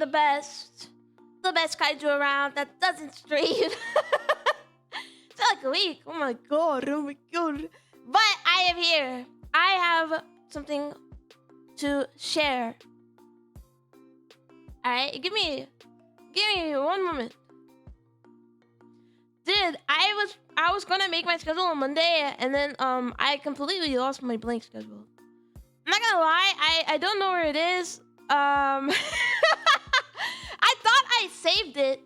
the best kaiju around that doesn't stream. It's like a week. Oh my god. But I am here. I have something to share. All right, give me 1 moment. Dude, I was gonna make my schedule on Monday, and then I completely lost my blank schedule. I'm not gonna lie, I don't know where it is. I thought I saved it,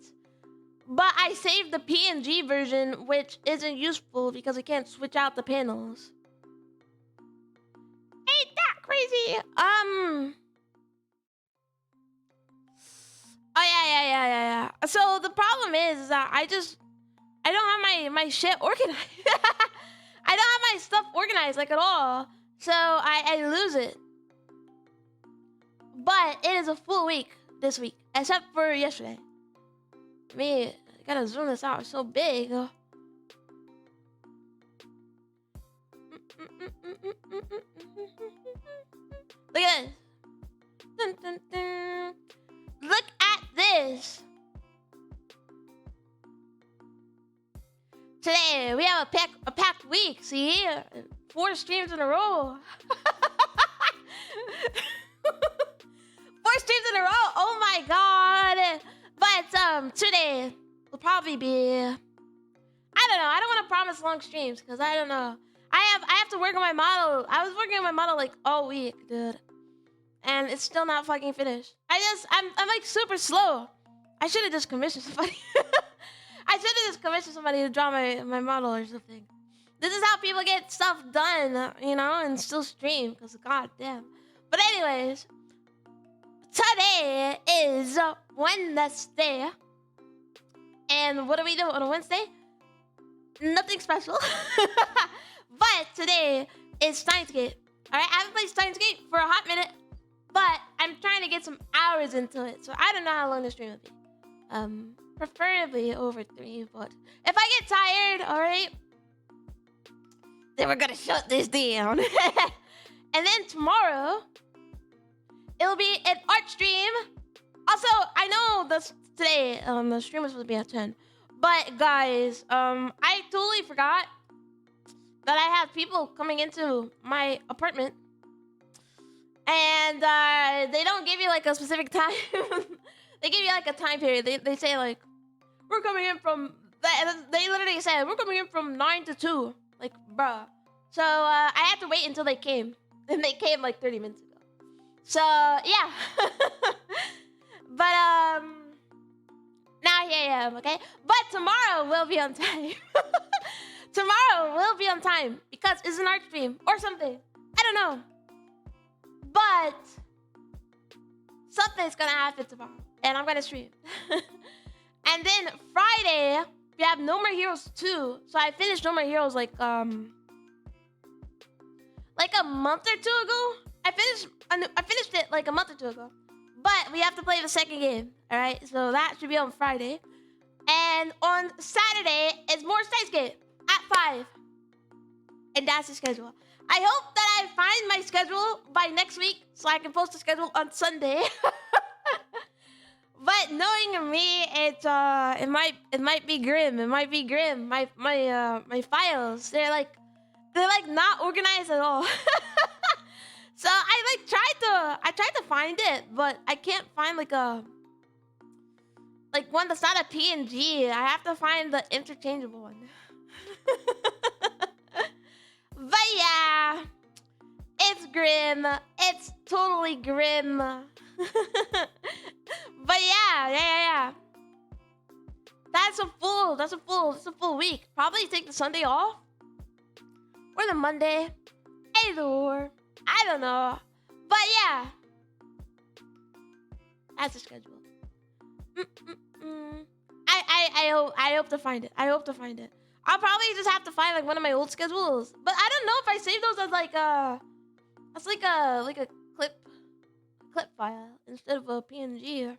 but I saved the PNG version, which isn't useful because I can't switch out the panels. Ain't that crazy? Oh yeah. So the problem is that I don't have my shit organized. I don't have my stuff organized like at all. So I lose it. But it is a full week this week, except for yesterday. I gotta zoom this out. It's so big. Look at this. Dun, dun, dun. Look at this. Today we have a packed week. See, 4 streams in a row. 4 streams in a row. Oh my god! But today will probably be. I don't know. I don't want to promise long streams because I don't know. I have to work on my model. I was working on my model like all week, dude, and it's still not fucking finished. I'm like super slow. I should have just commissioned somebody. I should have just commissioned somebody to draw my model or something. This is how people get stuff done, you know, and still stream, because goddamn. But anyways, today is Wednesday. And what do we do on a Wednesday? Nothing special. But today is Steins. Alright, I haven't played Steins for a hot minute, but I'm trying to get some hours into it. So I don't know how long the stream will be. Preferably over 3, but if I get tired, alright, then we're gonna shut this down. And then tomorrow, it'll be an art stream. Also, I know today, the stream was supposed to be at 10. But guys, I totally forgot that I have people coming into my apartment. And they don't give you like a specific time. They give you like a time period. They say like, we're coming in from, they literally said, we're coming in from 9 to 2. Like, bruh. So I had to wait until they came. And they came like 30 minutes ago. So, yeah. But, now here I am, okay? But tomorrow will be on time. Tomorrow will be on time because it's an art stream or something. I don't know. But something's gonna happen tomorrow. And I'm gonna stream. And then Friday, we have No More Heroes 2. So I finished No More Heroes like a month or 2 ago. I finished it like a month or 2 ago. But we have to play the second game. Alright, so that should be on Friday. And on Saturday, it's more Steins at 5. And that's the schedule. I hope that I find my schedule by next week so I can post the schedule on Sunday. But knowing me, it might be grim. It might be grim. My files, they're like not organized at all. So I tried to find it, but I can't find like one that's not a PNG. I have to find the interchangeable one. But yeah, it's grim. It's totally grim. But yeah. That's a full week. Probably take the Sunday off. Or the Monday. Either. I don't know. But yeah. That's the schedule. I hope to find it. I'll probably just have to find like one of my old schedules. But I don't know if I save those as like a clip file instead of a PNG.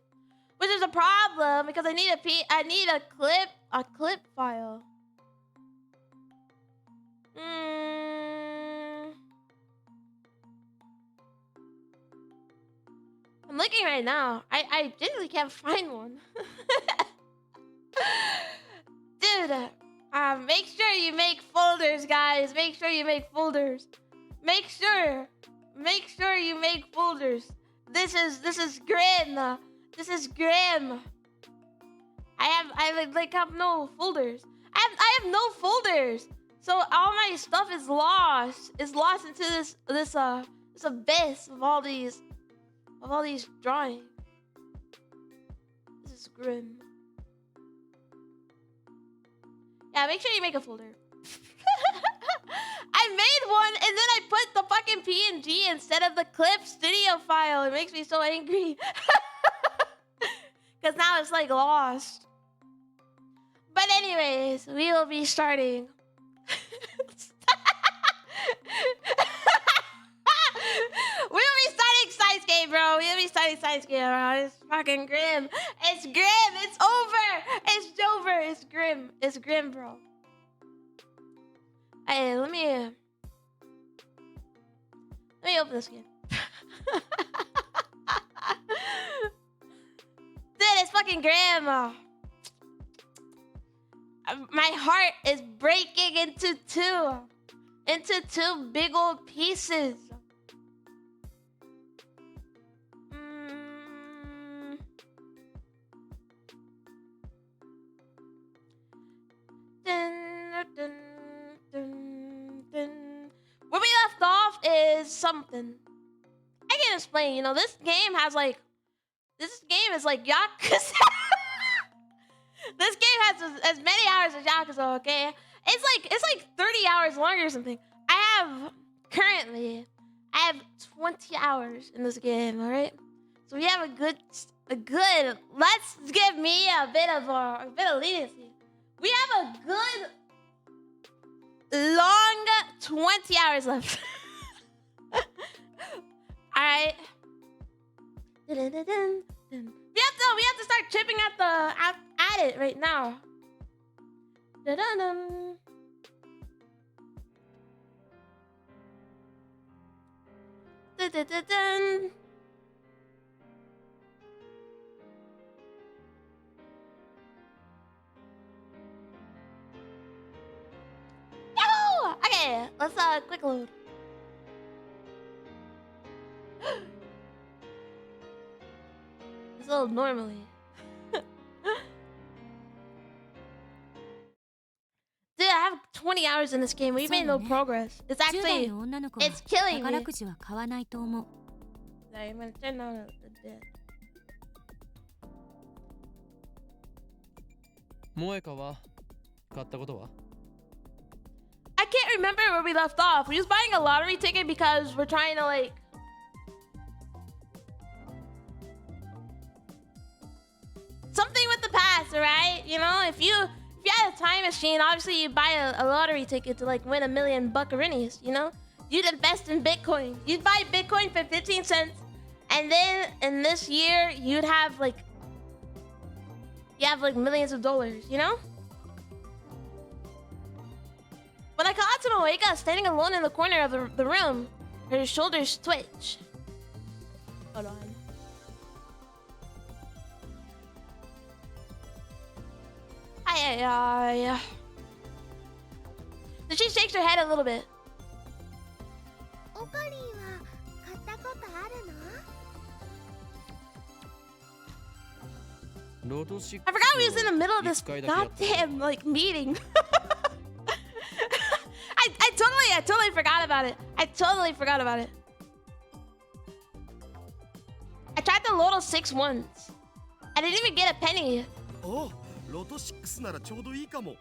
Which is a problem because I need a clip file. I'm looking right now. I genuinely can't find one. Dude, make sure you make folders, guys. Make sure you make folders. Make sure you make folders. This is grim. This is grim. I have no folders. I have no folders. So all my stuff is lost. It's lost into this abyss of all these drawings. This is grim. Yeah, make sure you make a folder. I made one and then I put the fucking PNG instead of the clip studio file. It makes me so angry. Because now it's like lost. But anyways, we will be starting. We'll be starting Steins game, bro. We'll be starting Steins game, bro. It's fucking grim. It's grim. It's over. It's over. It's grim. It's grim, bro. Hey, let me open this game. Dude, it's fucking grim. My heart is breaking into two big old pieces. Where we left off is something I can't explain. You know, this game is like Yakuza. This game has as many hours as Yakuza. Okay, it's like 30 hours longer or something. I have 20 hours in this game. All right, so we have a good. Let's give me a bit of leniency. We have a good long 20 hours left. All right. We have to start chipping at it right now. Yahoo! Okay, let's quick load. It's load normally. Dude, I have 20 hours in this game. We've made no progress. It's actually, it's killing me. Sorry, I'm gonna turn down the bit. I can't remember where we left off. We was buying a lottery ticket because we're trying to like something with the past, alright? You know, if you had a time machine, obviously you buy a lottery ticket to like win $1 million buckaroonies, you know? You'd invest in Bitcoin. You'd buy Bitcoin for 15 cents, and then in this year you'd have like millions of dollars, you know? When I caught Moeka standing alone in the corner of the room, her shoulders twitch. Hold on. Ay. So she shakes her head a little bit. I forgot we was in the middle of this goddamn like meeting. I totally forgot about it. I tried the Lotto 6 once. I didn't even get a penny. Oh, Lotto 6ならちょうどいいかも。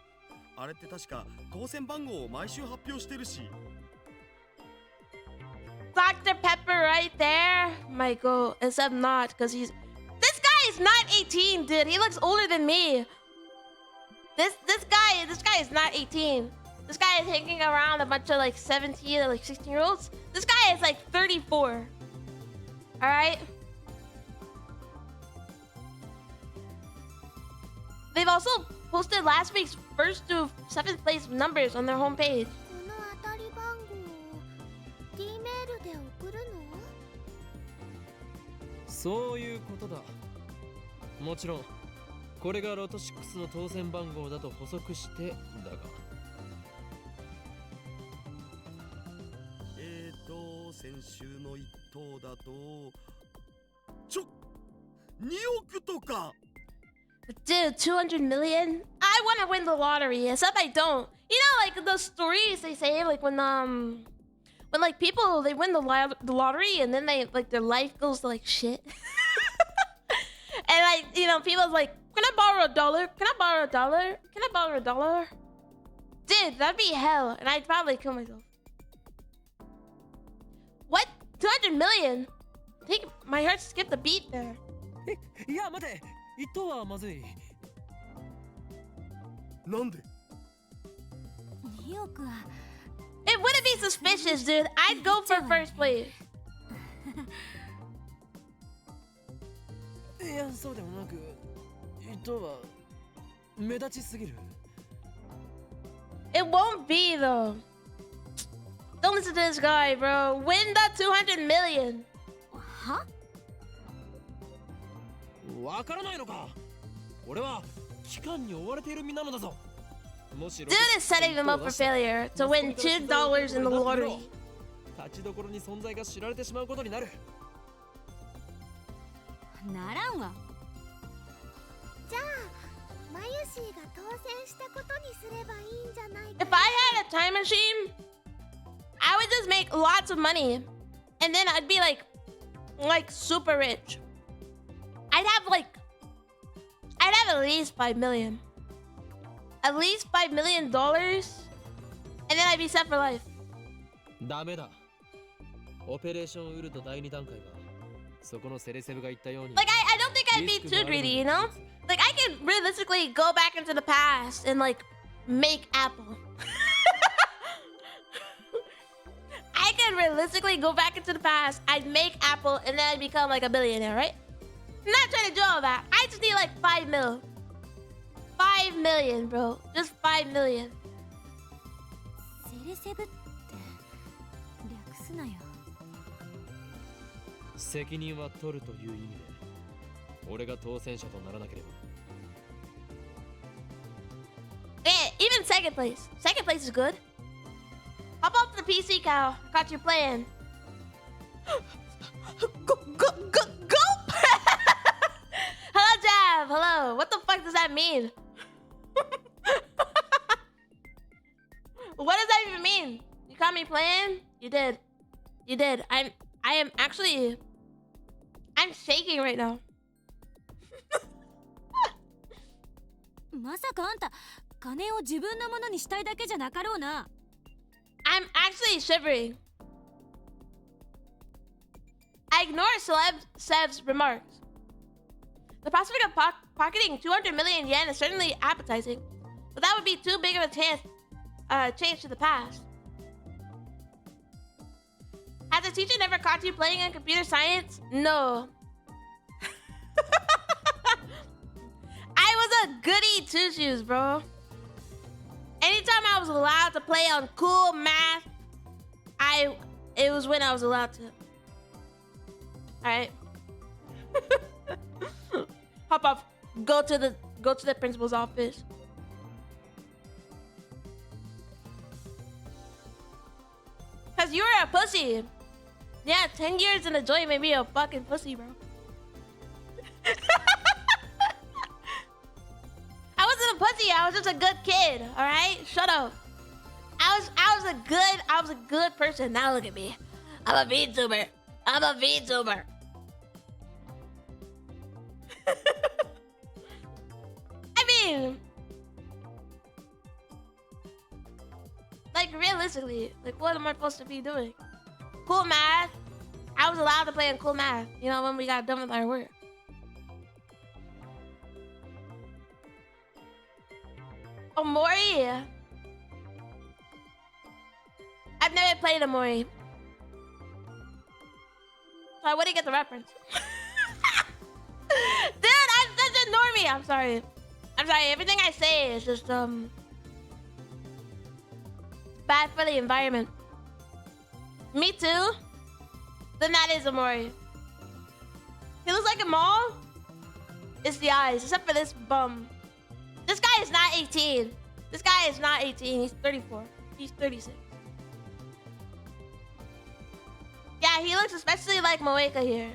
あれって確か当選番号を毎週発表してるし。Dr. Pepper right there. Michael, except not, because he's... This guy is not 18, dude. He looks older than me. This guy is not 18. This guy is hanging around a bunch of like 17 or like 16-year-olds. This guy is like 34. All right. They've also posted last week's 1st to 7th place numbers on their homepage. そういうことだ。もちろんこれがロト6の当選番号だと補足してだが。先週の一等だと2億とか。 Dude, 200 million? I want to win the lottery, except I don't. You know, like the stories they say, like when like people they win the lottery and then they like their life goes to like shit. And like, you know, people's like, can I borrow $1? Can I borrow $1? Can I borrow $1? Dude, that'd be hell, and I'd probably kill myself. What? 200 million? I think my heart skipped a beat there. いや待て、一等はまずい。なんで？ 2億は It wouldn't be suspicious, dude. I'd go for first place. いや、そうでもなく、一等は目立ちすぎる。It won't be though. Don't listen to this guy, bro. Win the 200 million. は？わからないのか。俺は期間に追われている身なのだぞ。もし Dude is setting them up for failure to win $2 in the lottery. 立ちどころに存在が知られてしまうことになる。ならんわ。じゃあマユシーが当選したことにすればいいんじゃない If I had a time machine, I would just make lots of money, and then I'd be like super rich. I'd have at least $5 million. At least $5 million, and then I'd be set for life. ダメだ。オペレーションウルト第2段階はそこのセレセブが言ったように。Like I don't think I'd be too greedy, you know? Like I could realistically go back into the past and like make Apple. I could realistically go back into the past. I'd make Apple and then I'd become like a billionaire, right? I'm not trying to do all that. I just need like 5 mil. 5 million, bro. Just 5 million. セレセブって略すなよ。責任は取るという意味で、俺が当選者とならなければ。Yeah, even second place. Second place is good. Hop off the PC, cow. I caught you playing. Gulp! Hello, Jab. Hello. What the fuck does that mean? What does that even mean? You caught me playing? You did. You did. I'm shaking right now. まさかあんた金を自分のものにしたいだけじゃなかろうな。I'm actually shivering. I ignore Sev's remarks. The prospect of pocketing 200 million yen is certainly appetizing, but that would be too big of a change to the past. Has the teacher never caught you playing in computer science? No. I was a goody two-shoes, bro. Anytime I was allowed to play on cool math, it was when I was allowed to. Alright. Hop off. Go to the principal's office. Cause you were a pussy. Yeah, 10 years in a joint made me a fucking pussy, bro. I wasn't a pussy, I was just a good kid, alright? Shut up. I was a good person. Now look at me. I'm a VTuber. I'm a VTuber. I mean, like realistically, like what am I supposed to be doing? Cool math. I was allowed to play in cool math, you know, when we got done with our work. Omori. I've never played Omori. So I wouldn't get the reference. Dude, I'm such a normie. I'm sorry. Everything I say is just bad for the environment. Me too. Then that is Omori. He looks like a mall. It's the eyes, except for this bum. This guy is not 18. This guy is not 18. He's 34. He's 36. Yeah, he looks especially like Moeka here.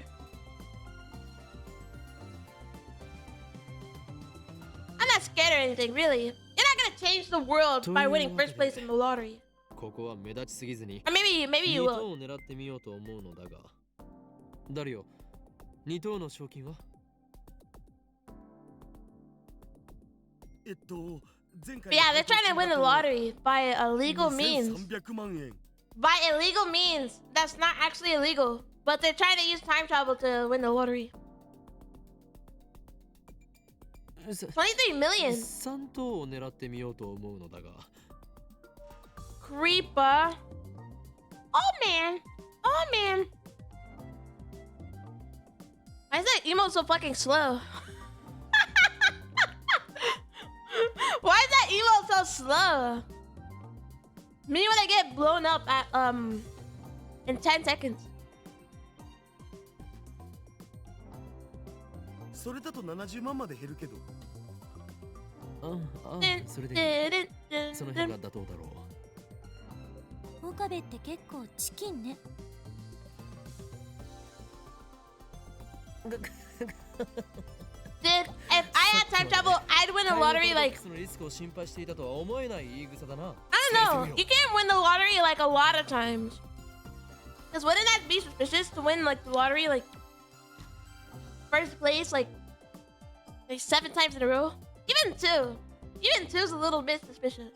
I'm not scared or anything, really. You're not gonna change the world by winning first place in the lottery. ここは目立ちすぎずに Or maybe you 2 will. 等を狙ってみようと思うのだがダリオ2等の賞金は前回 But yeah, they're trying to win the lottery by illegal means. 2300万円 By illegal means. That's not actually illegal. But they're trying to use time travel to win the lottery. 23 million. 3等を狙ってみようと思うのだが Creeper. Oh man. Oh man. Why is that emote so fucking slow? Why is that emote so slow? Me when I get blown up at in 10 seconds. それだと70万まで減るけどそれでその辺が妥当だろう岡部って結構チキンね Dude, if I had time travel, I'd win the lottery like... そのリスクを心配していたとは思えない言い草だな I don't know. You can't win the lottery like a lot of times. Because wouldn't that be suspicious to win like the lottery like first place like 7 times in a row? Even 2. Even 2 is a little bit suspicious.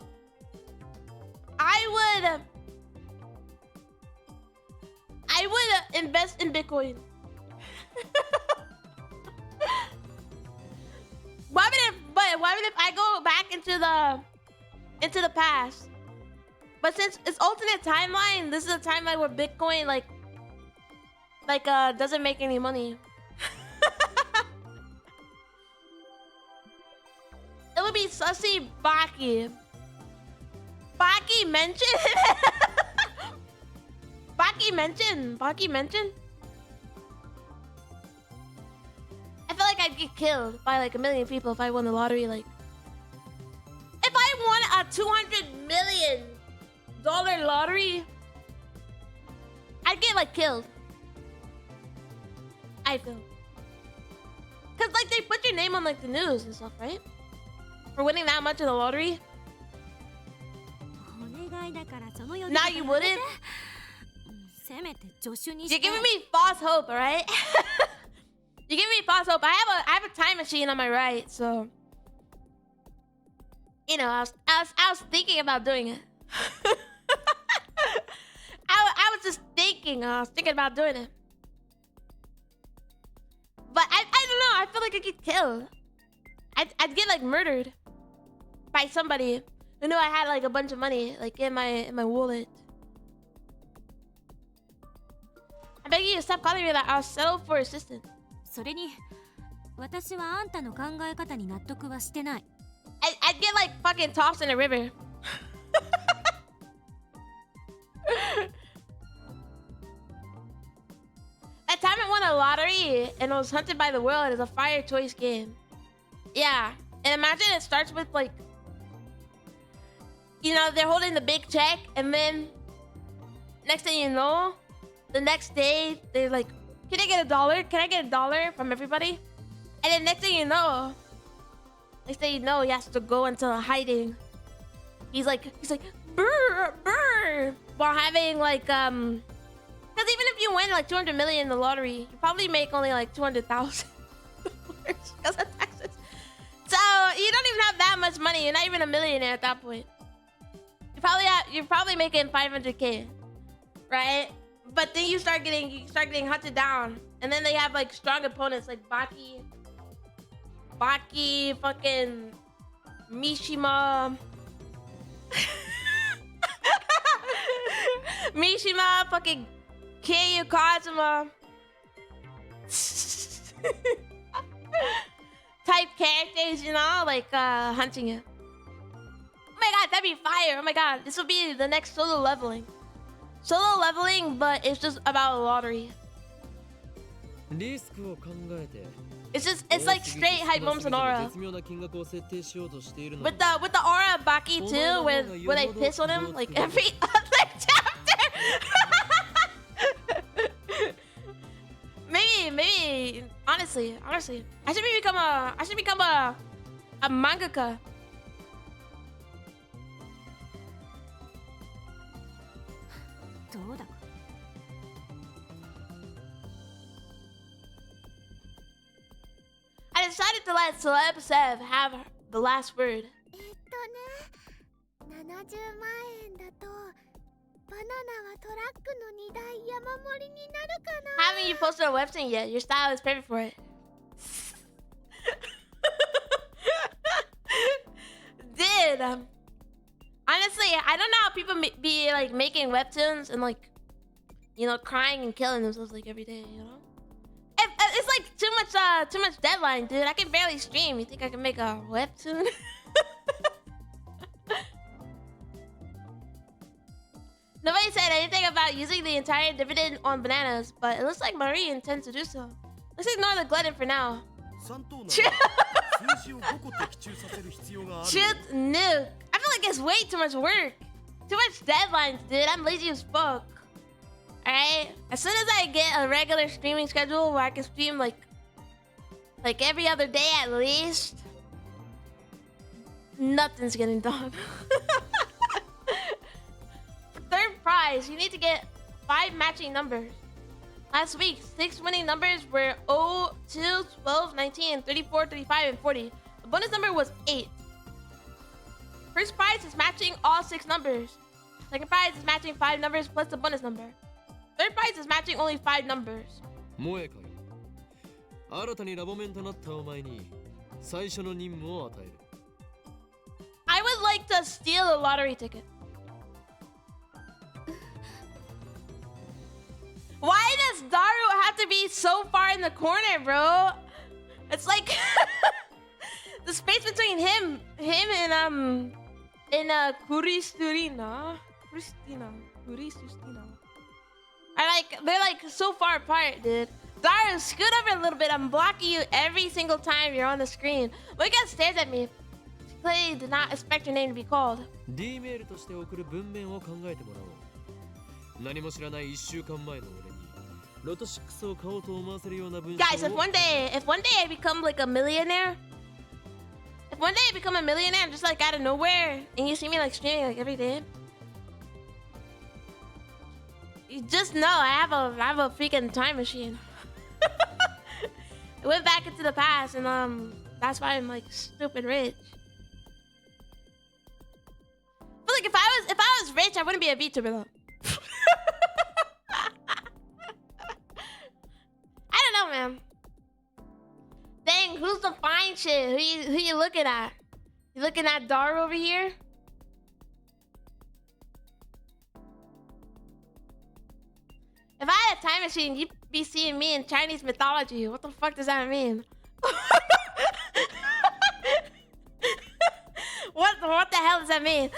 I would invest in Bitcoin. Why would if I go back into the past? But since it's alternate timeline, this is a timeline where Bitcoin doesn't make any money. It would be sussy Baki. Baki mentioned. Baki mentioned. I feel like I'd get killed by like a million people if I won the lottery. Like, if I won a $200 million lottery, I'd get like killed. I feel. Cause like they put your name on like the news and stuff, right? For winning that much in the lottery. Now you wouldn't? You're giving me false hope, alright? You're giving me false hope. I have a time machine on my right, so you know, I was thinking about doing it. I was just thinking. I was thinking about doing it, but I don't know. I feel like I'd get killed. I'd get like murdered by somebody who knew I had like a bunch of money like in my wallet. I beg you to stop calling me that. I'll settle for assistance. それに私はあんたの考え方に納得はしてない I'd get like fucking tossed in a river. That time I won a lottery and was hunted by the world is a fire choice game. Yeah, and imagine it starts with like, you know, they're holding the big check and then next thing you know, the next day they're like, can I get $1? Can I get $1 from everybody? And then next thing you know, he has to go into hiding. He's like, brr, brr, while having like, because even if you win like 200 million in the lottery, you probably make only like 200,000 because of taxes. So you don't even have that much money. You're not even a millionaire at that point. You're probably making 500K, right? But then you start getting hunted down, and then they have like strong opponents like Baki, fucking Mishima, fucking Keiyu Kazuma, type characters, you know, like hunting you. Oh my god, that'd be fire! Oh my god, this will be the next solo leveling. Solo leveling, but it's just about a lottery. リスクを考えて It's like straight hype moments and aura. 絶妙な金額を設定しようとしているの With the aura Baki too, when I piss on him like every other chapter. maybe honestly, I should become a mangaka. I decided to let Celeb Sev have the last word. 70万円だとバナナはトラックの荷台山盛りになるかな。 Haven't you posted a webtoon yet? Your style is perfect for it. Dude, honestly, I don't know how people be like making webtoons and like, you know, crying and killing themselves like every day, you know? It's like too much deadline, dude. I can barely stream. You think I can make a webtoon? Nobody said anything about using the entire dividend on bananas, but it looks like Marie intends to do so. Let's ignore the glutton for now. Shoot nuke. I feel like it's way too much work. Too much deadlines, dude. I'm lazy as fuck. Alright? As soon as I get a regular streaming schedule where I can stream like every other day at least, nothing's getting done. Third prize, you need to get 5 matching numbers. Last week, 6 winning numbers were 0, 2, 12, 19, 34, 35, and 40. The bonus number was 8. First prize is matching all 6 numbers. Second prize is matching 5 numbers plus the bonus number. Third prize is matching only 5 numbers. 萌えかよ。新たにラボメンとなったお前に最初の任務を与える。I would like to steal a lottery ticket. Why does Daru have to be so far in the corner, bro? It's like the space between him and Kuristurina. They're like so far apart, dude. Daru, scoot over a little bit. I'm blocking you every single time you're on the screen. Look at stares at me. She clearly did not expect your name to be called. D メールとして送る文面を考えてもらおう。何も知らない1週間前の俺にロト6を買おうと思わせるような文章を Guys, if one day I become like a millionaire, just like out of nowhere, and you see me like streaming like every day, you just know I have a freaking time machine. I went back into the past, and that's why I'm like stupid rich. But like if I was rich, I wouldn't be a VTuber though. I don't know, man. Dang, who's the fine shit? Who you looking at? You looking at Daru over here? If I had a time machine, you'd be seeing me in Chinese mythology. What the fuck does that mean? What the hell does that mean?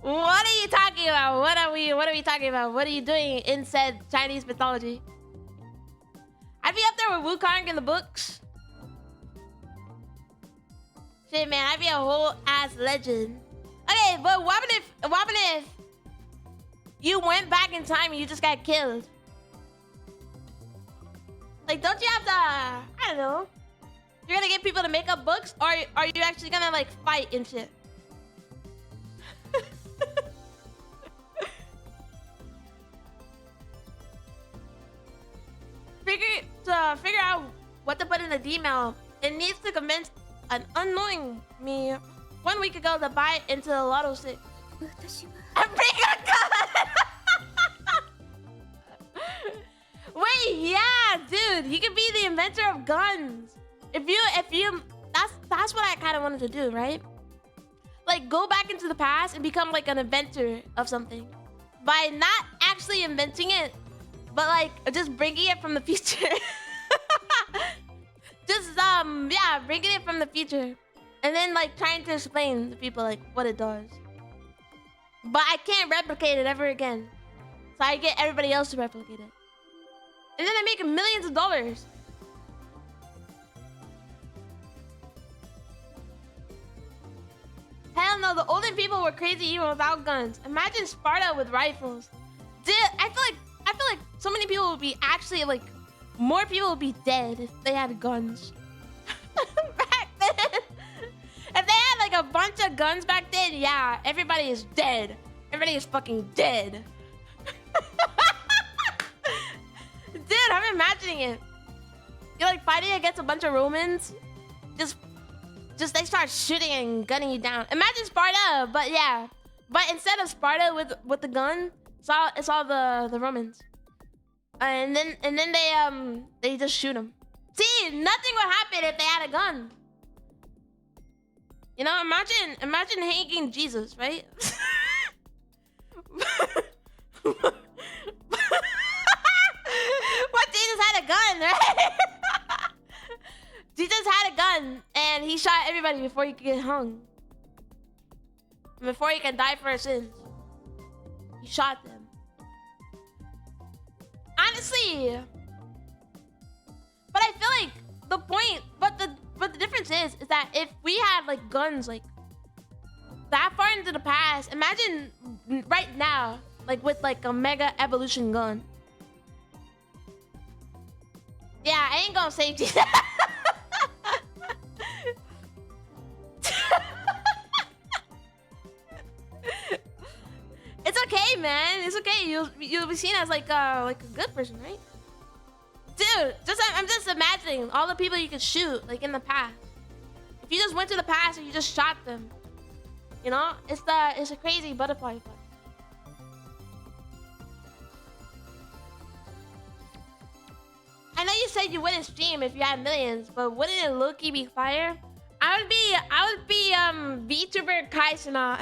What are you talking about? What are we talking about? What are you doing in said Chinese mythology? I'd be up there with Wukong in the books. Shit, man, I'd be a whole ass legend. Okay, but what happened if you went back in time and you just got killed? Like, don't you have to, I don't know. You're gonna get people to make up books, or are you actually gonna like fight and shit? Figure out what to put in the D-mail. It needs to convince an unknowing me 1 week ago to buy into the Lotto 6. I'm bringing a gun! Wait, yeah, dude, you can be the inventor of guns. If you, that's what I kind of wanted to do, right? Like, go back into the past and become like an inventor of something by not actually inventing it, but like just bringing it from the future. Just yeah, bringing it from the future, and then like trying to explain to people like what it does. But I can't replicate it ever again, so So I get everybody else to replicate it. And then I make millions of dollars. Hell no, the olden people were crazy even without guns. Imagine Sparta with rifles. Dude, I feel like so many people would be actually like more people would be dead if they had guns. Back then. If they had like a bunch of guns back then, yeah, everybody is dead. Everybody is fucking dead. Dude, I'm imagining it. You're like fighting against a bunch of Romans. Just they start shooting and gunning you down. Imagine Sparta, but yeah. But instead of Sparta with the gun, it's all the Romans. And then they just shoot them. See, nothing would happen if they had a gun. You know, imagine hanging Jesus, right? What, Jesus had a gun, right? Jesus had a gun and he shot everybody before he could get hung. Before he can die for his sins. He shot them. Honestly. But I feel like the point, but the difference is that if we had like guns like that far into the past, imagine right now, like with like a mega evolution gun. Yeah, I ain't gonna say Jesus. It's okay, man. It's okay. You'll be seen as like a good person, right? Dude, I'm just imagining all the people you could shoot like in the past. If you just went to the past and you just shot them, you know, it's a crazy butterfly effect. I know you said you wouldn't stream if you had millions, but wouldn't it low-key be fire? I would be VTuber Kaisana.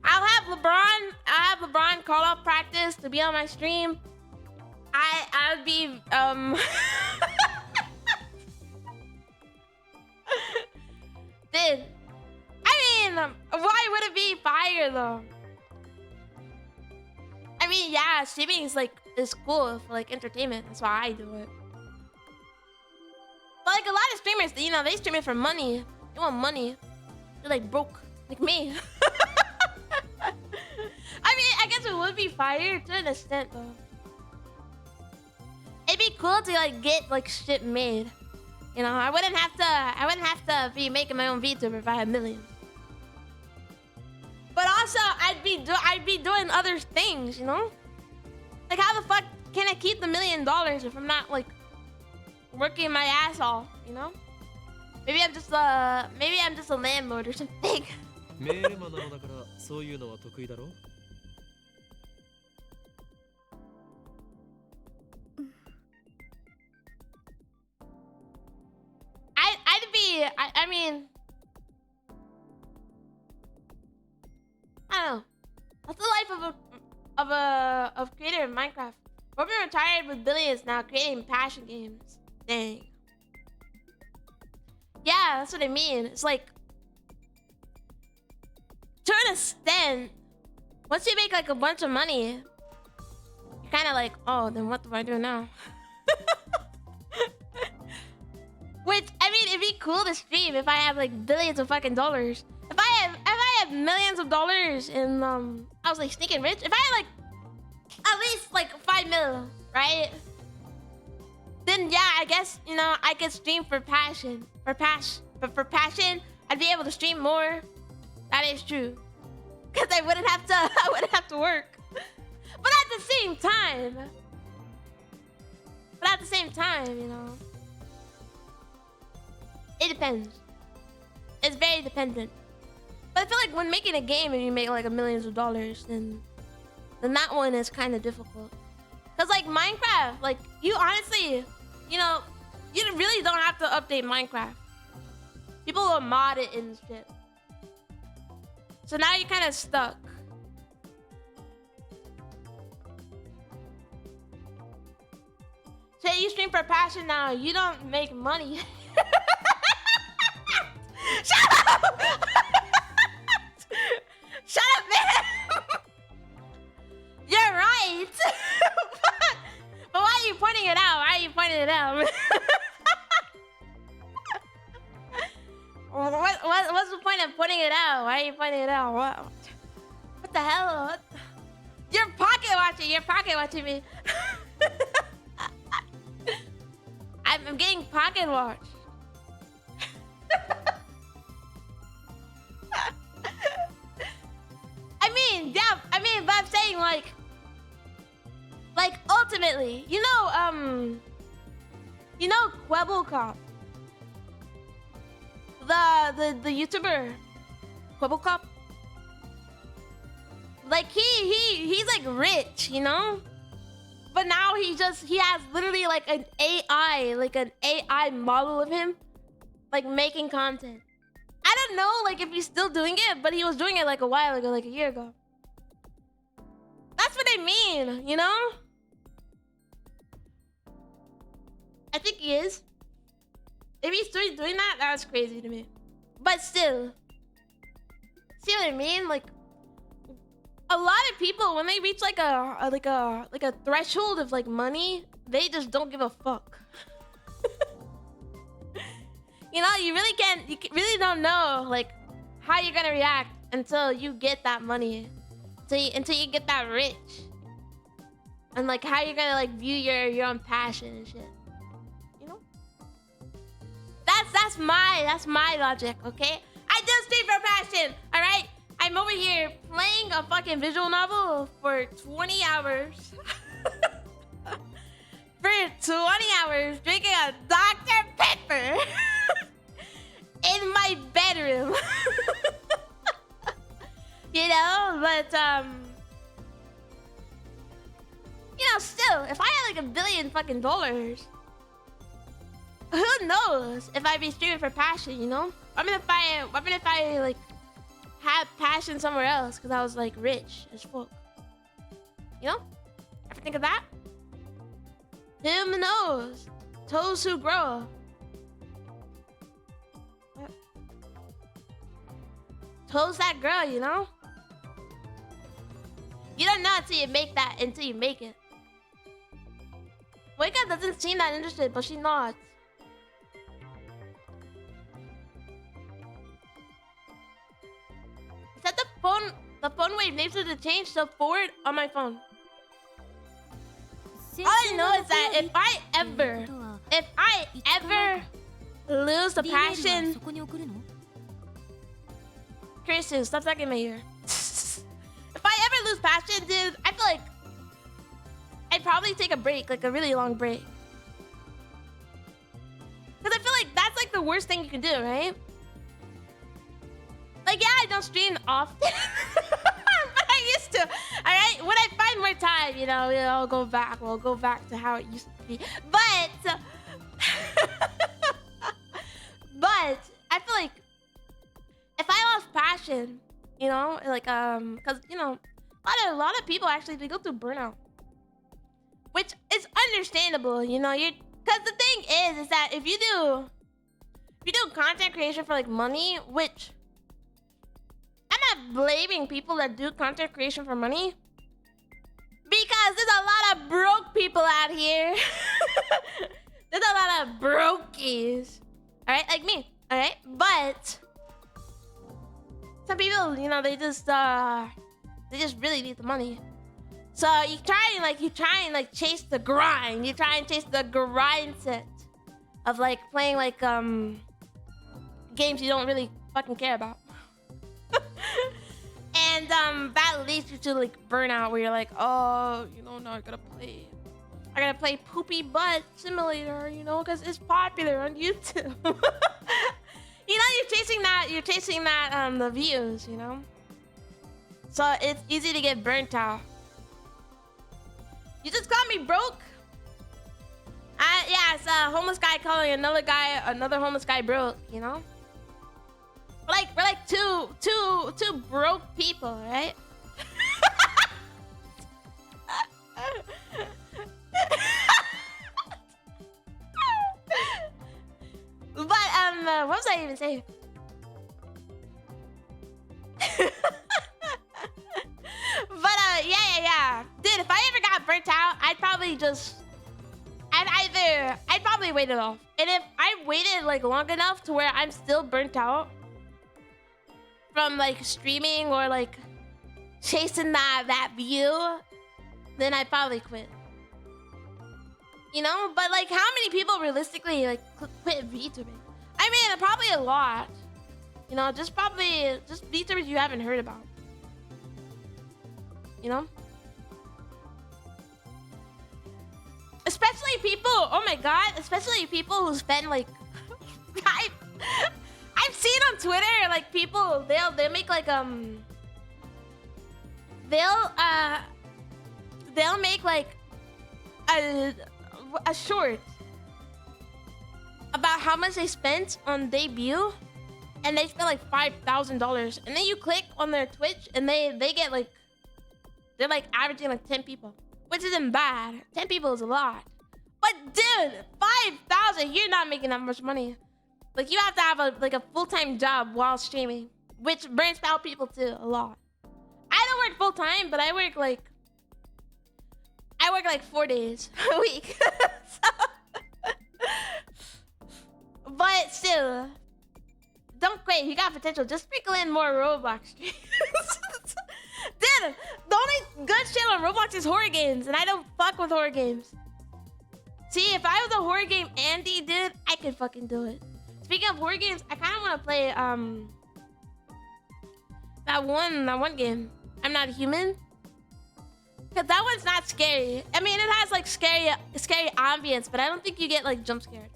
I'll have LeBron call off practice to be on my stream. I would be Dude, I mean, why would it be fire though? I mean, yeah, streaming is cool for like entertainment. That's why I do it. But like a lot of streamers, you know, they stream it for money. They want money. They're like broke, like me. I mean, I guess it would be fire to an extent though. It'd be cool to like get like shit made. You know, I wouldn't have to be making my own VTuber if I had millions. But also, I'd be doing other things, you know? Like, how the fuck can I keep the $1 million if I'm not like working my ass off, you know? Maybe I'm just a landlord or something. メールマンなのだからそういうのは得意だろ? I mean, I don't know. That's the life of creator in Minecraft. Robin retired with billions now, creating passion games. Dang. Yeah, that's what I mean. It's like, to an extent, once you make like a bunch of money, you're kind of like, oh, then what do I do now? Which, I mean, it'd be cool to stream if I have like billions of fucking dollars. If I have millions of dollars and I was like sneaking rich. If I had like at least like 5 mil, right? Then yeah, I guess, you know, I could stream for passion. For passion, I'd be able to stream more. That is true. Cause I wouldn't have to work. But at the same time, you know. It depends. It's very dependent. But I feel like when making a game and you make like millions of dollars, then that one is kind of difficult. Cause like Minecraft, like you honestly, you know, you really don't have to update Minecraft. People will mod it and shit. So now you're kind of stuck. Say you stream for passion now, you don't make money. Shut up! Shut up, man! ain't finding it out. What the hell? What? You're pocket watching. You're pocket watching me. I'm getting pocket watched. I mean, yeah. I mean, but I'm saying like ultimately, you know Kwebblecop, the YouTuber Kwebblecop. Like he's like rich, you know, but now he has literally like an AI model of him, like making content. I don't know like if he's still doing it, but he was doing it like a while ago, like a year ago. That's what I mean, you know? I think he is. If he's still doing that, that's crazy to me. But still, see what I mean? Like, a lot of people when they reach like a threshold of like money, they just don't give a fuck. You know, you really don't know like how you're gonna react until you get that money, until you get that rich, and like how you're gonna like view your own passion and shit. You know, that's my logic. Okay, I just stream for passion. All right, I'm over here playing a fucking visual novel for 20 hours. For 20 hours, drinking a Dr. Pepper in my bedroom. You know, but you know, still, if I had like $1 billion fucking dollars, who knows if I'd be streaming for passion? You know, I mean, if I like had passion somewhere else because I was like rich as fuck. You know, ever think of that? Who knows? Toes who grow. Toes that grow, you know? You don't know until you make it. Wake Up doesn't seem that interested, but she nods. Is that the phone wave needs to change so forward on my phone? All I know is that if I ever lose the passion, Kirsten, stop sucking my ear. If I ever lose passion, dude, I feel like I'd probably take a break, like a really long break. Because I feel like that's like the worst thing you can do, right? Like, yeah, I don't stream often, but I used to. All right, when I find more time, you know, I'll go back. We'll go back to how it used to be. But, but I feel like if I lost passion, you know, like because you know, a lot of people actually they go through burnout, which is understandable. You know, because the thing is that if you do content creation for like money, which I'm not blaming people that do content creation for money, because there's a lot of broke people out here. There's a lot of brokies, all right, like me, all right, but some people, you know, they just really need the money. So you try and chase the grind. You try and chase the grind set of like playing like games you don't really fucking care about. And that leads you to like burnout where you're like, oh, you know, now I gotta play Poopy Butt Simulator, you know, because it's popular on YouTube. You know, you're chasing that the views, you know. So it's easy to get burnt out. You just call me broke? Yeah, it's a homeless guy calling another homeless guy broke, you know? We're like two broke people, right? But what was I even saying? But yeah. Dude, if I ever got burnt out, I'd probably wait it off. And if I waited like long enough to where I'm still burnt out, from like streaming or like chasing that view, then I'd probably quit. You know, but like, how many people realistically like quit VTubing? I mean, probably a lot. You know, just VTubers you haven't heard about. You know, especially people. Oh my god, especially people who spend like, I've seen on Twitter like people they'll make like they'll make like a short about how much they spent on debut, and they spent like $5,000, and then you click on their Twitch and they get like, they're like averaging like 10 people, which isn't bad. 10 people is a lot, but dude, 5,000, you're not making that much money. Like, you have to have a full-time job while streaming, which burns out people too a lot. I don't work full-time, but I work like 4 days a week. But still, don't quit. You got potential. Just sprinkle in more Roblox streams. Dude, the only good shit on Roblox is horror games, and I don't fuck with horror games. See, if I was a horror game Andy, dude, I could fucking do it. Speaking of horror games, I kind of want to play that one game, I'm Not a Human. Cause that one's not scary. I mean, it has like scary ambience, but I don't think you get like jump scared.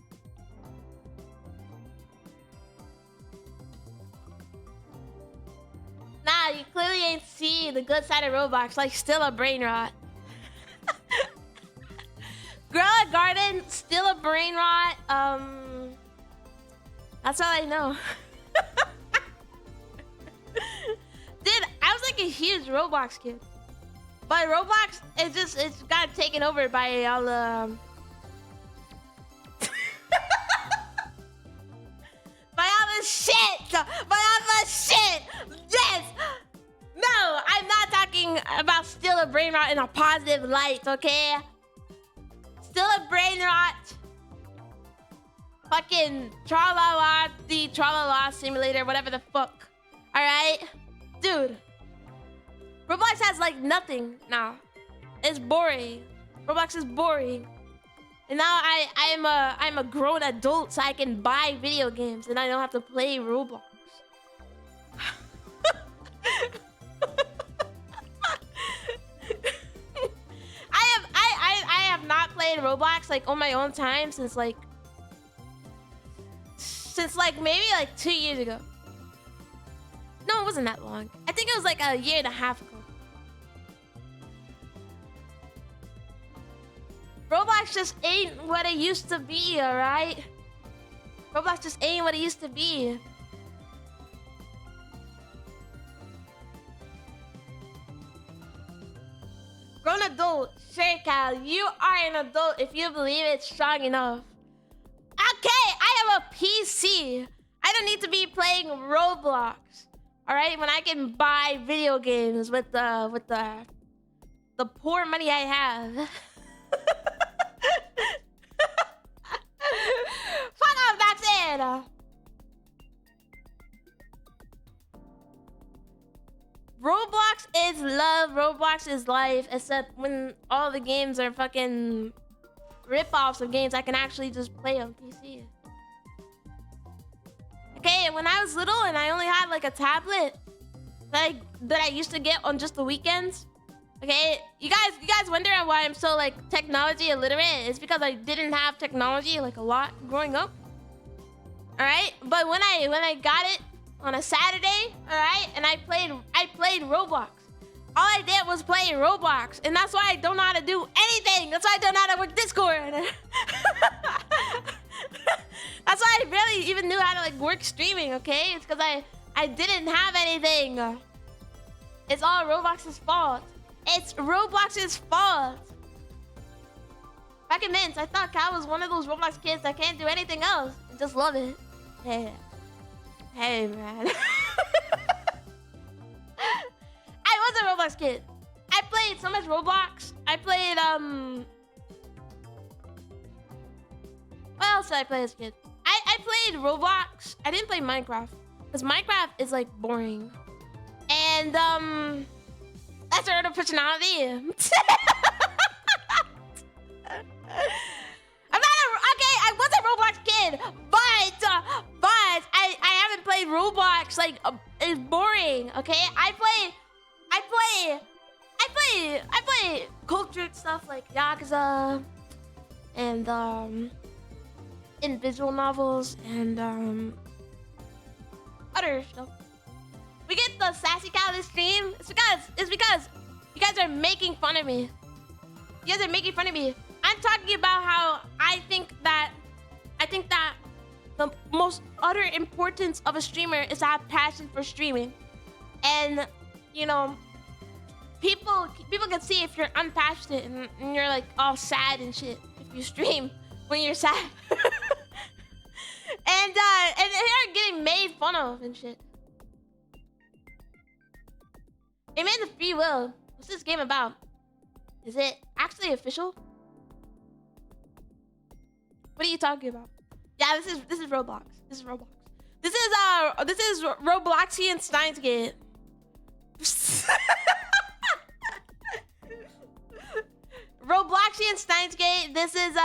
Nah, you clearly ain't see the good side of Roblox. Like, still a brain rot. Grow a garden, still a brain rot. That's all I know. Dude, I was like a huge Roblox kid. But Roblox, it's got taken over by all the... by all the shit! By all the shit! Yes! No, I'm not talking about still a brain rot in a positive light, okay? Still a brain rot. Fucking tra-la-la, the tra-la-la simulator, whatever the fuck. Alright? Dude. Roblox has like nothing now. It's boring. Roblox is boring. And now I'm a grown adult, so I can buy video games and I don't have to play Roblox. I have not played Roblox like on my own time since like maybe like 2 years ago. No, it wasn't that long. I think it was like a year and a half ago. Roblox just ain't what it used to be, alright? Roblox just ain't what it used to be. Grown adult, sure, Cal. You are an adult if you believe it's strong enough. Okay, I have a PC. I don't need to be playing Roblox. Alright, when I can buy video games with the poor money I have. Fuck off, that's it. Roblox is love, Roblox is life, except when all the games are fucking rip-offs of games I can actually just play on PC. Okay, when I was little and I only had like a tablet that I used to get on just the weekends. Okay, you guys wonder why I'm so like technology illiterate? It's because I didn't have technology like a lot growing up. All right, but when I got it on a Saturday, all right, and I played Roblox. All I did was play Roblox, and that's why I don't know how to do anything. That's why I don't know how to work Discord. That's why I barely even knew how to like work streaming. Okay, it's because I didn't have anything. It's all Roblox's fault. It's Roblox's fault. Back in Mints, I thought Cal was one of those Roblox kids that can't do anything else. I just love it. Hey, man. I was a Roblox kid. I played so much Roblox. I played, what else did I play as a kid? I played Roblox. I didn't play Minecraft. Because Minecraft is like boring. And that's her other personality. I'm not okay, I was a Roblox kid, but I haven't played Roblox. Like it's boring, okay? I play cultured stuff like Yakuza and in visual novels and other stuff. We get the sassy cow this stream. It's because you guys are making fun of me. You guys are making fun of me. I'm talking about how I think that the most utter importance of a streamer is to have passion for streaming. And you know, people can see if you're unpassionate and you're like all sad and shit if you stream when you're sad. and they're getting made fun of and shit. They made the free will. What's this game about? Is it actually official? What are you talking about? Yeah, this is Roblox. This is Roblox. This is Robloxian Steins Gate. Robloxian Steins Gate. This is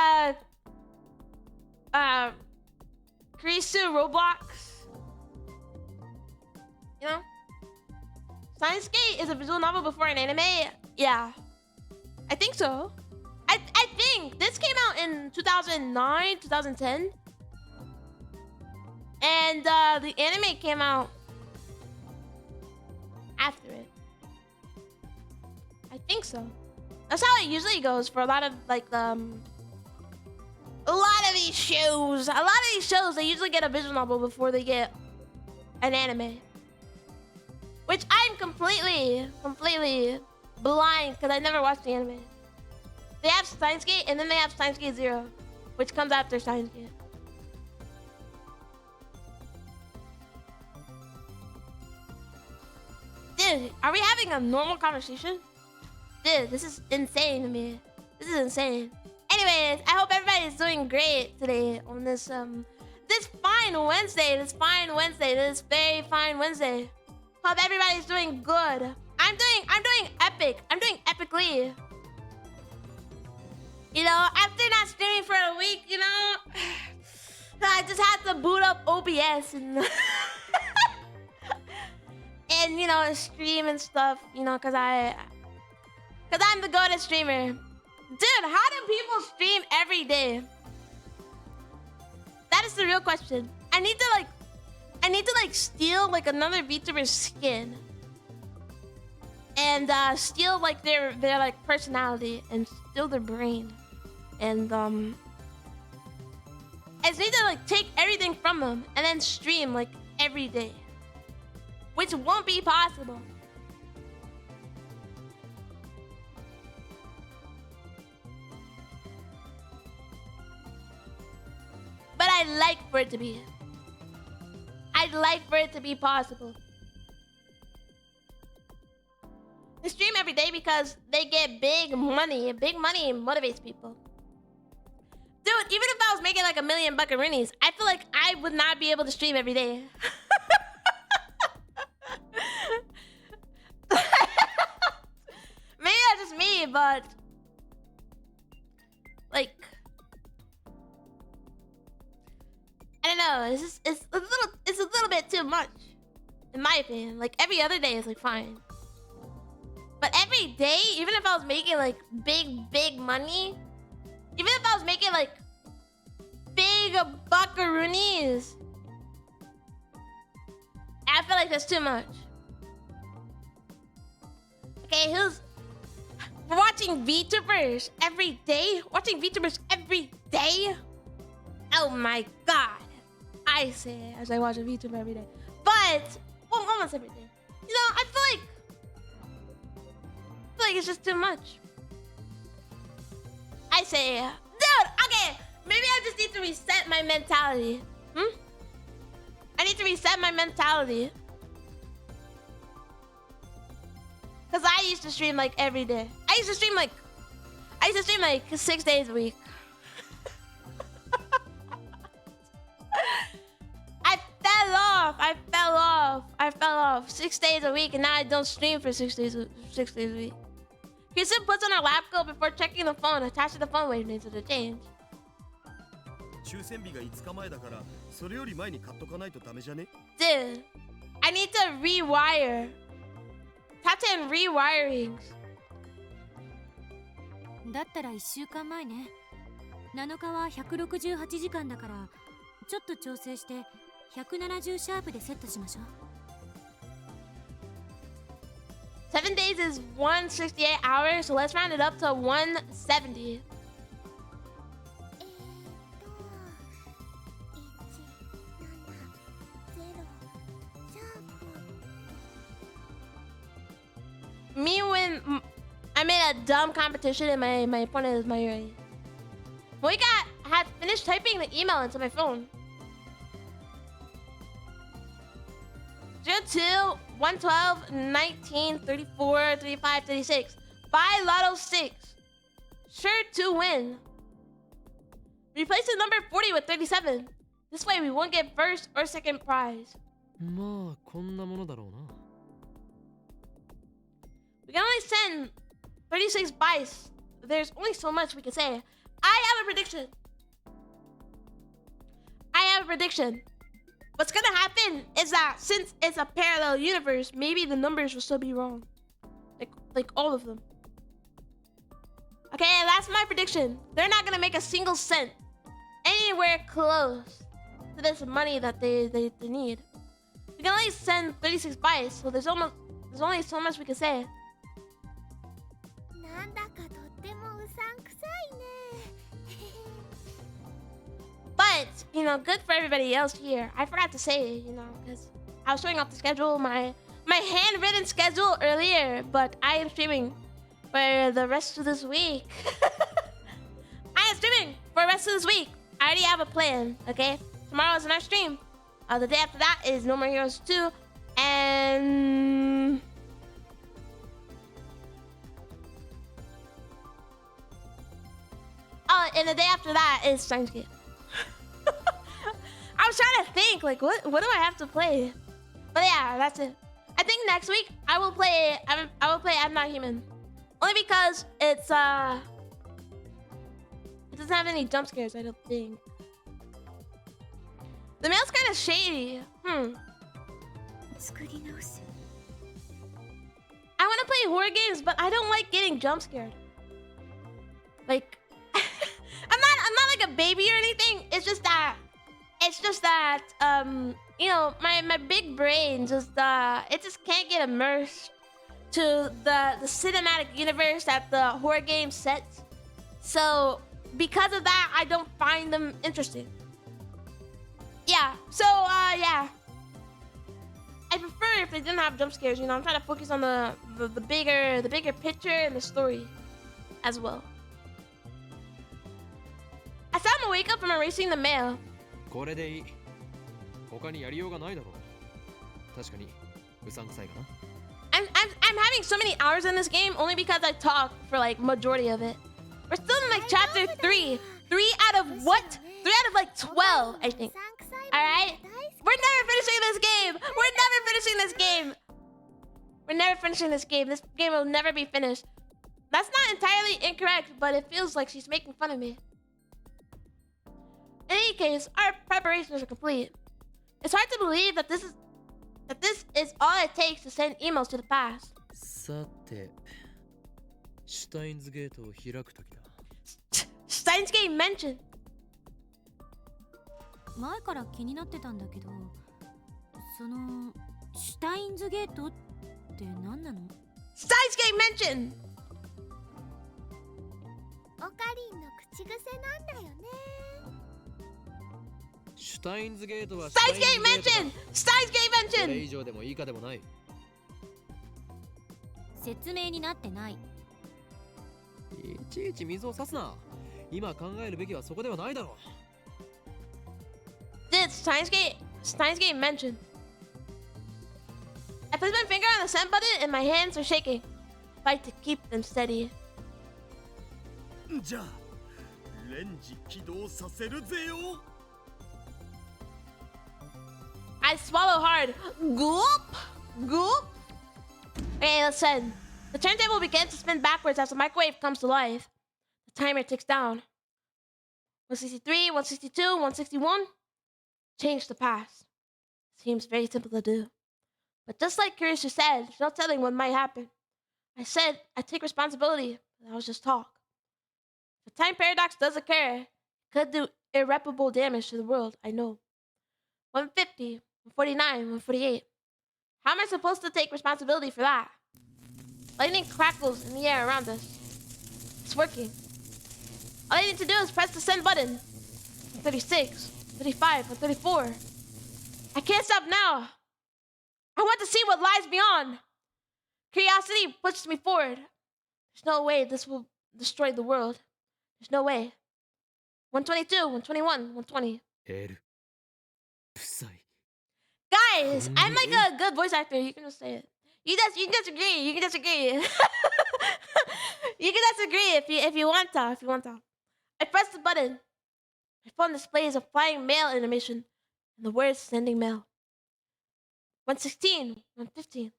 Krisu Roblox. You know? Steins Gate is a visual novel before an anime. Yeah, I think so. I think this came out in 2009, 2010, and the anime came out after it. I think so. That's how it usually goes for a lot of like a lot of these shows. A lot of these shows, they usually get a visual novel before they get an anime. Which I'm completely blind because I never watched the anime. They have Steins Gate and then they have Steins Gate 0, which comes after Steins Gate. Dude, are we having a normal conversation? Dude, this is insane to me. This is insane. Anyways, I hope everybody's doing great today on this fine Wednesday. This very fine Wednesday. Hope everybody's doing good. I'm doing epic. I'm doing epically. You know, after not streaming for a week, you know, I just had to boot up OBS and and you know, stream and stuff, you know, cause I'm the go-to streamer. Dude, how do people stream every day? That is the real question. I need to like steal like another VTuber's skin and steal like their like personality and steal their brain and I just need to like take everything from them and then stream like every day, which won't be possible. But I'd like for it to be. I'd like for it to be possible. They stream every day because they get big money. Big money motivates people. Dude, even if I was making like $1 million buckaroonies, I feel like I would not be able to stream every day. Maybe that's just me, but like I don't know. It's a little bit too much, in my opinion. Like every other day is like fine, but every day, even if I was making like big money, even if I was making like big buckaroonies, I feel like that's too much. Okay, who's watching VTubers every day? Watching VTubers every day? Oh my god. I say it as I watch a VTuber every day. But, well, almost every day. You know, I feel like it's just too much. I say, dude, okay, maybe I just need to reset my mentality. I need to reset my mentality. Cause I used to stream like every day. I used to stream like 6 days a week. I fell off. I fell off 6 days a week, and now I don't stream for 6 days. 6 days a week. Kirsten puts on her lab coat before checking the phone. Attaching the phone wave needs to change. 抽選日が5日前だからそれより前に買っとかないとダメじゃね Dude, I need to rewire. Tatten rewirings. だったら1週間前ね。7日は168時間だからちょっと調整して170シャープでセットしましょう。 7 days is 168 hours, so let's round it up to 170. 170 Me when I made a dumb competition and my opponent is my had finished typing the email into my phone. 02 112 19 34 35 36. Buy Lotto 6. Sure to win. Replace the number 40 with 37. This way we won't get first or second prize. まあこんなものだろうな。 We can only send 36 buys. There's only so much we can say. I have a prediction. What's gonna happen is that since it's a parallel universe, maybe the numbers will still be wrong. Like all of them. Okay, that's my prediction. They're not gonna make a single cent anywhere close to this money that they need. We can only send 36 buys, so there's only so much we can say. なんだかとってもうさんくさいね But, you know, good for everybody else here. I forgot to say it, you know, because I was showing off the schedule, my handwritten schedule earlier, but I am streaming for the rest of this week. I am streaming for the rest of this week. I already have a plan, okay? Tomorrow is another stream. The day after that is No More Heroes 2, and... Oh, and the day after that is Steins. I was trying to think, like, what do I have to play? But yeah, that's it. I think next week I will play I'm Not Human. Only because it doesn't have any jump scares, I don't think. The mail's kind of shady. I want to play horror games, but I don't like getting jump scared. Like, I'm not like a baby or anything. It's just that you know, my big brain just it just can't get immersed to the cinematic universe that the horror game sets. So because of that, I don't find them interesting. Yeah. So yeah. I prefer if they didn't have jump scares. You know, I'm trying to focus on the bigger picture and the story as well. I saw him wake up from erasing the mail. これでいい。他にやりようがないだろう。確かにうさんくさいかな。I'm having so many hours in this game only because I talk for like majority of it. We're still in like chapter 3. 3 out of what? 3 out of like 12, I think. Alright? We're never finishing this game! We're never finishing this game! We're never finishing this game. This game will never be finished. That's not entirely incorrect, but it feels like she's making fun of me. In any case, our preparations are complete. It's hard to believe that this is all it takes to send emails to the past. さて、シュタインズゲートを開くときだ。Steins Gate mentioned. 前から気になってたんだけど、そのシュタインズゲートって何なの？ Steins Gate mentioned. オカリンの口癖なんだよね。シュタインズゲートは Steins Gate mentioned. Steins Gate これ mentioned. 以上でもいいかでもない。説明になってない。いちいち水を差すな。今考えるべきはそこではないだろう。Did Steins Gate mentioned. I placed my finger on the send button and my hands are shaking. Fight to keep them steady. じゃあレンジ起動させるぜよ。I swallow hard. Gulp. Gulp. Okay, let's send. The turntable begins to spin backwards as the microwave comes to life. The timer ticks down. 163, 162, 161. Change the past. Seems very simple to do. But just like Curious said, there's no telling what might happen. I said I take responsibility. That was just talk. If a time paradox does occur, it could do irreparable damage to the world, I know. 150, 149, 148. How am I supposed to take responsibility for that? Lightning crackles in the air around us. It's working. All I need to do is press the send button. 136, 135, 134. I can't stop now. I want to see what lies beyond. Curiosity pushes me forward. There's no way this will destroy the world. There's no way. 122, 121, 120. エルプサイ Guys, I'm like a good voice actor. You can just say it. You can disagree. You can disagree. You can disagree if you want to. If you want to. I press the button. My phone displays a flying mail animation and the words sending mail. 116, 115.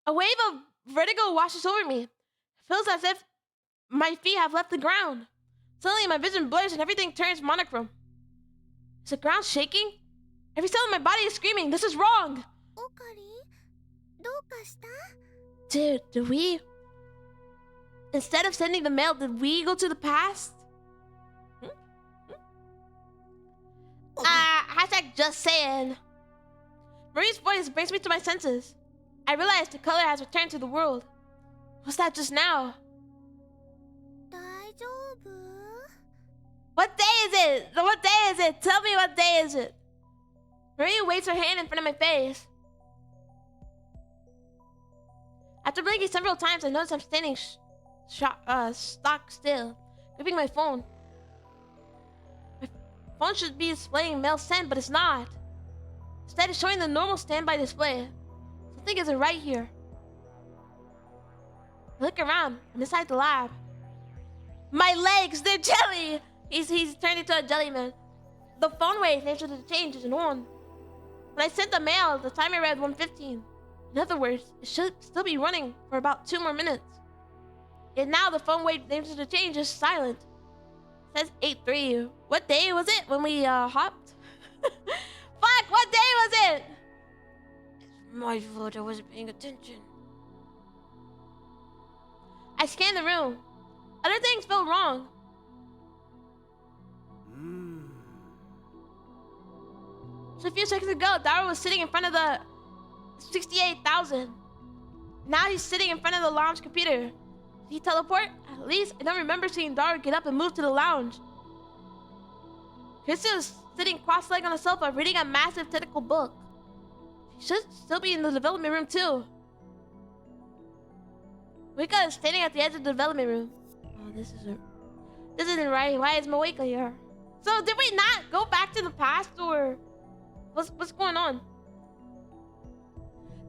A wave of vertigo washes over me. It feels as if my feet have left the ground. Suddenly, my vision blurs and everything turns monochrome. Is the ground shaking? Every cell in my body is screaming, this is wrong! オカリン、どうかした？ Dude, did we... Instead of sending the mail, did we go to the past? Hashtag just saying. Marie's voice brings me to my senses. I realize the color has returned to the world. What's that just now? 大丈夫？ What day is it? What day is it? Tell me what day is it? Marie waves her hand in front of my face. After blinking several times, I notice I'm standing stock still, gripping my phone. My phone should be displaying mail sent, but it's not. Instead, it's showing the normal standby display. Something isn't right here. I look around. I'm inside the lab. My legs, they're jelly! He's turned into a jelly man. The phone wave nature to change isn't on. When I sent the mail, the timer read 1:15. In other words, it should still be running for about 2 more minutes. Yet now the phone wave nature to change is silent. It says 8:03. What day was it when we hopped? Fuck, what day was it? It's my fault, I wasn't paying attention. I scanned the room. Other things felt wrong. So a few seconds ago, Dara was sitting in front of the 68,000. Now he's sitting in front of the lounge computer. Did he teleport? At least I don't remember seeing Dara get up and move to the lounge. Krista was sitting cross-legged on the sofa, reading a massive technical book. She should still be in the development room too. Moika is standing at the edge of the development room. Oh, this isn't right. Why is Moika here? So did we not go back to the past, or what's going on?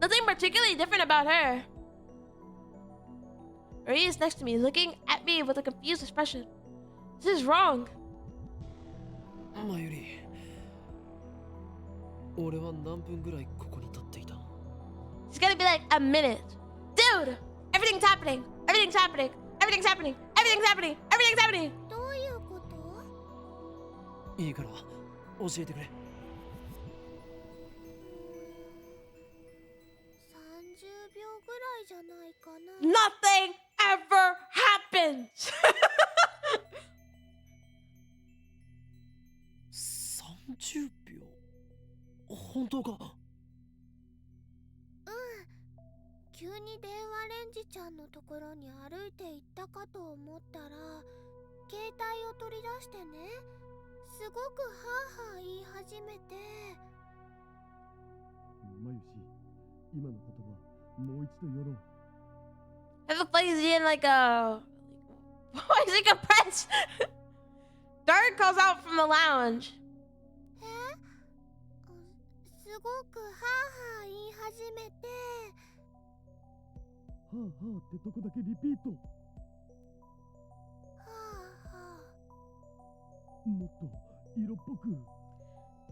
Nothing particularly different about her. Marie is next to me, looking at me with a confused expression. This is wrong. マユリ、俺は何分ぐらいここに立っていた？ It's gonna be like a minute. Dude! Everything's happening! Everything's happening! Everything's happening! Everything's happening! Everything's happening! どういうこと？いいから教えてくれ。30秒ぐらいじゃないかな。 Nothing ever happens! 30秒？本当か？急に電話レンジちゃんのところに歩いて行ったかと思ったら、携帯を取り出してね、すごくハーハー言い始めて。マユシ、今の言葉もう一度よろう。 I have a feeling he's in like a... Why is he compressed? Dart calls out from the lounge. すごくハーハー言い始めて、はあはあってとこだけリピート。はあはもっと色っぽく。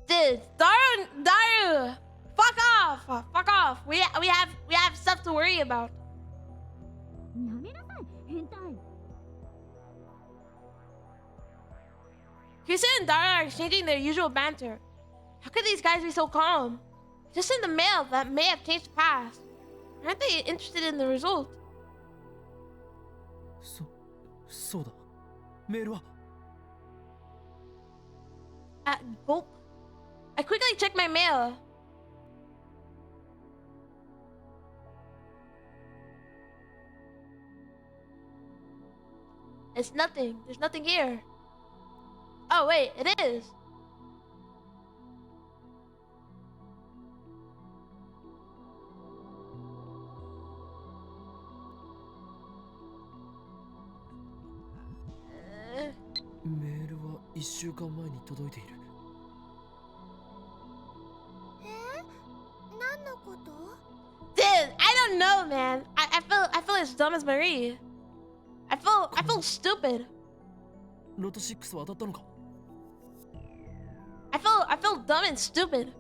Dude, Daru, fuck off. We have stuff to worry about. やめなさい変態。 Kirsten and Daru are exchanging their usual banter. How could these guys be so calm? Just in the mail that may have changed the past. Aren't they interested in the result? そうだ。メールは Gulp. I quickly checked my mail. It's nothing. There's nothing here. Oh, wait, it is. Uh, メールは1週間前に届いている。何のこと？ Dude, I don't know, man. I feel as dumb as Marie. I feel stupid. ロト6は当たったのか？ I feel dumb and stupid.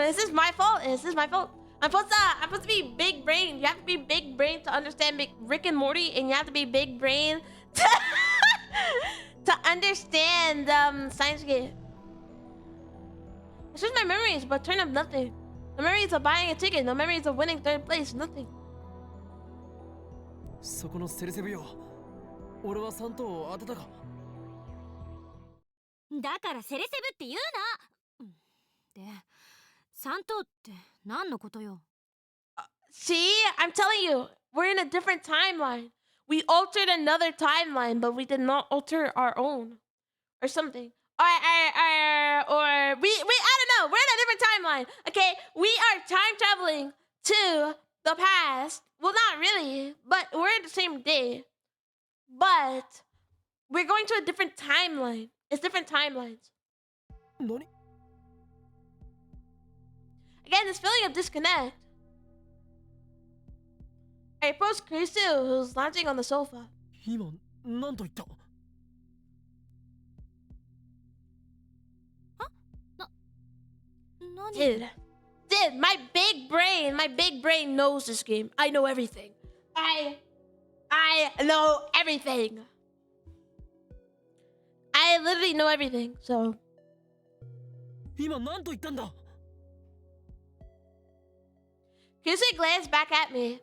Is this my fault? Is this my fault? I'm supposed to be big brain. You have to be big brain to understand Rick and Morty, and you have to be big brain to understand Steins. It's just my memories, but turn up nothing. No memories of buying a ticket. No memories of winning third place. Nothing. そこのセレセブよ。俺は3等を当てたか？だからセレセブって言うな。で、3等って何のことよ。 See, I'm telling you, we're in a different timeline. We altered another timeline, but we did not alter our own, or something. Or we I don't know. We're in a different timeline. Okay, we are time traveling to the past. Well, not really, but we're in the same day. But we're going to a different timeline. It's different timelines. 何？ Again, this feeling of disconnect. I approached Krisu, who's lounging on the sofa. 今何と言った？Dude, my big brain knows this game. I know everything. I know everything. I literally know everything, so. 今何と言ったんだ？ Krisu glanced back at me.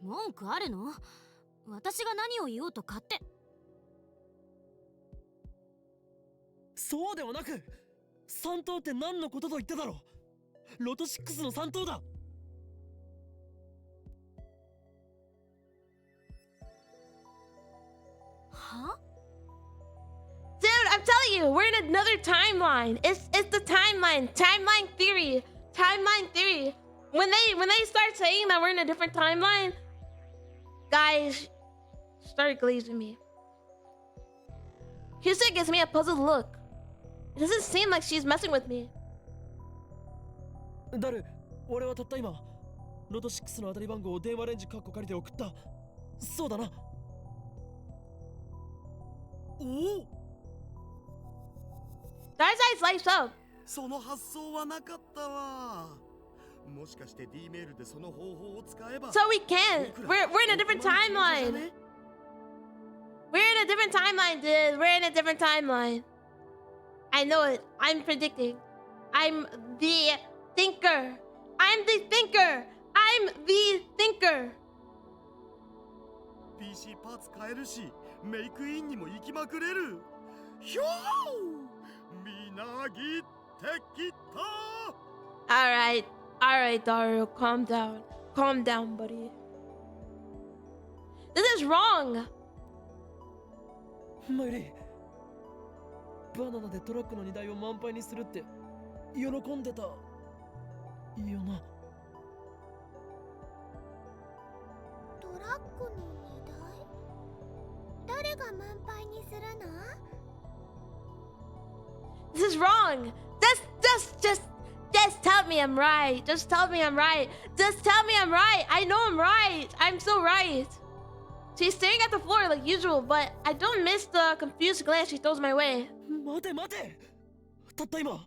文句あるの？私が何を言おうと勝手。そうではなく、3等って何のことと言っただろう？ロト6の3等だ。は？ Dude, I'm telling you, we're in another timeline. It's the timeline theory. Timeline theory. When they start saying that we're in a different timeline, guys start glazing me. Kyusa gives me a puzzled look. It doesn't seem like she's messing with me. ダル、俺はたった今ロト6の当たり番号を電話レンジカッコ借りて送った。そうだな。おお。Dar's eyes lights up. その発想はなかったわ。もしかして D メールでその方法を使えば。 So we can. We're in a different timeline. We're in a different timeline, dude. We're in a different timeline. I know it. I'm predicting. I'm the thinker. I'm the thinker. I'm the thinker. PC パーツ買えるし、メイクインにも行きまくれる。ひょー！みなぎってきた。 All right, Daru. Calm down. Calm down, buddy. This is wrong. マイリー、バナナでトラックの荷台を満杯にするって喜んでたよな。トラックの荷台？誰が満杯にするの？ This is wrong. Just tell me I'm right. Just tell me I'm right. Just tell me I'm right. I know I'm right. I'm so right. She's staring at the floor like usual, but I don't miss the confused glance she throws my way. 待て待て、たった今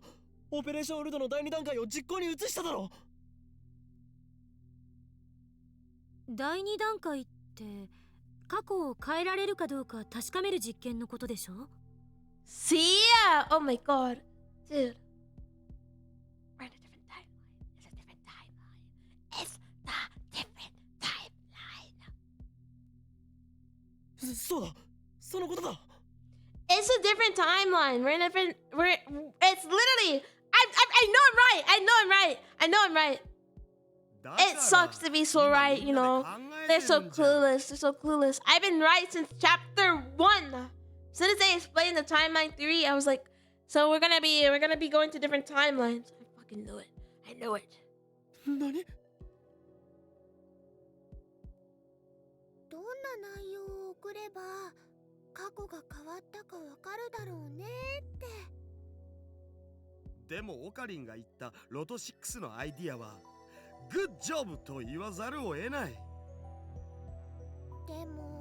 オペレーションウルドの第2段階を実行に移しただろ。第2段階って過去を変えられるかどうか確かめる実験のことでしょ。 See ya! Oh my god. Dude. We're in a different timeline. It's a different timeline. It's the different timeline. そうだ、そのことだ。 It's a different timeline. We're in a different. It's literally. I know I'm right. I know I'm right. I know I'm right. It sucks to be so right, you know. They're so clueless. They're so clueless. I've been right since chapter 1. As soon as they explained the timeline 3, I was like, so we're gonna be going to different timelines. I fucking knew it. I knew it. 何？どんな内容を送れば過去が変わったかわかるだろうねって。でもオカリンが言ったロト6のアイディアはグッジョブと言わざるを得ない。でも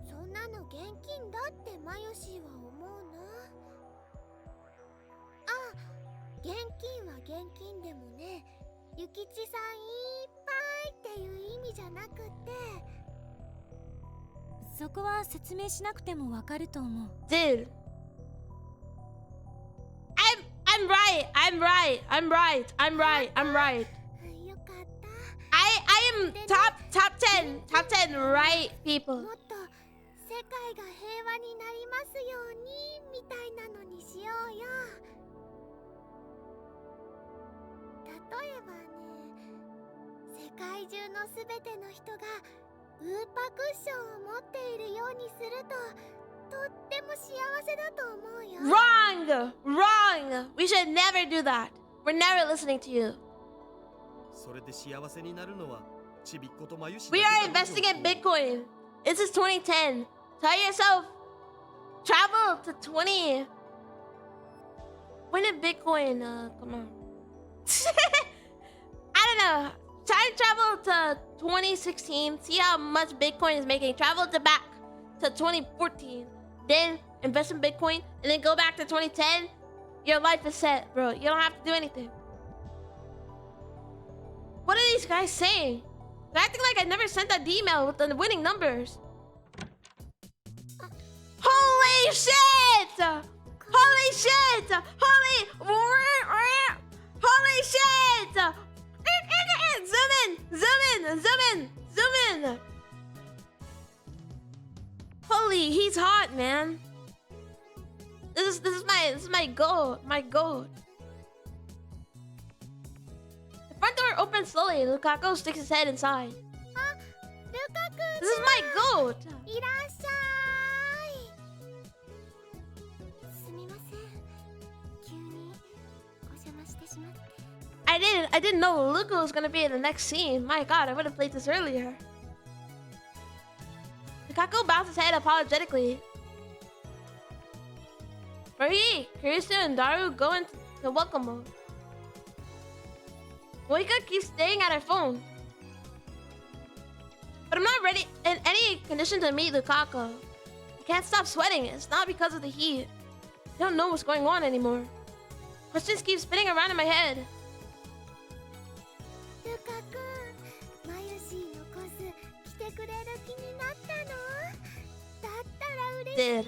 そんなの現金だってマヨシーは思うな。あ、現金は現金でもね、諭吉さんいっぱいっていう意味じゃなくて。そこは説明しなくてもわかると思う。 Dude. I'm right. I'm right. I'm right. I'm right. I'm right. よかった。I am top 10 right people. もっと世界が平和になりますようにみたいなのにしようよ。例えばね、世界中のすべての人がウーパクッションを持っているようにするととっても幸せだと思うよ。Wrong! Wrong! We should never do that. We're never listening to you. それで幸せになるのはちびっことまゆし。 We are investing in Bitcoin. This is 2010. Tell yourself, travel to 20. When did Bitcoin come on? I don't know. Try to travel to 2016. See how much Bitcoin is making. Travel to back to 2014. Then invest in Bitcoin. And then go back to 2010. Your life is set, bro. You don't have to do anything. What are these guys saying? They're acting like I never sent that email with the winning numbers. Holy shit! Holy shit! Holy shit! Zoom in! Holy, he's hot, man. This is my goal. My goal. The front door opens slowly. Lukaku sticks his head inside. あ、ルカ君 This is my goat. いらっしゃい。すみません。急にお邪魔してしまって。I didn't know Luka was gonna be in the next scene. My god, I would have played this earlier. Lukaku bows his head apologetically. Marie, Kirsten, and Daru go into the welcome mode. Moika keeps staring at her phone. But I'm not ready in any condition to meet Lukaku. I can't stop sweating. It's not because of the heat. I don't know what's going on anymore. Questions keep spinning around in my head. ルカ君、マユシーのコス来てくれる気になったの？だったら嬉しいな。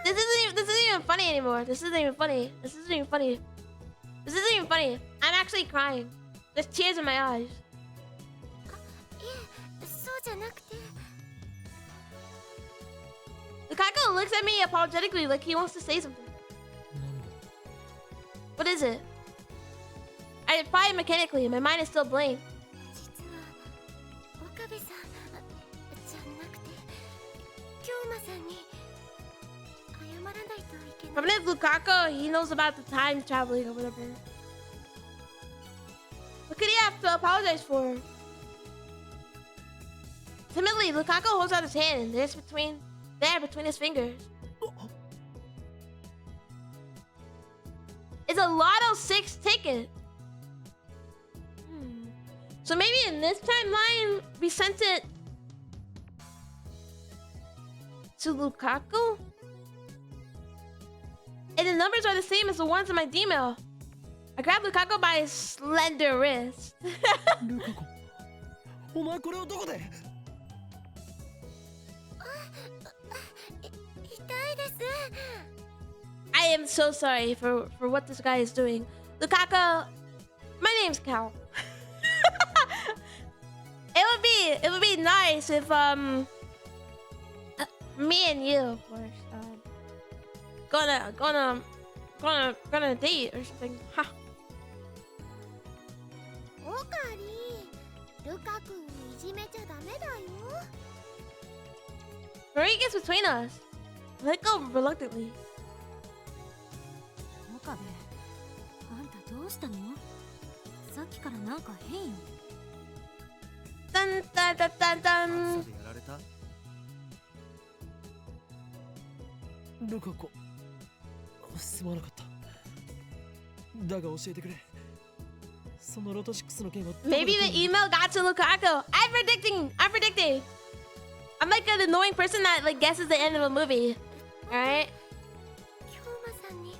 Dude, this isn't even funny anymore. This isn't even funny. This isn't even funny. This isn't even funny. I'm actually crying. There's tears in my eyes. いえ、そうじゃなくて。Lukaku looks at me apologetically like he wants to say something. What is it? I reply mechanically. My mind is still blank. 実は岡部さんじゃなくて京馬さんに謝らないといけない。 From this Lukaku, he knows about the time traveling or whatever. What could he have to apologize for? Timidly, Lukaku holds out his hand and there's between his fingers. a Lotto 6 ticket. So maybe in this timeline, we sent it to Lukaku? And the numbers are the same as the ones in my D-mail. I grabbed Lukaku by his slender wrist. ルカ子、お前これをどこで？痛いです。 I am so sorry for what this guy is doing. Lukaku, my name's Cal. It would be nice if me and you, of course, gonna date or something. Ha. オカリ、ルカ君いじめちゃダメだよ。 Marie gets between us. Let go reluctantly. 岡部、あんたどうしたの？さっきからなんか変よ。 Dun dun dun dun dun. でやられた？ルカ子、すまなかった。だが教えてくれ。そのロト6の件は。 Maybe the email got to Lukaku. I'm predicting. I'm like an annoying person that like guesses the end of a movie. All right. 京馬さんに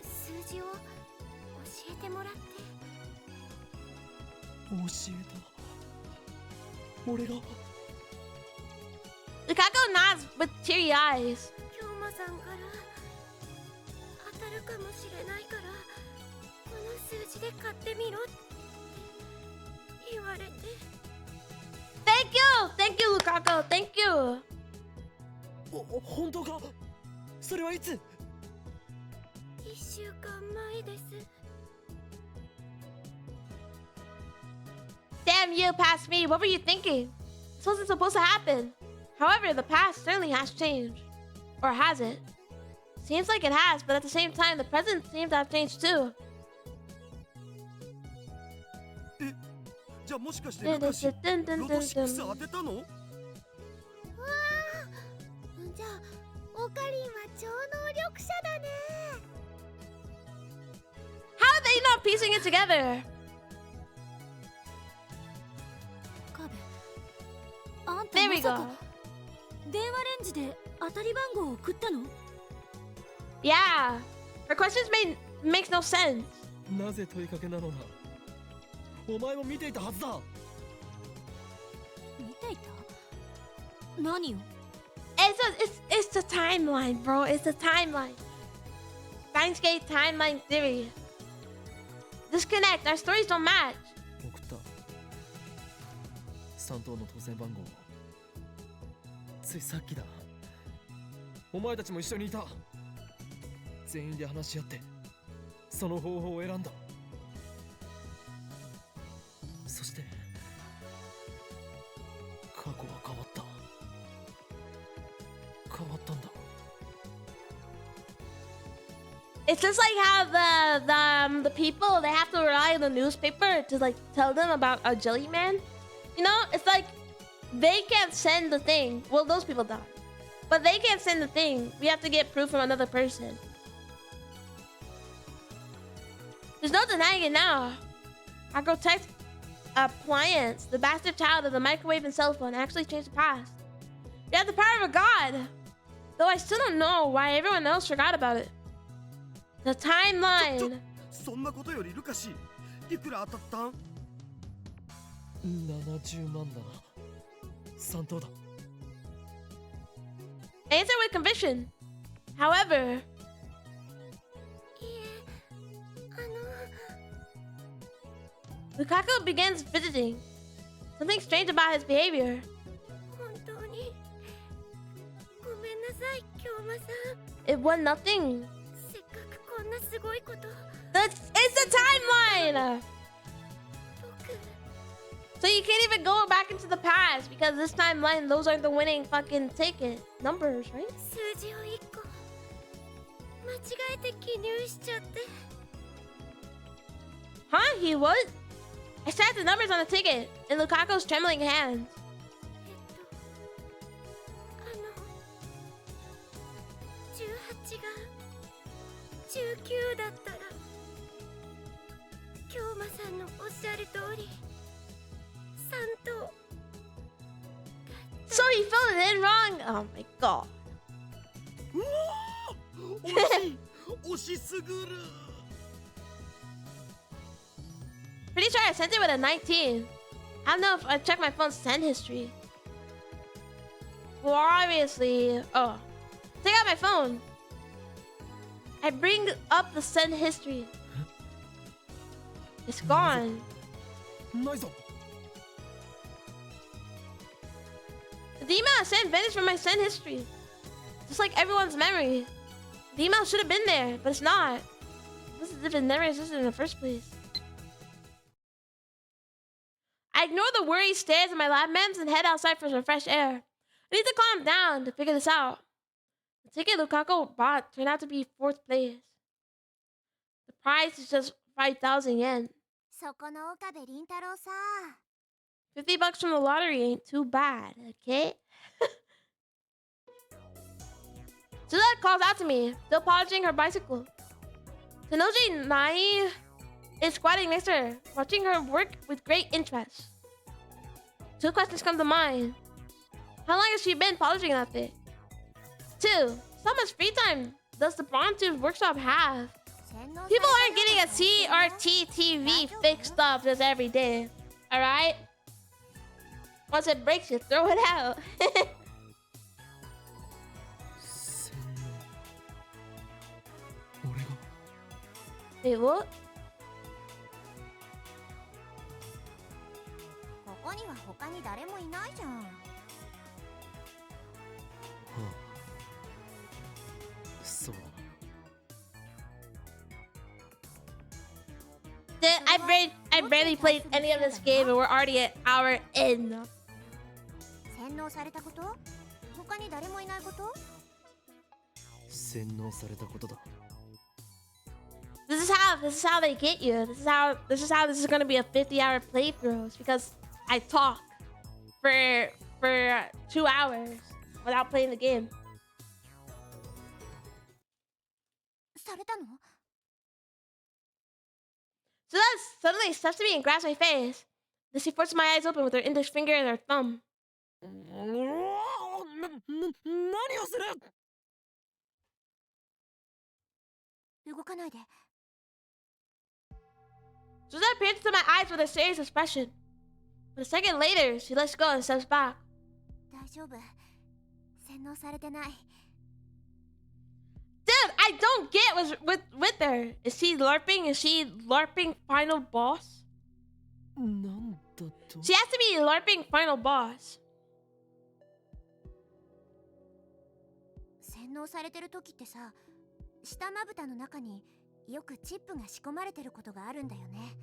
数字を教えてもらって。教えた。俺が。 Lukaku nods with teary eyes. 京馬さんから当たるかもしれないからこの数字で買ってみろって言われて。 Thank you, Lukaku. Thank you. 本当か？それはいつ？ 1週間前です。 Damn you, past me. What were you thinking? This wasn't supposed to happen. However, the past certainly has changed. Or has it? Seems like it has, but at the same time, the present seems to have changed too. じゃあもしかしてルカシロト6当てたの？わあ、じゃあオカリンは超能力者だね。 How are they not piecing it together? 岡部、あんた There ま we さ go. か電話レンジで当たり番号を送ったの？ Yeah. Her questions makes no sense. なぜ問いかけなのだ？お前も見ていたはずだ。見ていた？何を？ It's the timeline, bro. It's the timeline. Steins Gate timeline theory. Disconnect. Our stories don't match. 送った。3等の当選番号。ついさっきだ。お前たちも一緒にいた。全員で話し合ってその方法を選んだ。そして過去は変わった。変わったんだ。 It's just like how the people, they have to rely on the newspaper to like tell them about a jelly man. You know, it's like they can't send the thing. Well, those people die, but they can't send the thing. We have to get proof from another person. There's no denying it now. Our grotesque appliance, the bastard child of the microwave and cell phone, actually changed the past. You have the power of a god. Though I still don't know why everyone else forgot about it. The timeline. そんなことよりルカシ、いくら当たったん70万だな。3等だ。 Answer with conviction. However, いえ、Lukaku begins fidgeting. Something strange about his behavior. 本当にごめんなさい、京馬さん。 It was nothing. せっかくこんなすごいこと。It's the timeline! 僕、 So you can't even go back into the past because this timeline, those are the winning fucking ticket numbers, right? 数字を1個間違えて記入しちゃって。 Huh? He what? I stacked the numbers on the ticket in Lukaku's trembling hands. 18が19だったら。京馬さんのおっしゃる通り3頭 So you filled it in wrong? Oh my god. 惜しすぐる Pretty sure I sent it with a 19. I don't know if I checked my phone's send history. Well, obviously. Oh. Take out my phone. I bring up the send history. It's gone. ないぞ。 The email I sent vanished from my send history. Just like everyone's memory. The email should have been there, but it's not. This is if it never existed in the first place. I ignore the worried stares of my lab mans and head outside for some fresh air. I need to calm down to figure this out. The ticket Lukaku bought turned out to be 4th place. The prize is just 5,000 yen. そこの岡部倫太郎さ $50 from the lottery ain't too bad, okay? Suzette calls out to me, still polishing her bicycle. Tenoji Nai is squatting next to her, watching her work with great interest. 2 questions come to mind. How long has she been polishing that thing? 2. How much free time does the Bronze workshop have? People aren't getting a CRT TV fixed up just every day, alright? Once it breaks, you throw it out. 俺が Wait, what? ここには他に誰もいないじゃん。はあ、そう。 I barely played any of this game and we're already an hour in. 洗脳されたこと？他に誰もいないこと？洗脳されたことだ。 This is how they get you. This is gonna be a 50-hour playthrough. It's because I talk for 2 hours without playing the game. されたの？ So that suddenly steps to me and grabs my face. Then she forces my eyes open with her index finger and her thumb. 何をする？ 動かないで。 Suzette peers into my eyes with a serious expression. But a second later, she lets go and steps back. 大丈夫。洗脳されてない。 Dude, I don't get what's with her. Is she LARPing? Is she LARPing final boss? なんだと？ She has to be LARPing final boss. 洗脳されてる時ってさ、下まぶたの中によくチップが仕込まれてることがあるんだよね。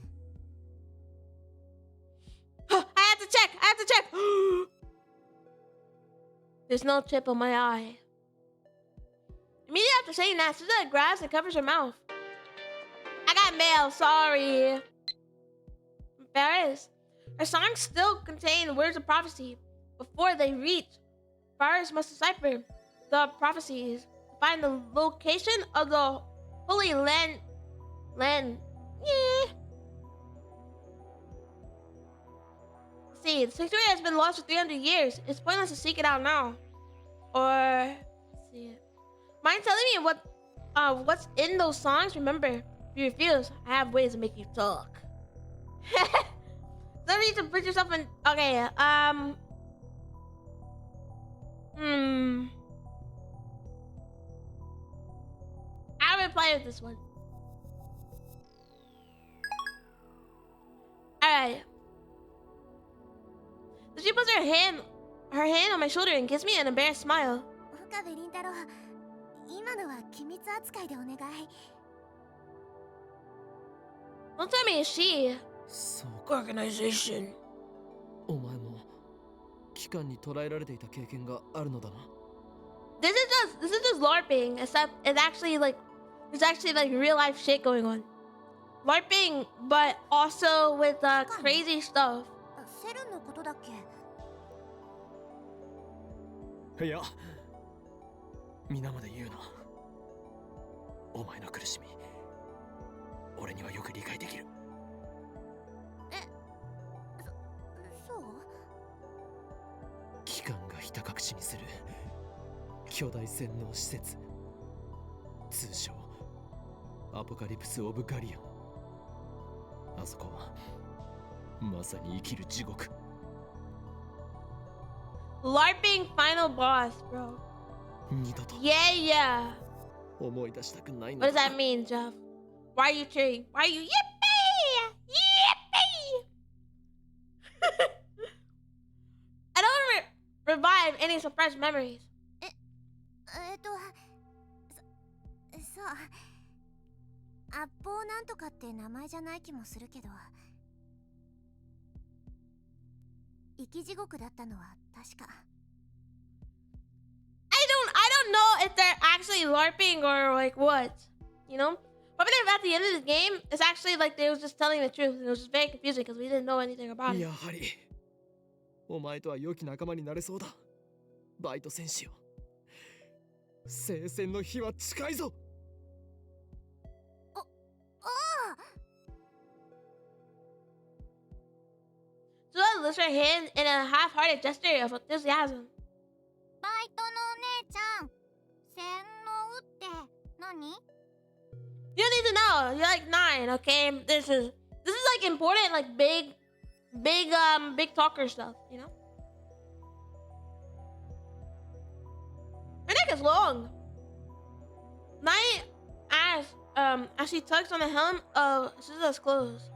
I have to check. There's no chip on my eye. Immediately after saying that, Suzette grabs and covers her mouth. I got mail, sorry. Embarrassed. Her songs still contain words of prophecy. Before they reach, Varus must decipher the prophecies to find the location of the Holy Land. Yeah. See, the sanctuary has been lost for 300 years. It's pointless to seek it out now. Or, let's see. Mind telling me what's in those songs? Remember, if you refuse, I have ways to make you talk. Don't need to put yourself in. Okay, I will play with this one. Alright. So she puts her hand on my shoulder and gives me an embarrassed smile. 岡部倫太郎、今のは機密扱いでお願い。 Don't tell me it's she. そうか。 Organization. お前も機関に捕らえられていた経験があるのだな。 This is just LARPing, except it's actually like there's actually like real life shit going on. LARPing, but also with crazy stuff. セルンのことだっけ？いや、皆まで言うな。お前の苦しみ、俺にはよく理解できる。官がひた隠しにする巨大洗脳施設、通称アポカリプス・オブ・ガリアン。あそこはまさに生きる地獄。 LARPing final boss, bro. 二度と Yeah. 思い出したくないの What does だ。 that mean, Jeff? Why are you cheering? Why are you yippee? Yippee! I don't want to revive any suppressed memories. そう、アポなんとかって名前じゃない気もするけど、生き地獄だったのは確か。I don't know if they're actually LARPing or like what, you know? But at the end of the game, it's actually like they was just telling the truth, and it was just very confusing because we didn't know anything about it. やはりお前とは良き仲間になれそうだ。バイト戦士よ、聖戦の日は近いぞ。So I lifts her hand in a half-hearted gesture of enthusiasm. バイトのお姉ちゃん、洗脳って何？ You don't need to know. You're like 9, okay? This is like important, like big talker stuff, you know? Her neck is long. Night as she tugs on the hem of Suza's clothes.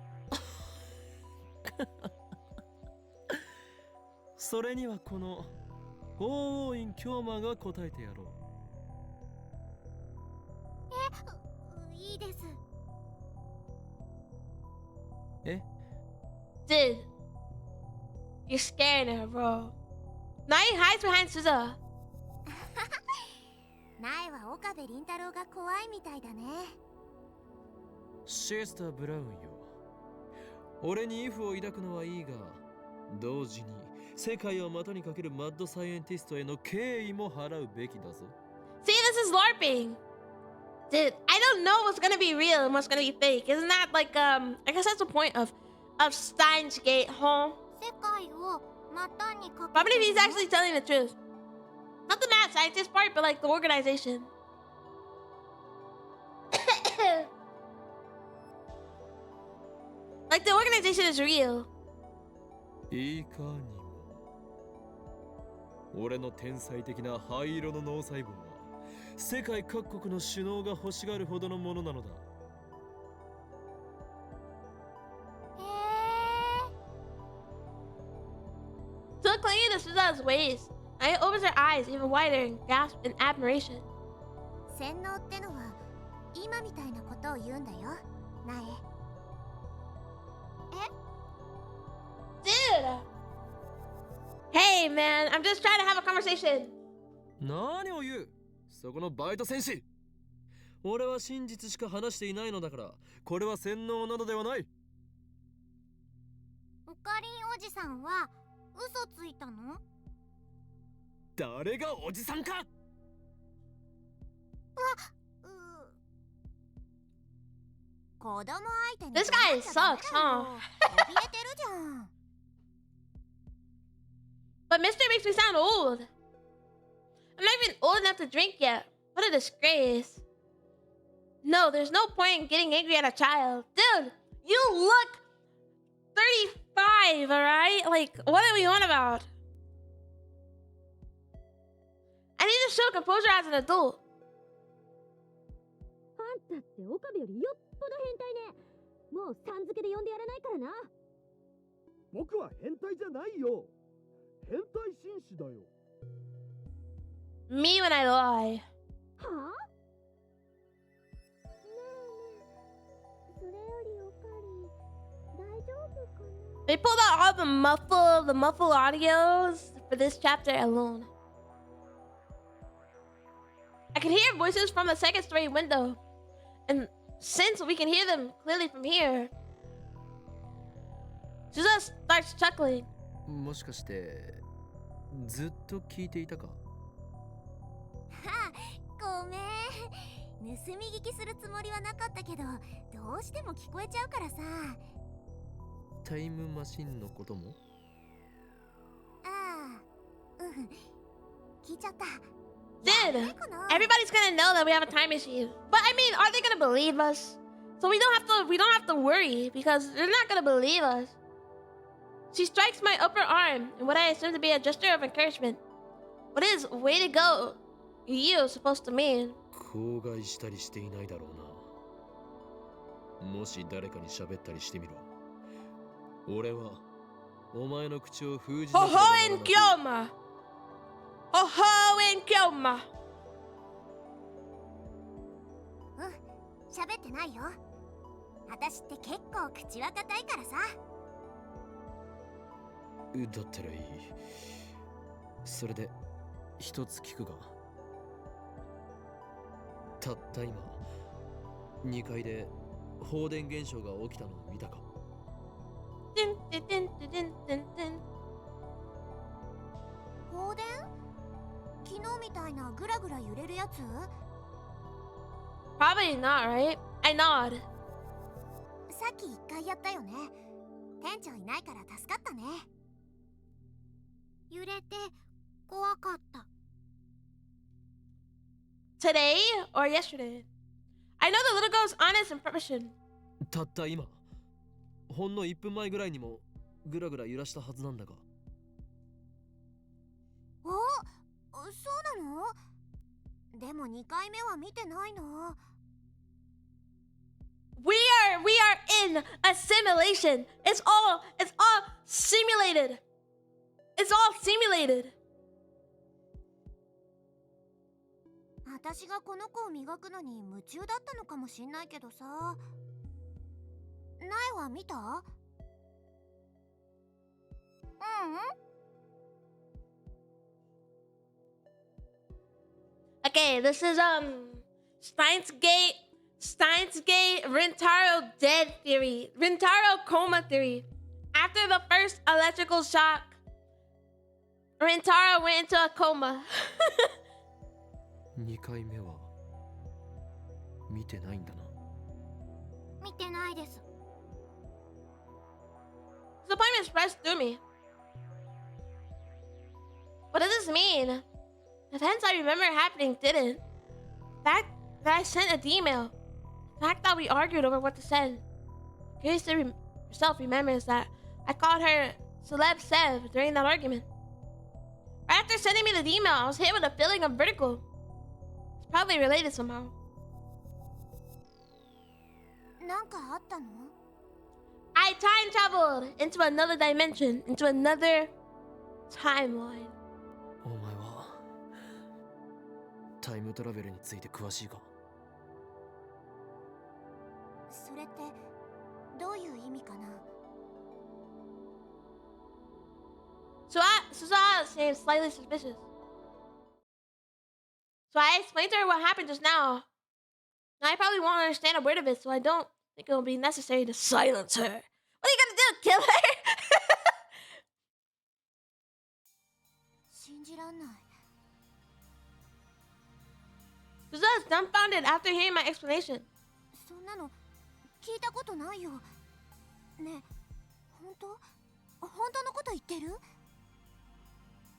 それにはこの法王院京馬が答えてやろう。いいです。え？ Dude, you're scaring her, bro. Night hides behind Suza. 苗は岡部倫太郎が怖いみたいだね。シスター・ブラウンよ、俺にイフを抱くのはいいが、同時に世界を股にかけるマッドサイエンティストへの敬意も払うべきだぞ。 See, this is LARPing. Dude, I don't know what's gonna be real and what's gonna be fake. Isn't that like, I guess that's the point of Steins Gate, huh? 世界を股にかけ But I て believe he's actually telling the truth. Not the mad scientist part, but like the organization. Like the organization is real. いかにも俺の天才的な灰色の脳細胞は世界各国の首脳が欲しがるほどのものなのだ。Still clinging to Suza's waist, Naya opens her eyes even wider and gasps in admiration. 洗脳ってのは今みたいなことを言うんだよ、苗。Dude! Hey, man, I'm just trying to have a conversation. 何を言う、そこのバイト戦士。俺は真実しか話していないのだから、これは洗脳などではない。オカリンおじさんは嘘ついたの？誰がおじさんか。子供相手に This guy sucks, huh? 怯えてるじゃん。But Mister makes me sound old. I'm not even old enough to drink yet. What a disgrace. No, there's no point in getting angry at a child. Dude, you look 35, alright? Like, what are we on about? I need to show composure as an adult. あんたって岡部よりよっぽど変態ね。もうさん付けで呼んでやらないからな。僕は変態じゃないよ。変態紳士だよ。Me when I lie. はあ？それよりオカリン、大丈夫かな？ They pulled out all the muffled audios for this chapter alone. I could hear voices from the second story window. And since we can hear them clearly from here, Suza starts chuckling. もしかしてずっと聞いていたか。ごめん、盗み聞きするつもりはなかったけど、どうしても聞こえちゃうからさ。タイムマシンのことも。ああ、うん。聞いちゃった。 Dude, やべえかな。 everybody's gonna know that we have a time machine. But I mean, are they gonna believe us? So we don't have to worry because they're not gonna believe us. She strikes my upper arm in what I assume to be a gesture of encouragement. What is "way to go" you supposed to mean? 口外したりしていないだろうな。もし誰かに喋ったりしてみろ。俺はお前の口を封じな Ho ければ ho なら en なく kyoma. Ho ho en kyoma. 喋ってないよ。私って結構口は固いからさ。だったらいい。それで一つ聞くが、たった今2階で放電現象が起きたのを見たか？ Dun, dun, dun, dun, dun, dun, dun. 放電？昨日みたいなグラグラ揺れるやつ？ Probably not, right? I nod. さっき1回やったよね。店長いないから助かったね。揺れて怖かった。 Today or yesterday? I know the little girl's honest impression. たった今、ほんの1分前ぐらいにもグラグラ揺らしたはずなんだが。お、そうなの？でも2回目は見てないな。 We are in a simulation. It's all simulated. It's all simulated. 私がこの子を磨くのに夢中だったのかもしんないけどさ。苗は見た？Okay, this is Steins Gate Rintaro dead theory. Rintaro coma theory. After the first electrical shock, Rintaro went into a coma. 2回目は見てないんだな。見てないです。 Disappointment expressed through me. What does this mean? Events I remember happening didn't. The fact that I sent an email. The fact that we argued over what to send. Curious to herself remembers that I called her Celeb Sev during that argument. Right after sending me the email, I was hit with a feeling of vertigo. It's probably related somehow. なんかあったの？ I time traveled into another dimension, into another timeline. お前はタイムトラベルについて詳しいか？それってどういう意味かな？ Suza seemed slightly suspicious. So I explained to her what happened just now. Now I probably won't understand a word of it, so I don't think it will be necessary to silence her. What are you gonna do? Kill her? 信じらんない。 Suza is dumbfounded after hearing my explanation. そんなの聞いたことないよ。ねえ、本当のこと言ってる？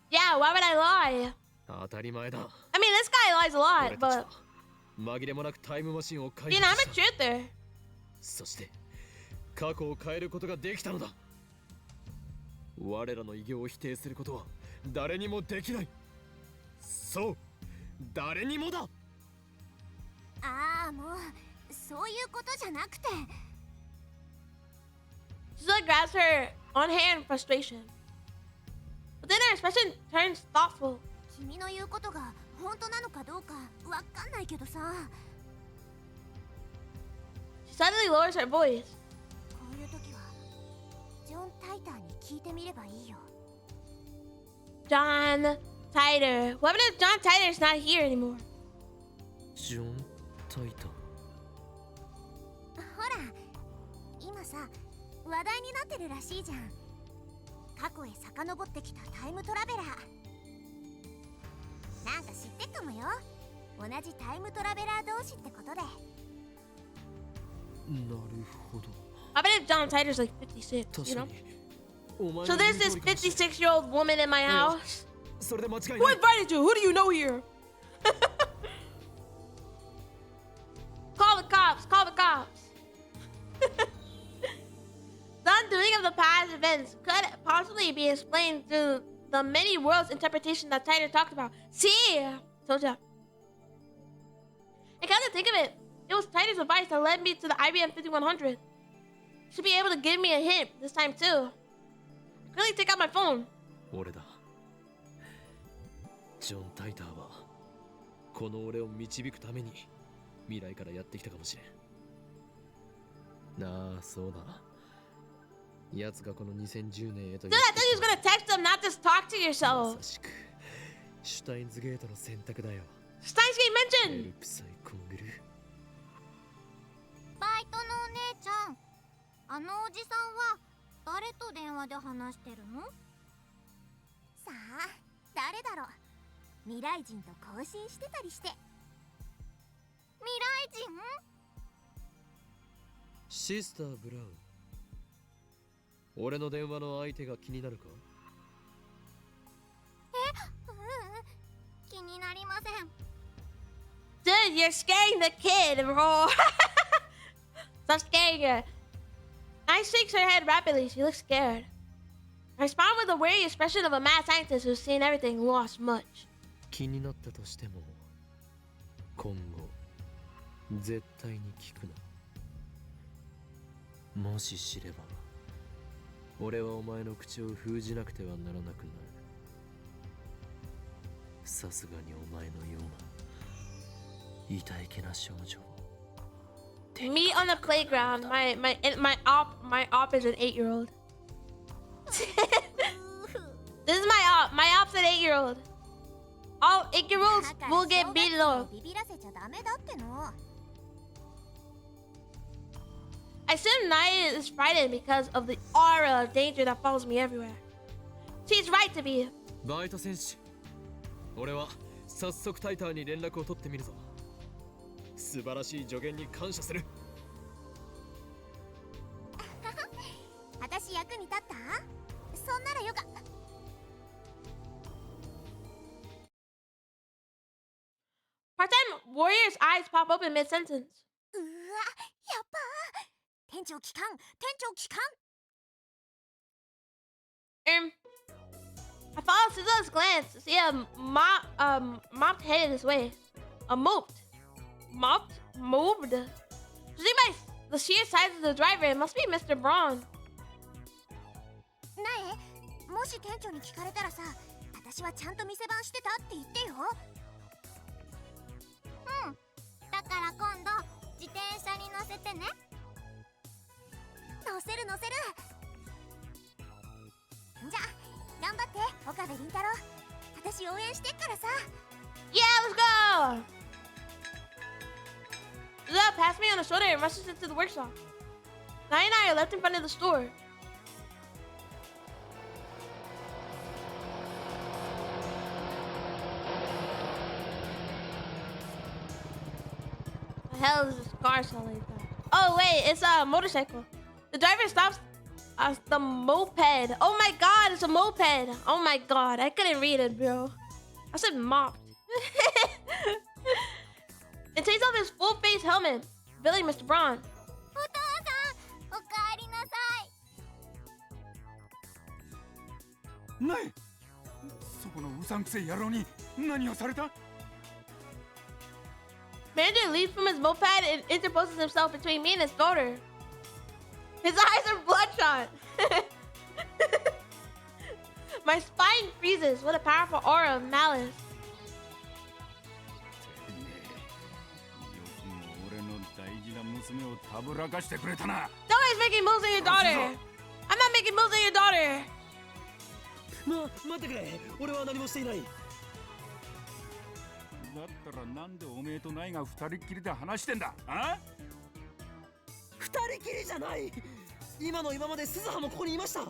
Yeah, why would I lie? 当たり前だ。I mean, this guy lies a lot, 俺たち but は紛れもなくタイムマシンを開 you 発 know, I'm し a た。 truther. そして過去を変えることができたのだ。我らの偉業を否定することは誰にもできない。そう、誰にもだ。ああ、もうそういうことじゃなくて。 Suza grabs her on hand in frustration. But then her expression turns thoughtful. 君の言うことが本当なのかどうかわかんないけどさ。 She suddenly lowers her voice. こういう時はジョン・タイターに聞いてみればいいよ。 John Titor. What if John Titor's not here anymore? ジョン・タイター。ほら、今さ話題になってるらしいじゃん。過去へ遡ってきたタイムトラベラー。なんか知ってっかもよ。同じタイムトラベラー同士ってことで。なるほど。 I bet if John Titor's like 56, 確 you か know? に。お前 So の there's 言う this 通りかもしれない。 56-year-old woman in my house. それで間違い Who ない。 invited you? Who do you know here? Call the cops. Call the cops. The undoing of the past events could possibly be explained through the many worlds interpretation that Tiger talked about. See? Told ya. And come to think of it, it was Tiger's advice that led me to the IBM 5100. Should be able to give me a hint this time too. Quickly take out my phone. 俺だ。ジョン・タイターはこの俺を導くために未来からやってきたかもしれん。なあ、そうだ。奴がこの2010年へと Dude, I thought you was gonna text them, not just talk to ま yourself. さしくシュタインズゲートの選択だよ。 Steins getting エ mentioned. ルプサイコングル。バイトのお姉ちゃん、あのおじさんは誰と電話で話してるの？さあ、誰だろう。未来人と交信してたりして。未来人？シスター・ブラウン。俺の電話の相手が気になるか？気になりません。Dude, you're scaring the kid, bro. Stop scaring her. Nine shakes her head rapidly. She looks scared. I respond with a wary expression of a mad scientist who's seen everything, lost much. 気になったとしても今後絶対に聞くな。もし知れば俺はお前の口を封じなくてはならなくなる。さすがにお前のような痛いけな少女を。 Me on the playground. My op is an 8-year-old. This is my op. My op's an 8-year-old. All 8-year-olds will get beaten up. ビビらせちゃダメだっての。I assume Naya is frightened because of the aura of danger that follows me everywhere. She's right to be. バイト戦士、俺は早速タイターに連絡を取ってみるぞ。素晴らしい助言に感謝する。私役に立った？そんならよか。Part-time warrior's eyes pop open mid-sentence. うわ、やっぱ。店長機関、店長機関。I follow Sizzle's glance to see a mopped headed this way. A moved. Judging by the sheer size of the driver, it must be Mr. Braun. なえ、もし店長に聞かれたらさ、私はちゃんと店番してたって言ってよ。うん。だから今度自転車に乗せてね。乗せる乗せる。じゃあ頑張って岡部倫太郎。私応援してっからさ。 Yeah, let's go! Zilla passed me on the shoulder and rushes into the workshop. Naya and I are left in front of the store. The hell is this car sound like that? Oh wait, it's a motorcycle. The driver stops the moped. Oh my god, it's a moped. Oh my god, I couldn't read it, bro. I said mopped. And takes off his full face helmet, revealing Mr. Braun. お父さん、おかえりなさい。ない。そこのうさんくせえ野郎に何をされた？ Manager leaps from his moped and interposes himself between me and his daughter. His eyes are bloodshot. My spine freezes with a powerful aura of malice. 俺の大事な娘をたぶらかしてくれたな。 Nobody's making moves on your daughter. I'm not making moves on your daughter. 待ってくれ。俺は何もしていない。だったらなんでおめえとナイが二人っきりで話してんだ？あ？二人きりじゃない。今の今まで鈴葉もここにいました。あ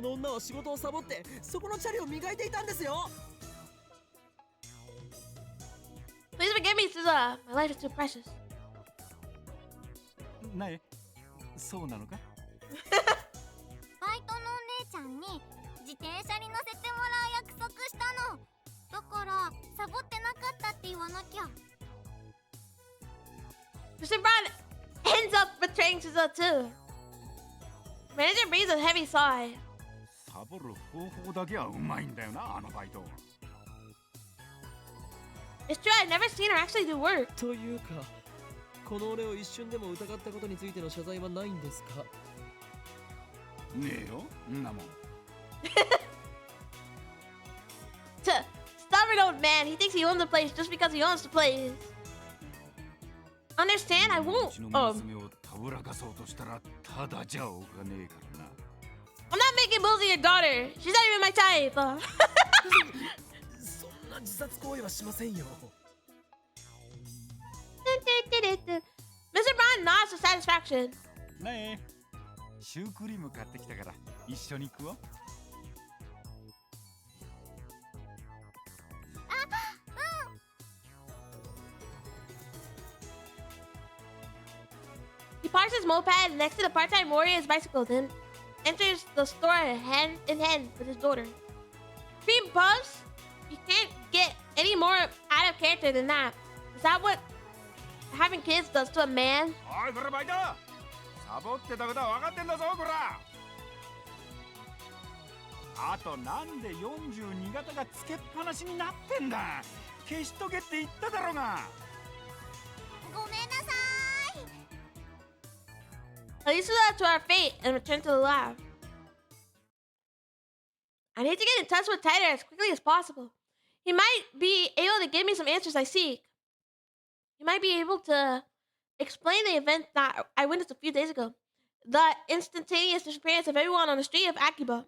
の女は仕事をサボってそこのチャリを磨いていたんですよ。 Please forgive me, Suza. My life is too precious. ナイ、そうなのか？バイトのお姉ちゃんに自転車に乗せてもらう約束したの。だからサボってなかったって言わなきゃ。 Mr. Brown ends up betraying Shizuo too. Manager breathes a heavy sigh. サボる方法だけはうまいんだよな、あのバイト。 It's true, I've never seen her actually do work. というか、この俺を一瞬でも疑ったことについての謝罪はないんですか？ねえよ、んなもん。Stubborn old man, he thinks he owns the place just because he owns the place. Understand? I won't. うちの娘をたぶらかそうとしたらただじゃおかねえからな。I'm not making bulls of your daughter. She's not even my type. そんな自殺行為はしませんよ。Mr. Brown nods with satisfaction. ねえ、シュークリーム買ってきたから一緒に食おう。 He parks his moped next to the part-time warrior's bicycle, then enters the store hand in hand with his daughter. Cream puffs? You can't get any more out of character than that. Is that what having kids does to a man? おいこれバイト、サボってたことは分かってんだぞこら。あとなんで42型がつけっぱなしになってんだ。消しとけって言っただろうが。ごめんなさい。 At least we'll add to our fate and return to the lab. I need to get in touch with Tyler as quickly as possible. He might be able to give me some answers I seek. He might be able to explain the event that I witnessed a few days ago. The instantaneous disappearance of everyone on the street of Akiba.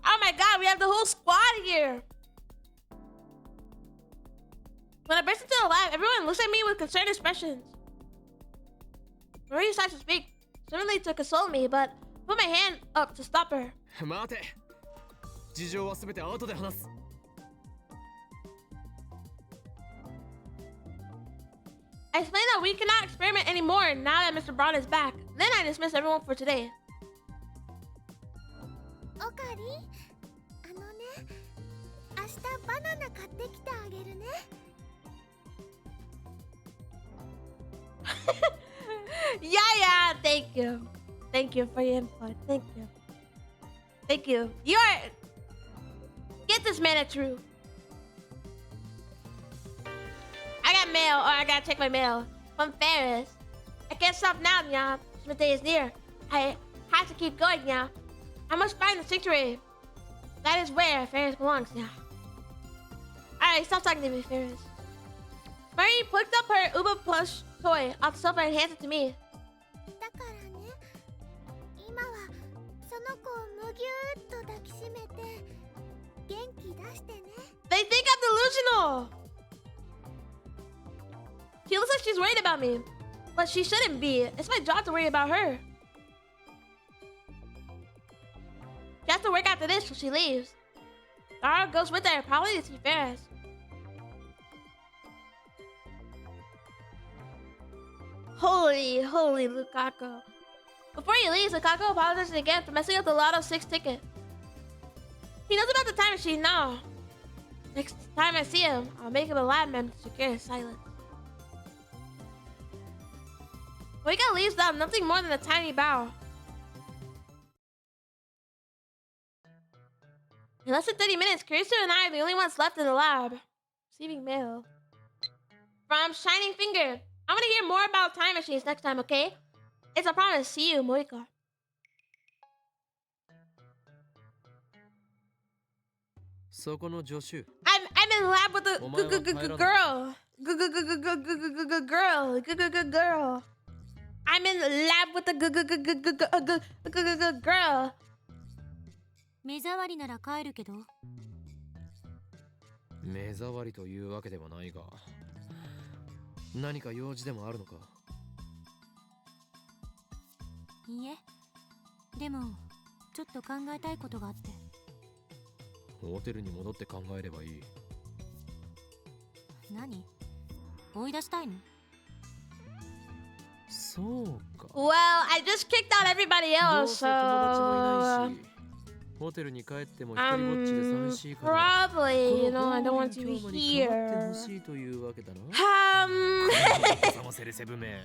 Oh my god, we have the whole squad here! When I burst into the lab, everyone looks at me with concerned expressions. Marie starts to speak, certainly to console me, but put my hand up to stop her. 待て。事情はすべて後で話す。I explain that we cannot experiment anymore now that Mr. Braun is back. Then I dismiss everyone for today. おかり、あのね、明日バナナ買ってきてあげるね。 Yeah, thank you. Thank you for your input. Thank you. Thank you. You are... Get this man a true. I got mail, or I gotta check my mail. From Ferris. I can't stop now, yeah. Smith Day is near. I have to keep going, yeah. I must find the sanctuary. That is where Ferris belongs, yeah. Alright, stop talking to me, Ferris. Marie picked up her Uber plush toy off the sofa and hands it to me. だからね、今はその子をむぎゅーっと抱きしめて元気出してね。 They think I'm delusional! She looks like she's worried about me. But she shouldn't be. It's my job to worry about her. She has to work after this when she leaves. Dara goes with her, probably to see Ferris. Holy Lukaku. Before he leaves, Lukaku apologizes again for messing up the Lotto 6 ticket. He knows about the time machine now. Next time I see him, I'll make him a lab member to secure his silence. Moika leaves without nothing more than a tiny bow. In less than 30 minutes, Kurisu and I are the only ones left in the lab. Receiving mail. From Shining Finger. I'm gonna hear more about time machines next time, okay? It's a promise. See you, Moika. I'm in the lab with the girl. Girl. I'm in the lab with the girl. 目障りなら帰るけど。目障りというわけではないが、何か用事でもあるのか？いいえ。でもちょっと考えたいことがあって。ホテルに戻って考えればいい。何？追い出したいの？そうか。Well, I just kicked out everybody どう else, せ友達もいない so... し、ホテルに帰っても一人ぼっちで寂しいから Probably, you こ know, の I don't ホー want ム to に be 京馬に構ってほ here. しいというわけだな さませるセブめ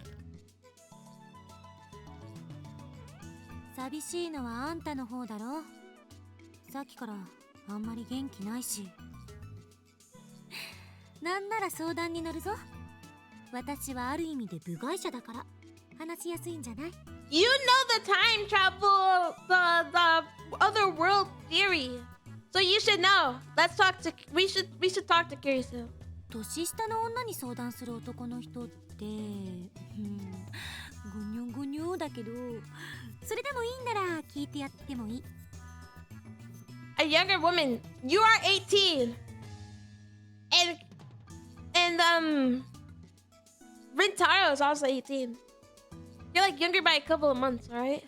寂しいのはあんたの方だろ。さっきからあんまり元気ないし。なんなら相談に乗るぞ。私はある意味で部外者だから話しやすいんじゃない？ You know the time travel, the other world theory. So you should know. Let's talk to, we should talk to Kirisu. 年下の女に相談する男の人って、ぐにょぐにょだけど、それでもいいんなら聞いてやってもいい。A younger woman. You are 18. And Rintaro is also 18. You're like younger by a couple of months, alright?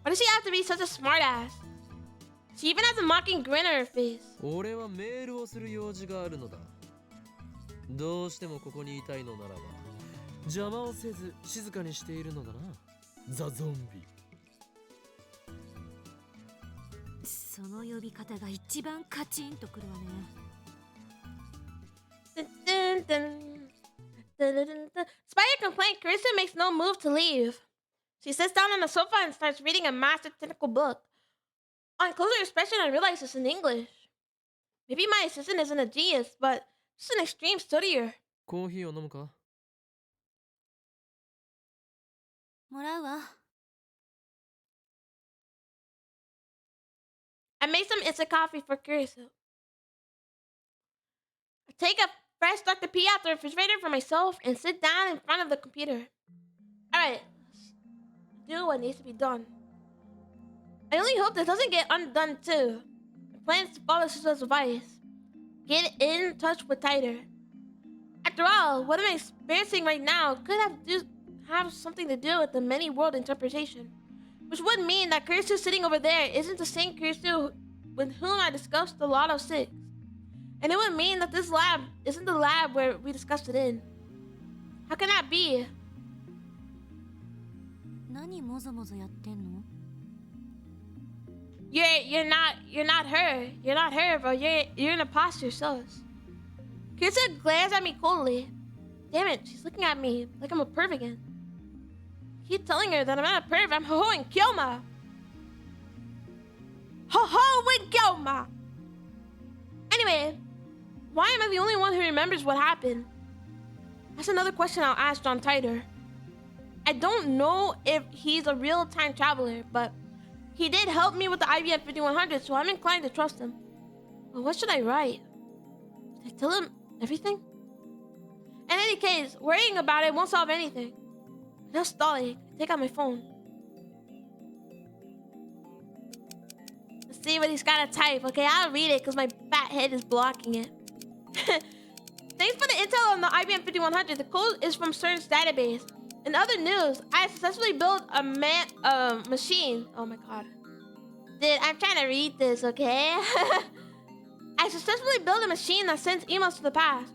Why does she have to be such a smartass? She even has a mocking grin on her face. 俺はメールをする用事があるのだ。どうしてもここにいたいのならば邪魔をせず静かにしているのだな。ザ・ゾンビ。その呼び方が一番カチンとくるわね。Dun, dun, dun. Dun, dun, dun, dun. Despite her complaint, Carissa makes no move to leave. She sits down on the sofa and starts reading a massive technical book. On closer inspection, I realize it's in English. Maybe my assistant isn't a genius, but she's an extreme studier. コーヒーを飲むか？もらうわ。I made some instant coffee for Carissa. I take a fresh Dr. P out the refrigerator for myself and sit down in front of the computer. Alright, do what needs to be done. I only hope this doesn't get undone too. I plan to follow Sister's advice. Get in touch with Tighter. After all, what I'm experiencing right now could have something to do with the many world interpretation. Which would mean that Kurisu sitting over there isn't the same Kurisu with whom I discussed the Lotto 6. And it would mean that this lab isn't the lab where we discussed it in. How can that be? 何もぞもぞやってんの？ You're not her. You're not her, bro. You're an imposter, so. Kirisa glares at me coldly. Damn it, she's looking at me like I'm a perv again. I keep telling her that I'm not a perv. I'm ho-hoing Kyoma. Ho-hoing Kyoma. Anyway, why am I the only one who remembers what happened? That's another question I'll ask John Titor. I don't know if he's a real time traveler, but he did help me with the IBM 5100, so I'm inclined to trust him. But what should I write? Should I tell him everything? In any case, worrying about it won't solve anything. Now stalling, I take out my phone. Let's see what he's got to type. Okay, I'll read it because my fat head is blocking it. Thanks for the intel on the IBM 5100. The code is from CERN's database. In other news, I successfully built a machine. Oh my god. Dude, I'm trying to read this, okay? I successfully built a machine that sends emails to the past.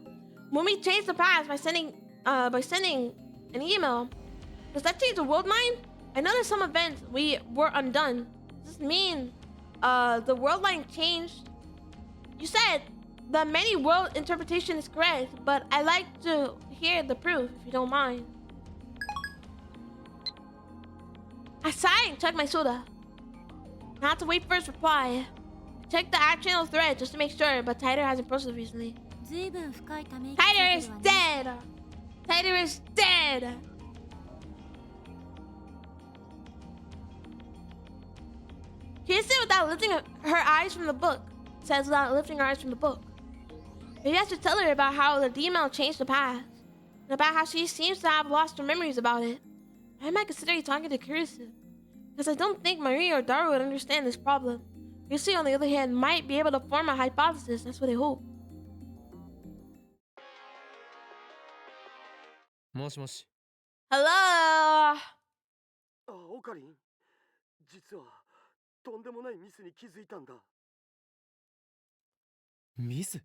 When we change the past by sending an email, does that change the world line? I noticed some events were undone. Does this mean the world line changed? You said the many world interpretation is correct, but I'd like to hear the proof if you don't mind. I sigh and check my soda. I have to wait for his reply. Check the app channel thread just to make sure, but Tighter hasn't posted recently. 随分深いため息つい Tighter て is るわね。 dead! Tighter is dead! Kirsten without lifting her eyes from the book. Says without lifting her eyes from the book. Maybe I should tell her about how the email changed the past. And about how she seems to have lost her memories about it. Why am I considering talking to Kirsten? Because I don't think Marie or Daru would understand this problem. Kirsten, on the other hand, might be able to form a hypothesis. That's what I hope. もしもし。 Hello! あ、オカリン、実はとんでもないミスに気づいたんだ。ミス？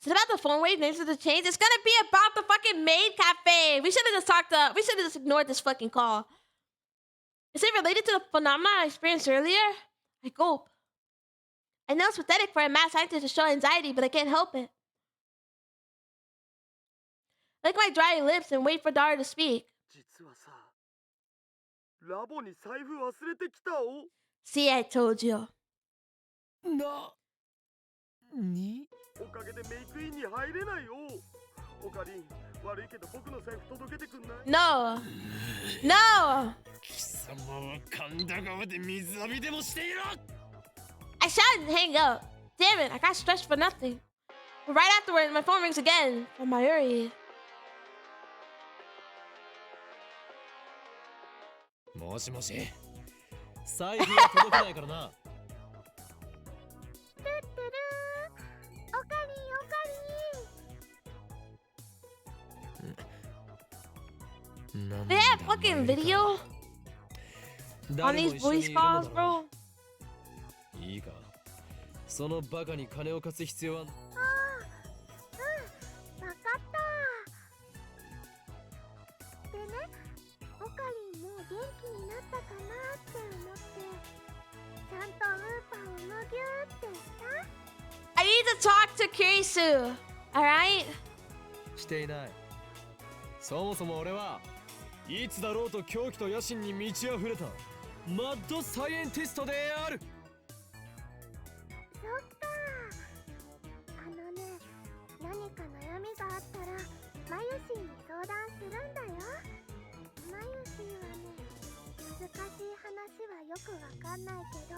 Is it about the phone wave names of the change? It's gonna be about the fucking maid cafe. We should have just ignored this fucking call. Is it related to the phenomena I experienced earlier? I gulp. I know it's pathetic for a mad scientist to show anxiety, but I can't help it. I lick my dry lips and wait for Dara to speak. 実はさ、ラボに財布忘れてきたお。 See, I told you. おかげでメイクインに入れないよ。おかりん、悪いけど僕の財布届けてくんない？ No! No! 貴様は神田川で水浴びでもしていろ。 I shout and hang up. Damn it, I got stretched for nothing. But right afterwards, my phone rings again from Mayuri. もしもし、財布は届けないからな。トゥットゥルー、おかりんおかりん。 They have fucking video on these voice calls, bro. いいか、そのバカに金を貸す必要は。ああ、うん、わかった。でね、おかりんもう元気になったかなって思って、ちゃんとウーパーをむぎゅーってした？ I need to talk to Kurisu. Alright? していない。そもそも俺はいつだろうと狂気と野心に満ち溢れたマッドサイエンティストである。そっか。あのね、何か悩みがあったらマユシンに相談するんだよ。マユシンはね、難しい話はよくわかんないけど、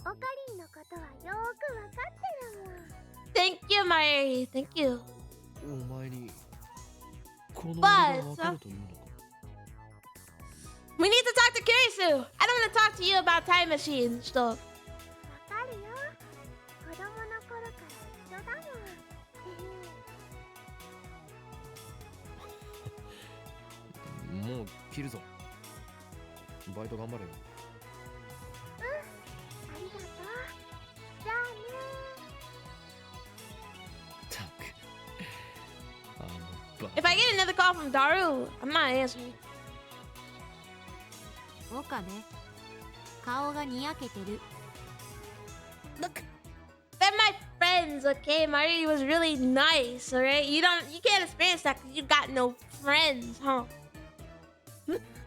おかりんのことはよーくわかってるもん。 Thank you, Mayuri. Thank you. お前にこの俺がわかるというのか。 We need to talk to Kurisu. I don't want to talk to you about time machine stuff. わかるよ。子供の頃から一緒だもん。もう切るぞ。バイト頑張れよ。ありがとう。じゃあね。たく。あのバ If I get another call from Daru, I'm not answering. 岡部、顔がにやけてる。 Look, they're my friends, okay? Mayuri was really nice, alright? You can't experience that because you got no friends, huh?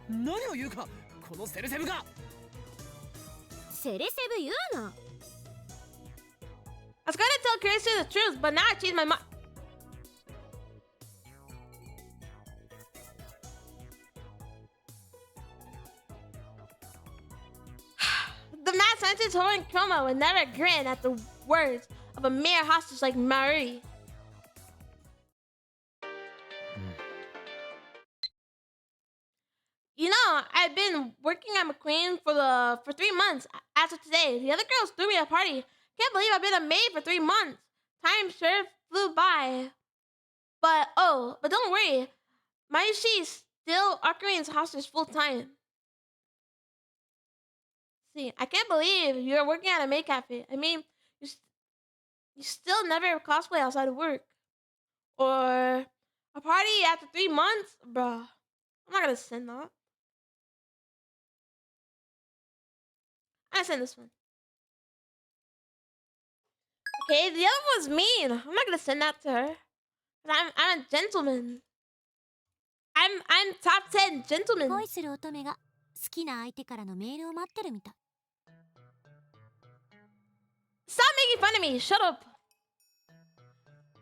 何を言うか、このセルセブが。セレセブ言うな。 I was gonna tell Kurisu the truth, but now I changed my mind. The mad scientist holding Chroma would never grin at the words of a mere hostage like Mayuri. You know, I've been working at McQueen for 3 months. As of today, the other girls threw me a party. Can't believe I've been a maid for 3 months. Time sure flew by. But don't worry. Mayushi is still Ocarina's hostage full time. See, I can't believe you're working at a maid cafe. I mean, you still never cosplay outside of work. Or a party after 3 months? Bruh, I'm not gonna send that. I'm gonna send this one. Okay, the other one's mean. I'm not gonna send that to her. I'm a gentleman. I'm top 10 gentleman. 恋する乙女が好きな相手からのメールを待ってるみたい。 Stop making fun of me. Shut up.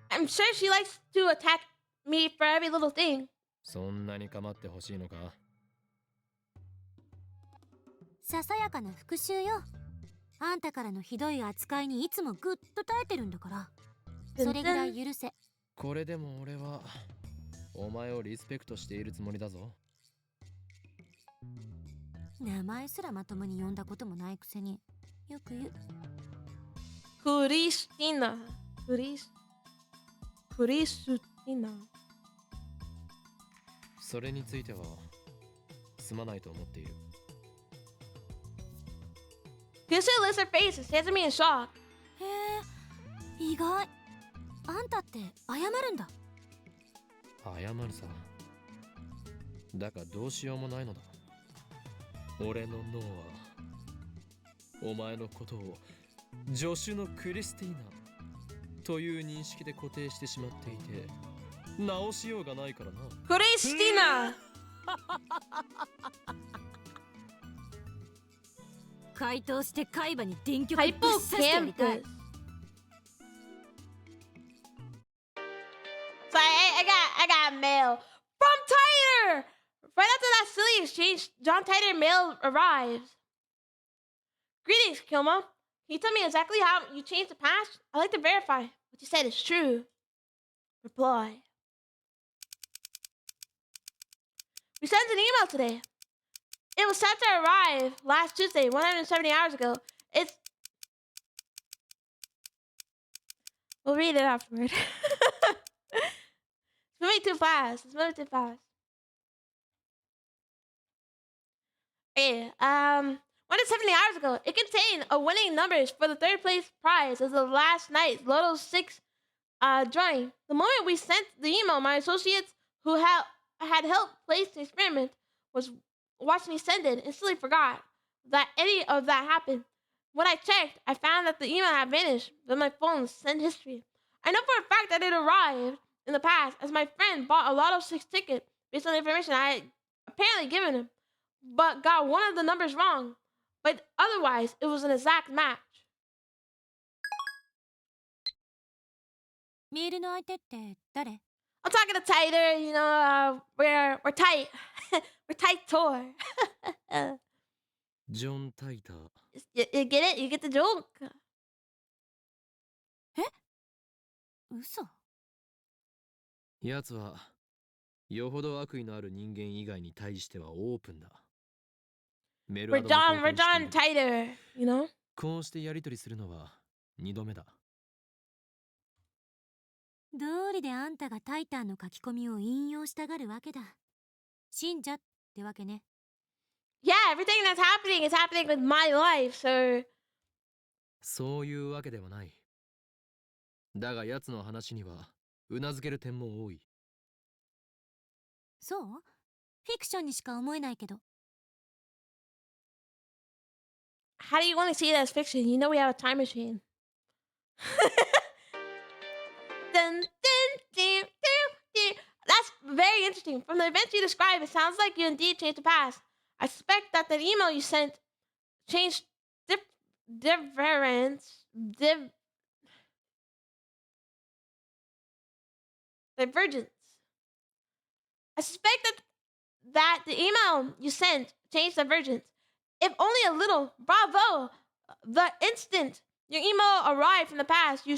I'm sure she likes to attack me for every little thing. そんなに構ってほしいのか。ささやかな復讐よ。あんたからのひどい扱いにいつもぐっと耐えてるんだから。それぐらい許せ。これでも俺はお前をリスペクトしているつもりだぞ。名前すらまともに呼んだこともないくせによく言う。Kuristina. Kuristina. それについてはすまないと思っている。Kusu lifts her face and stares at me in shock. へえ、意外。あんたって謝るんだ。謝るさ。だがどうしようもないのだ。俺の脳はお前のことを助手のクリスティーナという認識で固定してしまっていて直しようがないからな。Christina! 解凍して海馬に電極ぶっ刺してやりたい。 Hippocampus. So I got mail from Tyler! Right after that silly exchange, John Titor mail arrives. Greetings, Kilma. Can you tell me exactly how you changed the past? I'd like to verify what you said is true. Reply. We sent an email today. It was set to arrive last Tuesday, 170 hours ago. It's... We'll read it afterward. It's moving too fast. It's moving too fast. Okay, 170 hours ago, it contained a winning numbers for the third place prize of the last night's Lotto 6 drawing. The moment we sent the email, my associates who had helped place the experiment watched me send it and instantly forgot that any of that happened. When I checked, I found that the email had vanished from my phone's send history. I know for a fact that it arrived in the past, as my friend bought a Lotto 6 ticket based on the information I had apparently given him, but got one of the numbers wrong. But otherwise, it was an exact match. メールの相手って誰？ I'm talking to Tighter, you know, we're tight. We're tight tour. ジョン・タイター。 You get it? You get the joke? 嘘。奴はよほど悪意のある人間以外に対してはオープンだ。メルア We're ドも John, 交 we're 換して John いる。 Tighter, you know? こうしてやり取りするのは2度目だ。道理であんたがタイタンの書き込みを引用したがるわけだ。信者ってわけね。Yeah, everything that's happening is happening with my life, so... そういうわけではない。だが奴の話にはうなずける点も多い。そう？フィクションにしか思えないけど。How do you want to see it as fiction? You know we have a time machine. Dun, dun, dun, dun, dun. That's very interesting. From the events you described, it sounds like you indeed changed the past. I suspect that the email you sent changed divergence. I suspect that the email you sent changed divergence. If only a little. Bravo! The instant your email arrived from the past, you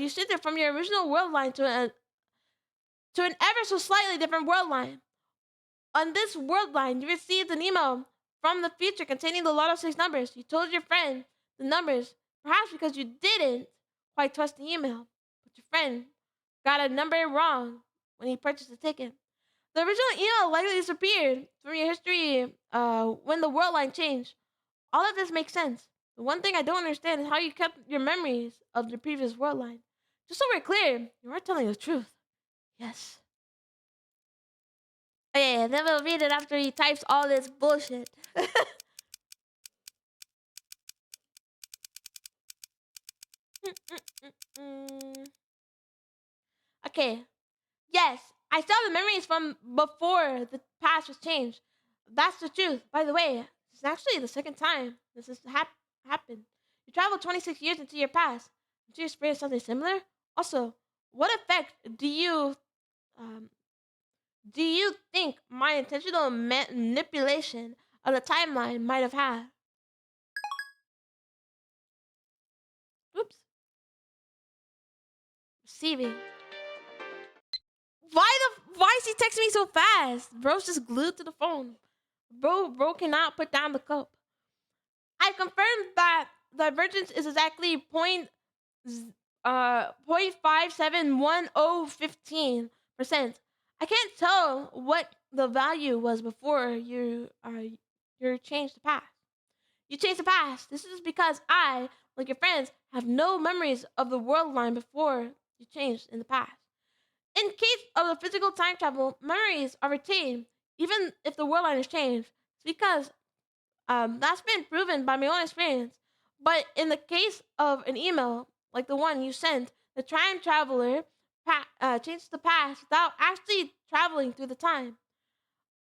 shifted from your original world line to an ever so slightly different world line. On this world line, you received an email from the future containing the Lotto 6 numbers. You told your friend the numbers, perhaps because you didn't quite trust the email. But your friend got a number wrong when he purchased the ticket. The original email likely disappeared from your history when the world line changed. All of this makes sense. The one thing I don't understand is how you kept your memories of the previous world line. Just so we're clear, you are telling the truth. Yes. Okay, then we'll read it after he types all this bullshit. Okay. Yes, I still have the memories from before the past was changed. That's the truth. By the way, this is actually the second time this has happened. You traveled 26 years into your past. Did you experience something similar? Also, what effect do you think my intentional manipulation of the timeline might have had? Oops. Receiving. Why is he texting me so fast? Bro's just glued to the phone. Bro cannot put down the cup. I confirmed that divergence is exactly 0.571015%. I can't tell what the value was before you changed the past. You changed the past. This is because I, like your friends, have no memories of the world line before you changed in the past. In case of the physical time travel, memories are retained even if the world line is changed. It's because That's been proven by my own experience. But in the case of an email, like the one you sent, the time traveler changed the past without actually traveling through the time.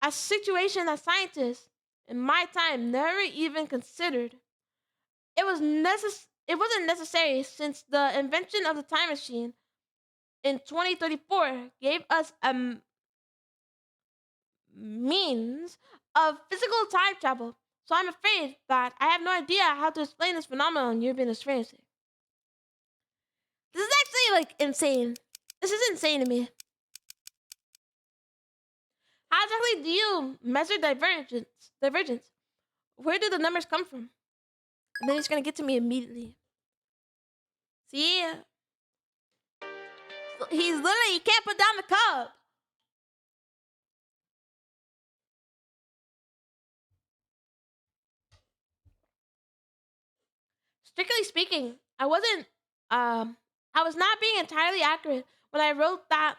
A situation that scientists in my time never even considered. It wasn't necessary since the invention of the time machine in 2034 gave us a means of physical time travel. So I'm afraid that I have no idea how to explain this phenomenon you've been experiencing. This is actually like insane. This is insane to me. How exactly do you measure divergence? Divergence. Where do the numbers come from? And then he's gonna get to me immediately. See? He's literally, he can't put down the cup. Strictly speaking, I was not being entirely accurate when I wrote that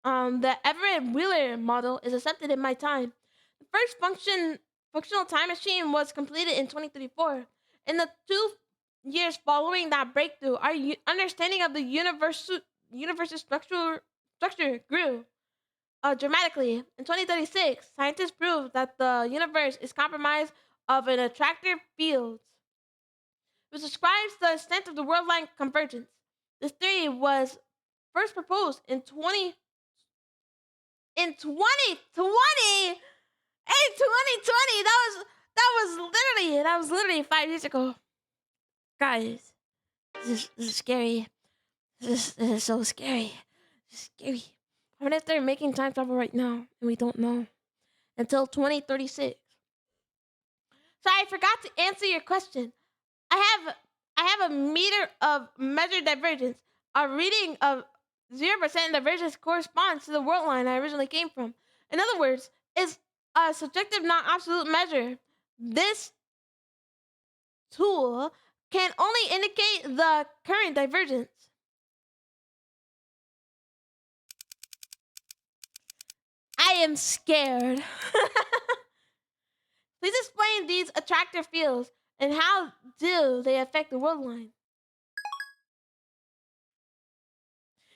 the Everett Wheeler model is accepted in my time. The first functional time machine was completed in 2034. In the 2 years following that breakthrough, our understanding of the universe's structure grew dramatically. In 2036, scientists proved that the universe is comprised of an attractive field, which describes the extent of the worldwide convergence. This theory was first proposed in 2020. In 2020, that was literally 5 years ago. Guys, this is scary. This is so scary. This is scary. What if they're making time travel right now and we don't know until 2036? So I forgot to answer your question. I have a meter of measured divergence. A reading of 0% divergence corresponds to the world line I originally came from. In other words, it's a subjective, not absolute measure. This tool can only indicate the current divergence. I am scared. Please explain these attractive fields and how do they affect the world line?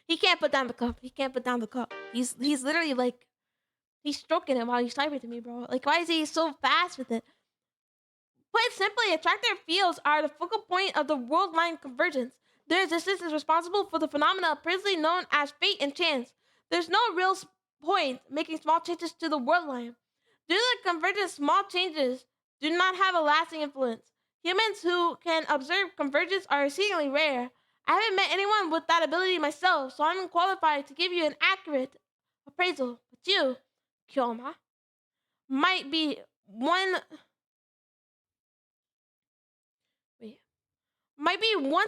He can't put down the cup. He can't put down the cup. He's literally like, he's stroking it while he's typing to me, bro. Like, why is he so fast with it? Put simply, attractive fields are the focal point of the world line convergence. Their existence is responsible for the phenomena previously known as fate and chance. There's no real point making small changes to the world line. Due to the convergence, small changes do not have a lasting influence. Humans who can observe convergence are exceedingly rare. I haven't met anyone with that ability myself, so I'm qualified to give you an accurate appraisal. But you, Kyoma, might be one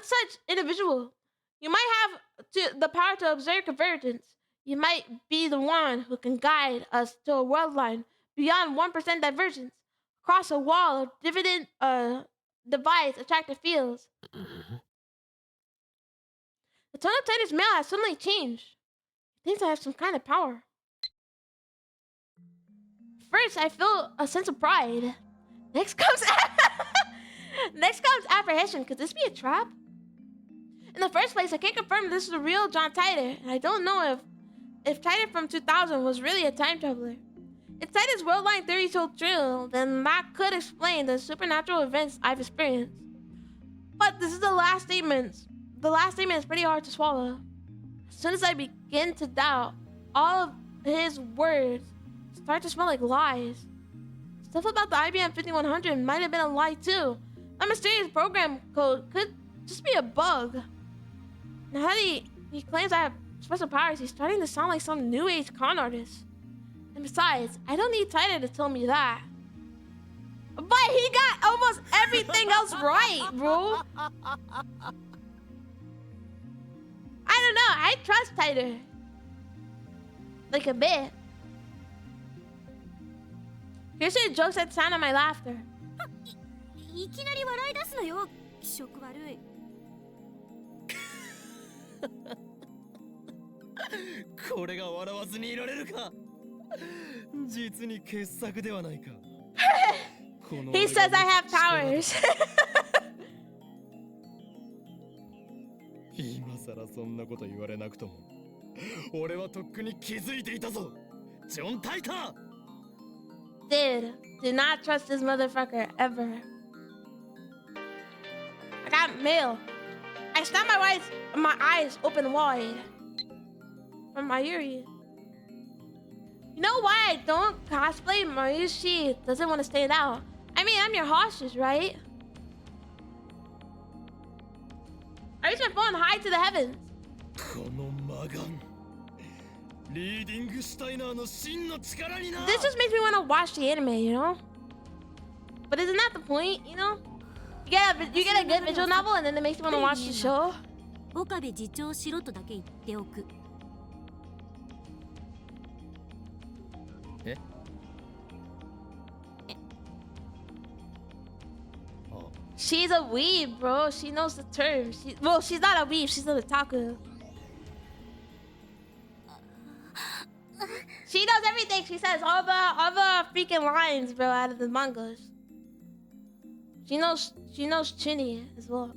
such individual. You might have the power to observe convergence. You might be the one who can guide us to a world line beyond 1% divergence, across a wall of divides attractive fields. The tone of Titus male has suddenly changed. He thinks I have some kind of power. First, I feel a sense of pride. Next comes apprehension. Could this be a trap? In the first place, I can't confirm this is the real John Titor, and I don't know if Titor from 2000 was really a time traveler. If Titor's world line theory is so true, then that could explain the supernatural events I've experienced. But this is the last statement. The last statement is pretty hard to swallow. As soon as I begin to doubt, all of his words start to smell like lies. Stuff about the IBM 5100 might have been a lie too. That mysterious program code could just be a bug. Now that he claims I have special powers, he's starting to sound like some new age con artist. And besides, I don't need Titor to tell me that. But he got almost everything else right, bro. I don't know. I trust Titor. Like a bit. Here's the jokes that sound of my laughter. いきなり笑い出すのよ。気色悪い。これが笑わずにいられるか。実に傑作ではないか。He says I have powers. 今さらそんなこと言われなくとも俺はとっくに気づいていたぞジョン・タイター Dude, do not trust this motherfucker ever. I got mail. I snapped my eyes open wide from my Yuri. You know why I don't cosplay? Mayushi doesn't want to stand out. I mean, I'm your hostage, right? I raised my phone high to the heavens. この魔眼リーディングシュタイナーの真の力にな This just makes me want to watch the anime, you know? But isn't that the point, you know? You get a good visual novel and then it makes you want to watch the show. 岡部次長しろとだけ言っておく。え？あ She's a weeb, bro. She knows the term. She's not a weeb. She's an otaku. She knows everything. She says all the freaking lines, bro, out of the mangas. She knows Chini as well.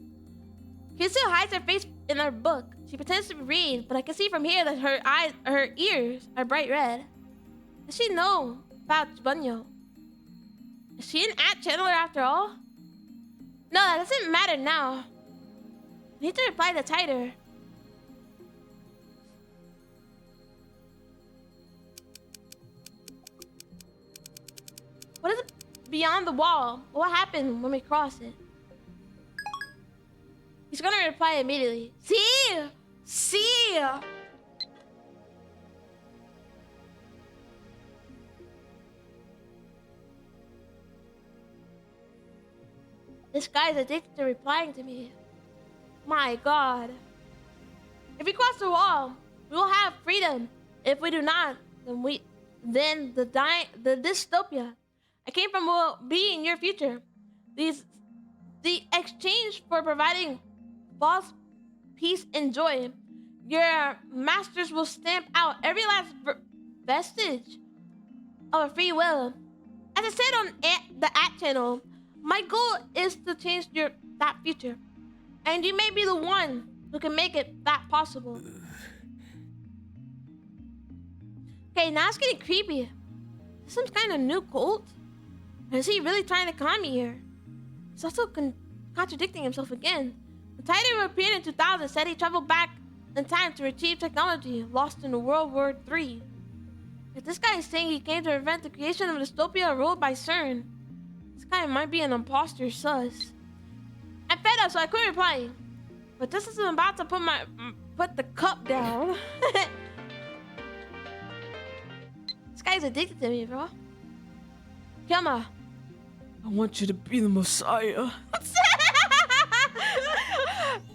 She still hides her face in her book. She pretends to read, but I can see from here that her ears are bright red. Does she know about Bunyo? Is she an ant channeler after all? No, that doesn't matter now. I need to reply to Tighter. What is it beyond the wall? What happened when we cross it? He's gonna reply immediately. See? See? This guy's addicted to replying to me. My God. If we cross the wall, we will have freedom. If we do not, then the dystopia. I came from will be in your future. The exchange for providing false peace and joy. Your masters will stamp out every last vestige of a free will. As I said on the channel, my goal is to change that future, and you may be the one who can make it that possible. Okay, now it's getting creepy. Is this some kind of new cult? Or is he really trying to con me here? He's also contradicting himself again. The Titan who appeared in 2000 said he traveled back in time to retrieve technology lost in World War III. If this guy is saying he came to prevent the creation of a dystopia ruled by CERN, this guy might be an imposter sus. I'm fed up, so I quit replying. But just as I'm about to put the cup down, this guy's addicted to me, bro. Kyama, I want you to be the Messiah.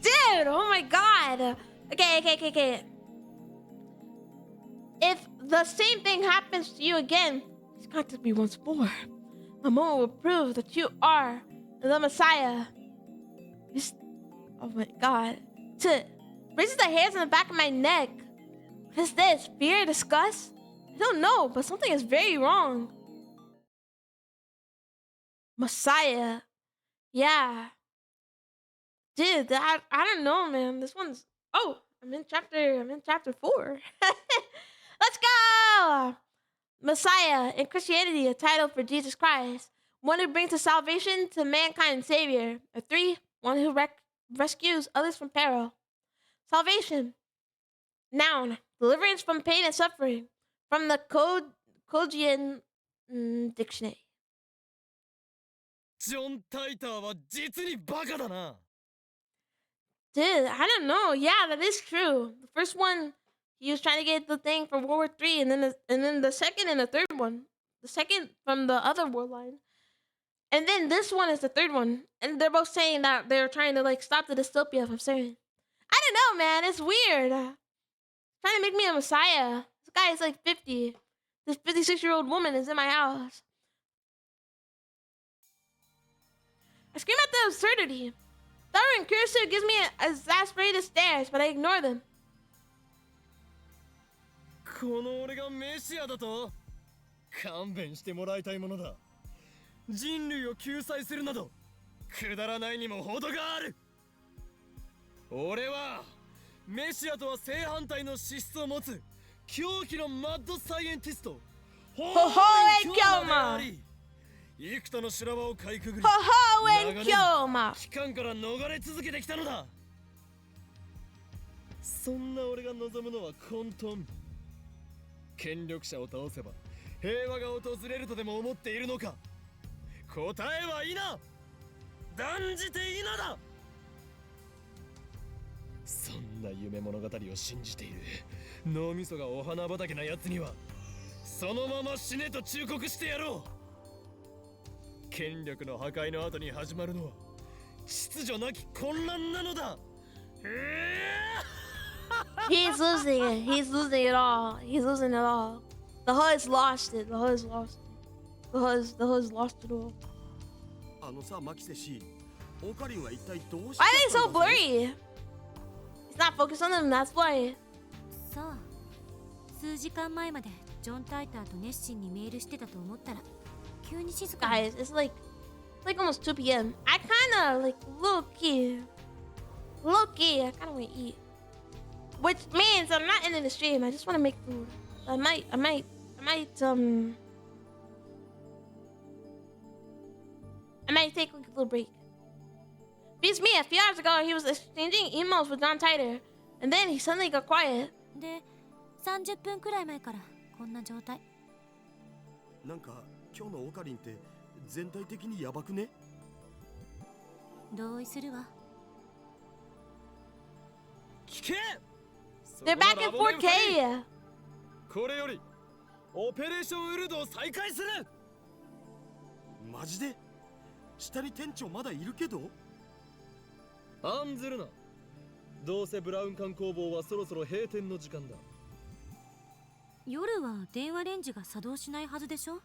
dude! Oh my God. Okay. If the same thing happens to you again, It's got to be once more. the moment will prove that you are the Messiah. Oh my God. Raises the hairs on the back of my neck. What is this? Fear? Disgust? I don't know, but something is very wrong. Messiah. Yeah. Dude, I don't know, man. This one's... Oh, I'm in chapter 4. Let's go! Messiah, in Christianity, a title for Jesus Christ. One who brings the salvation to mankind and Savior. Or 3, one who rescues others from peril. Salvation. Noun, deliverance from pain and suffering. From the Kojian dictionary. ジョン・タイターは実にバカだな Dude, I don't know. Yeah, that is true. The first one, he was trying to get the thing for World War III, and then the second and the third one. The second from the other war line. And then this one is the third one. And they're both saying that they're trying to like stop the dystopia from saying. I don't know, man. It's weird. Trying to make me a messiah. This guy is like 50. This 56-year-old woman is in my house. I scream at the absurdity. Thorough and cursive gives me exasperated stares, but I ignore them. この俺がメシアだと勘弁してもらいたいものだ人類を救済するなどくだらないにも程がある。俺はメシアとは正反対の資質を持つ狂気のマッドサイエンティストホーエンキョーマであり、幾多の修羅場をかいくぐり、ホーエンキョーマ。期間から逃れ続けてきたのだ。そんな俺が望むのは混沌。権力者を倒せば平和が訪れるとでも思っているのか。答えは否、断じて否だ。そんな夢物語を信じている脳みそがお花畑な奴にはそのまま死ねと忠告してやろう。権力の破壊の後に始まるのは秩序なき混乱なのだ。He's losing it. He's losing it all. He's losing it all. The Hood's lost it. The Hood's lost it. The Hood's lost it all. あのさ、マキセ氏、オカリンは一体どうし Why are they so blurry? He's not focused on them. That's why. さあ、数時間前までジョン・タイターと熱心にメールしてたと思ったら急に静かに。 Guys, it's like almost 2 p.m. I kind of like low key. I kind of want to eat. Which means I'm not ending the stream. I just want to make food. I might take like a little break. Beats me, a few hours ago, he was exchanging emails with John Titor, and then he suddenly got quiet. で、30分くらい前からこんな状態。なんか今日のオカリンって全体的にヤバくね？同意するわ。聞け！ They're back in 4K. これよりオペレーションウルドを再開する。マジで？下に店長まだいるけど？案ずるな。どうせブラウン管工房はそろそろ閉店の時間だ。夜は電話レンジが作動しないはずでしょ？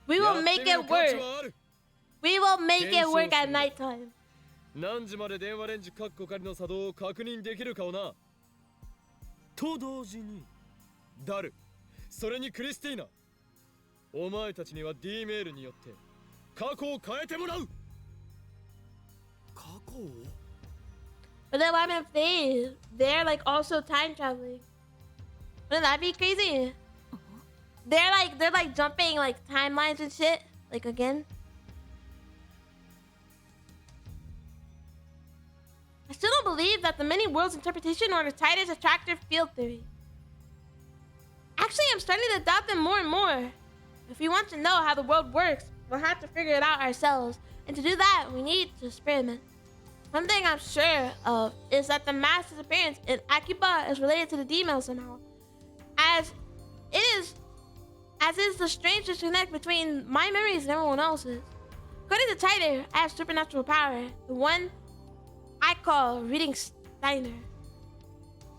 We will make it work. We will make it work at nighttime. 何時まで電話レンジカッコ仮の作動を確認できるかをな。と同時にダル、それにクリスティーナ、お前たちには D メールによって過去を変えてもらう。過去を？ But then what if they're like also time traveling? Wouldn't that be crazy? They're like jumping like timelines and shit. Like again. I still don't believe that the many worlds interpretation or the Titus attractive field theory. Actually, I'm starting to doubt them more and more. If we want to know how the world works, we'll have to figure it out ourselves. And to do that, we need to experiment. One thing I'm sure of is that the mass disappearance in Akiba is related to the D-mail somehow. As is the strange disconnect between my memories and everyone else's. According to Titor, I have supernatural power, the one I call reading Steiner.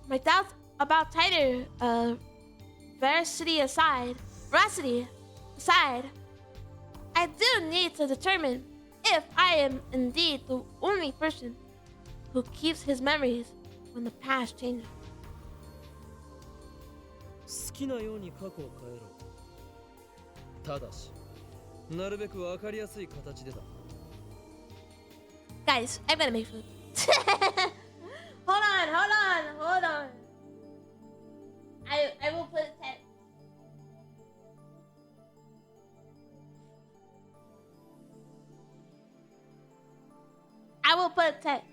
My doubts about Titor, veracity aside, I do need to determine if I am indeed the only person who keeps his memories when the past changes. 好きなように過去を変えろ。ただし、なるべくわかりやすい形でだ。Guys, I'm gonna make food. Hold on. I will put text. I will put text.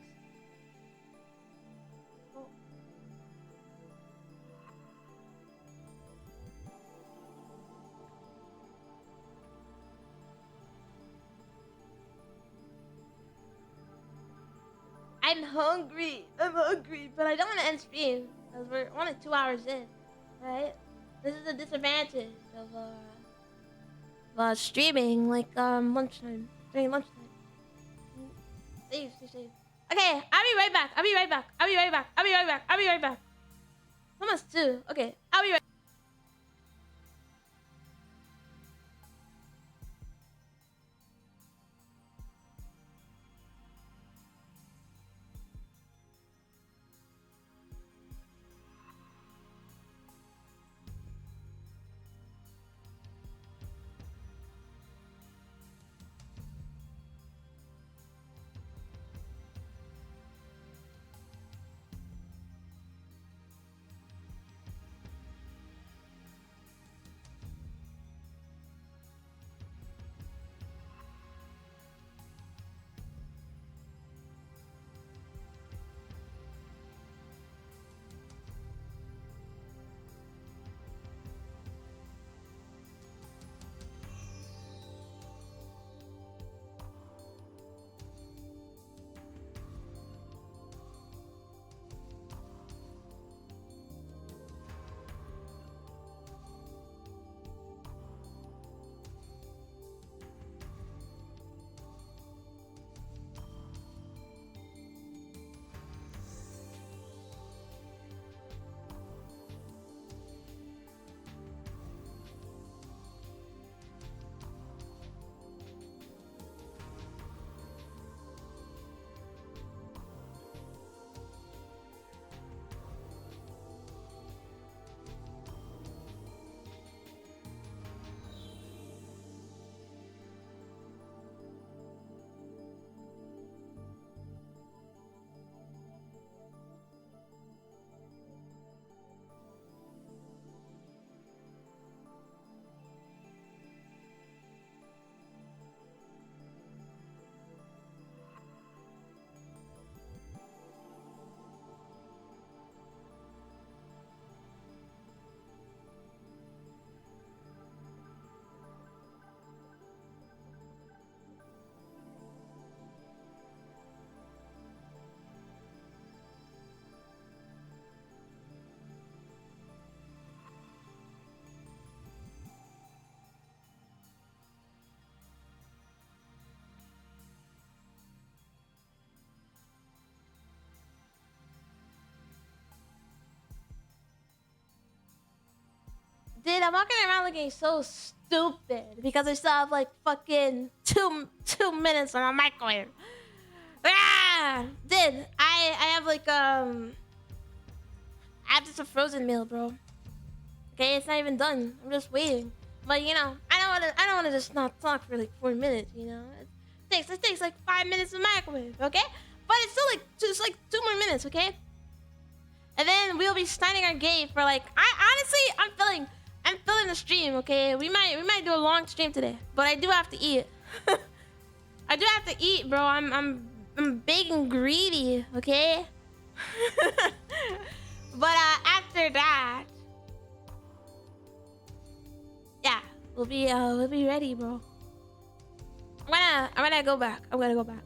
I'm hungry, but I don't want to end stream because we're only 2 hours in, right? This is a disadvantage of streaming like lunchtime, during lunchtime. Stay safe. Okay, I'll be right back. Almost 2. Okay, I'll be right. I'm walking around looking so stupid because I still have like fucking two minutes on my microwave. Ah, dude, I have like I have just a frozen meal, bro. Okay, it's not even done. I'm just waiting. But you know, I don't wanna just not talk for like 4 minutes. You know, it takes like 5 minutes to microwave. Okay, but it's still like just like 2 more minutes. Okay, and then we'll be starting our game for like I'm feeling the stream. Okay, we might do a long stream today, but I do have to eat. I do have to eat, bro. I'm big and greedy. Okay. But after that, yeah, we'll be ready, bro. I'm gonna go back. I'm gonna go back.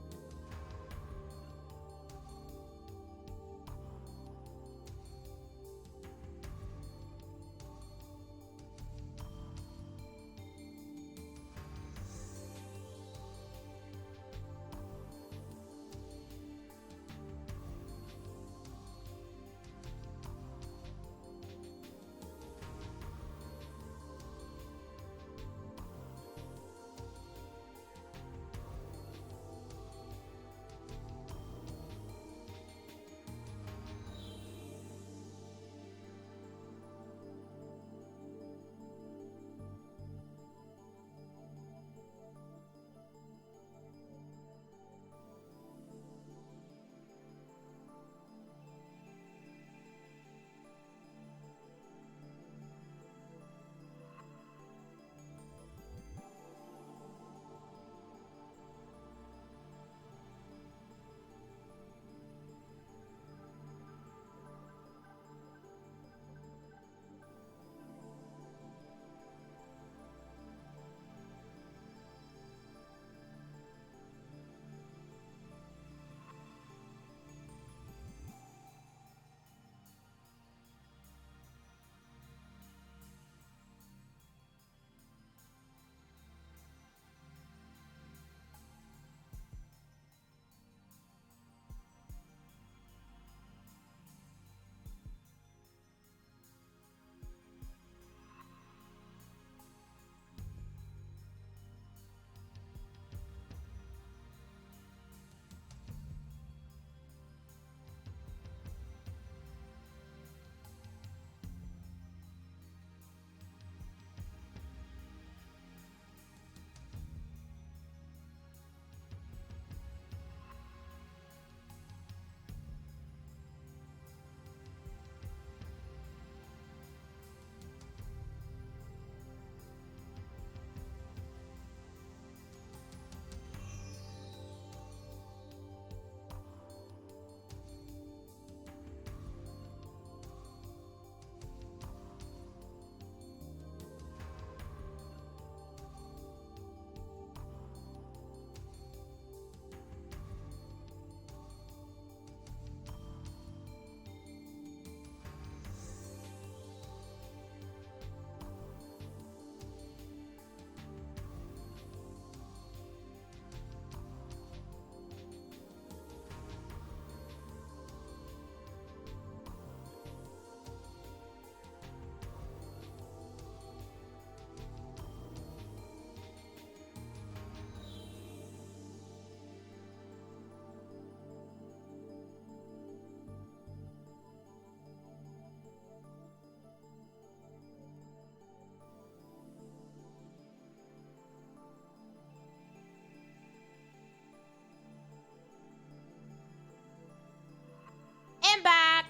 And back.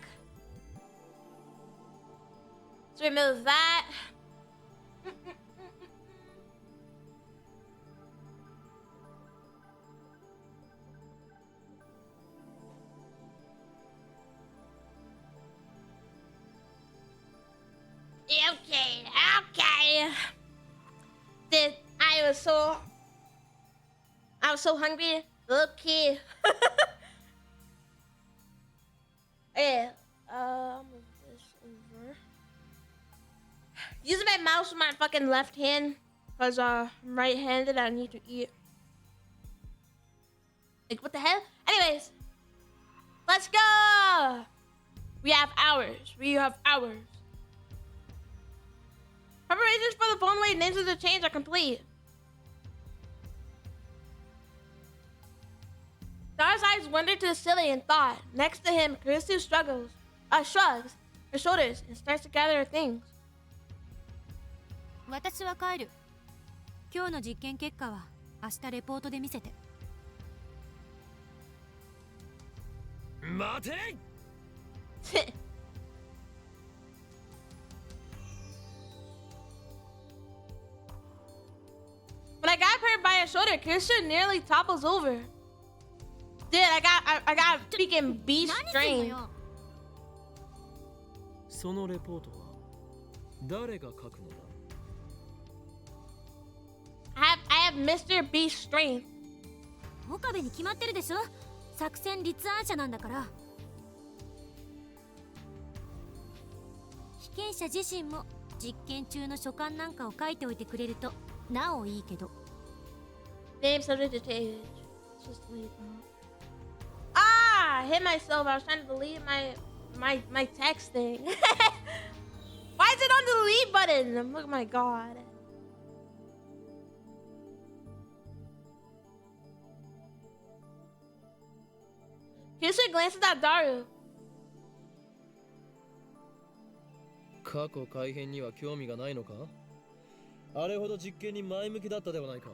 So remove that. Okay, okay. I was so hungry. Okay. Yeah. Move this over. Using my mouse with my fucking left hand, cause I'm right-handed. I need to eat. Like what the hell? Anyways, let's go. We have hours. Preparations for the phone way names of the change are complete. Star's eyes wandered to the ceiling and thought. Next to him, Karisu shrugs her shoulders and starts to gather her things. 私は帰る。今日の実験結果は明日レポートで見せて。待て When I grabbed her by her shoulder, Karisu nearly topples over. Dude, I got freaking B 何すんの strain. よ。そのレポートは誰が書くのだ？ I have Mr. B strength. 岡部に決まってるでしょ。作戦立案者なんだから。被験者自身も実験中の書簡なんかを書いておいてくれるとなおいいけど。 Name subject to change. Just delete. Ah, I hit myself. I was trying to delete my text thing. Why is it on the delete button? Oh my god. Kirisu glances at Daru. 過去改変には興味がないのか？あれほど実験に前向きだったではないか。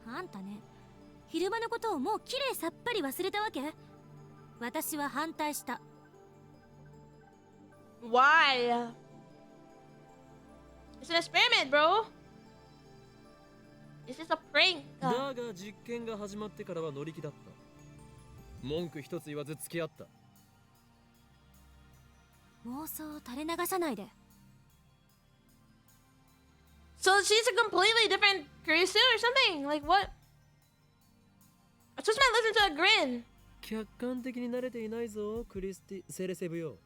あんたね、昼間のことをもうきれいさっぱり忘れたわけ？私は反対した。Why? It's an experiment, bro. It's just a prank. だが実験が始まってからは乗り気だった。文句一つ言わず付き合った。妄想を垂れ流さないで。 So she's a completely different Kurisu or something? Like what? I just might listen to a grin. 客観的に慣れていないぞ、クリスティ・セレセブよ。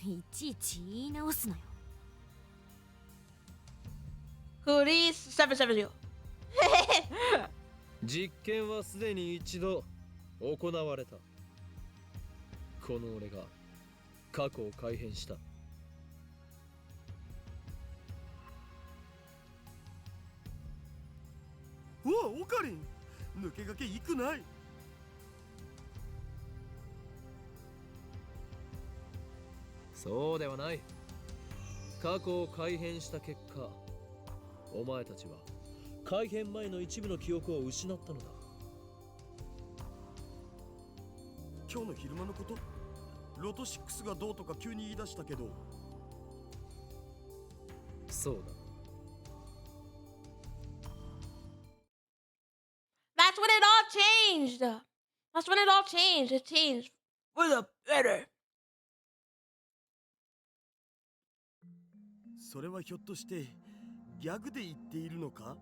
いちいち言い直すのよ。Kuris770. 実験はすでに一度行われた。この俺が過去を改変した。おお、オカリン抜け駆け行くない。そうではない。過去を改変した結果、お前たちは改変前の一部の記憶を失ったのだ。今日の昼間のこと？ロト6がどうとか急に言い出したけど。そうだ。That's when it all changed. That's when it all changed. It changed for the better. それはひょっとしてギャグで言っているのか？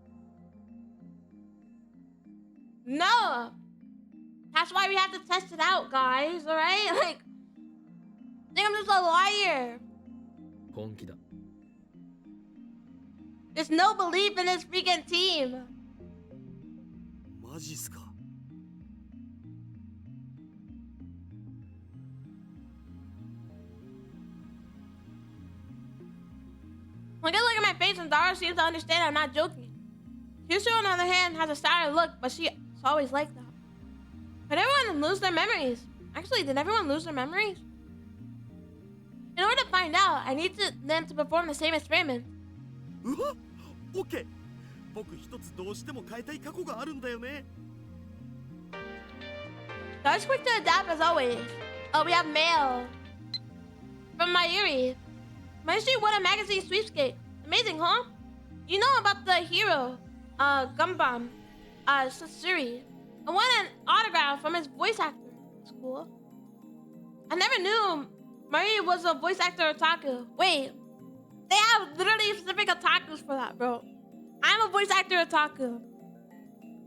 No. That's why we have to test it out, guys. All right? Like, I think I'm just a liar. 本気だ。There's no belief in this freaking team. マジっすか。When I look at my face and Dara seems to understand I'm not joking. Kyushu, on the other hand, has a sour look, but she's always like that. Did everyone lose their memories? Actually, did everyone lose their memories? In order to find out, I need them to perform the same experiment. うわ、オッケー。僕一つどうしても変えたい過去があるんだよね。Dara's quick to adapt as always. Oh, we have mail from Mayuri. Mayuri won a magazine sweepstakes. Amazing, huh? You know about the hero, Gumbam, Sasuri. I won an autograph from his voice actor. That's cool. I never knew Mayuri was a voice actor otaku. Wait, they have literally specific otakus for that, bro. I'm a voice actor otaku.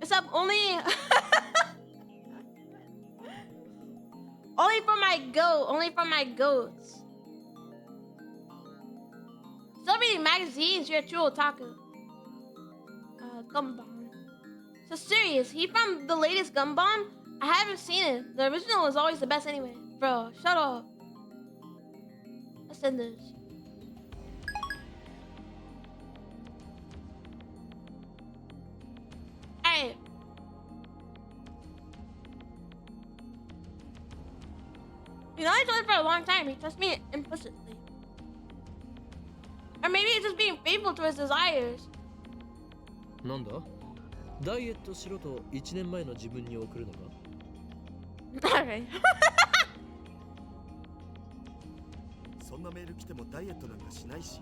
Except only... only for my goats. Still reading magazines, you're a true otaku. Gumball. So serious, he from the latest Gun Bomb? I haven't seen it. The original was always the best anyway. Bro, shut up. Let's send this. Alright. You know, I told him for a long time. He trusts me implicitly. Or maybe he's just being faithful to his desires. なんだダイエットしろと1年前の自分に送るのか Alright. そんなメール来てもダイエットなんかしないし。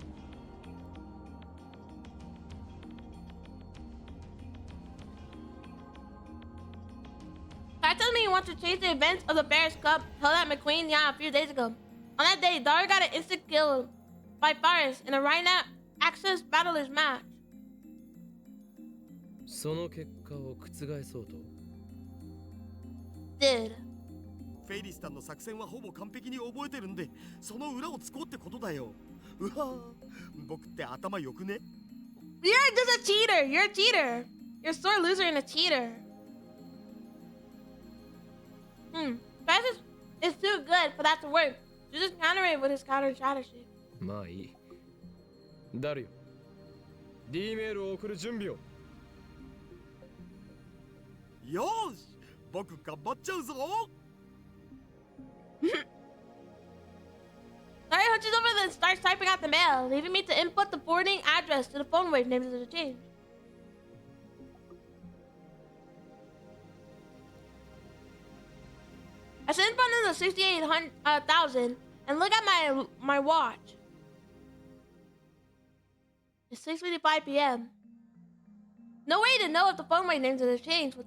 Guy tells me he wants to change the events of the Bears Cup held at McQueen, yeah, a few days ago. On that day, Dar got an instant kill by Forrest in a Rhino Access Battlers match. その結果を覆そうと Did. フェイリスタンの作戦はほぼ完璧に覚えてるんで、その裏をつこうってことだよ。うわぁ、僕って頭良くね？ You're just a cheater. You're a cheater. You're a sore loser and a cheater. Francis is too good for that to work. You just counter it with his counter strategy. まあいいダルよ D メールを送る準備をよーし、僕頑張っちゃうぞ。Larry hunches over and starts typing out the mail, leaving me to input the forwarding address to the phone wave names as a change. I sent one of the 68,000 and look at my watch. It's 6:55 p.m. No way to know if the phone wave names as a change will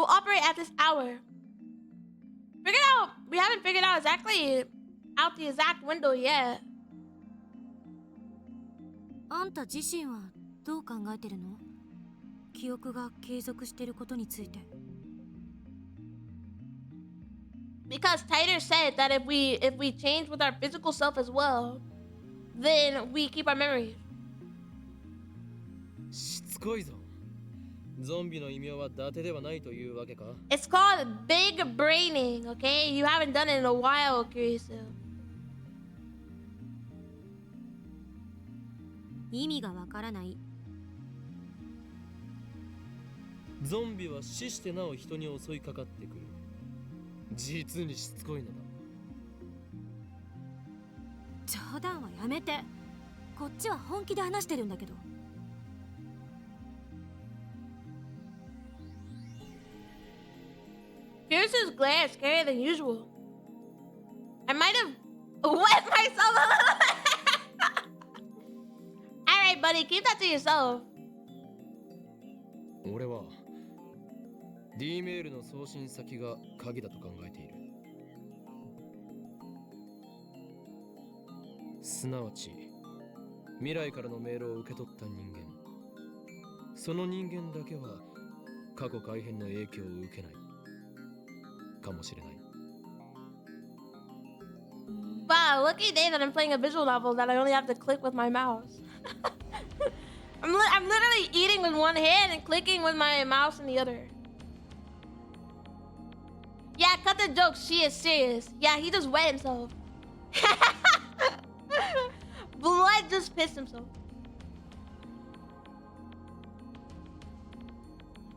operate at this hour. We haven't figured out the exact window yet. あんた自身はどう考えてるの？記憶が継続していることについて。Because Tighter said that if we change with our physical self as well, then we keep our memories. しつこいぞゾンビの異名は伊達ではないというわけか It's called big braining, okay? You haven't done it in a while, Kurisu. 意味がわからない。ゾンビは死してなお人に襲いかかってくる実にしつこいのだ冗談はやめて。こっちは本気で話してるんだけど。Pierce's glare is scarier than usual. I might have wet myself a little bit. Alright, buddy, keep that to yourself. 俺は D メールの送信先が鍵だと考えているすなわち未来からのメールを受け取った人間その人間だけは過去改変の影響を受けないかもしれない Wow, lucky day that I'm playing a visual novel that I only have to click with my mouse. I'm literally eating with one hand and clicking with my mouse in the other. Yeah, cut the joke. She is serious. Yeah, he just wet himself. Blood just pissed himself.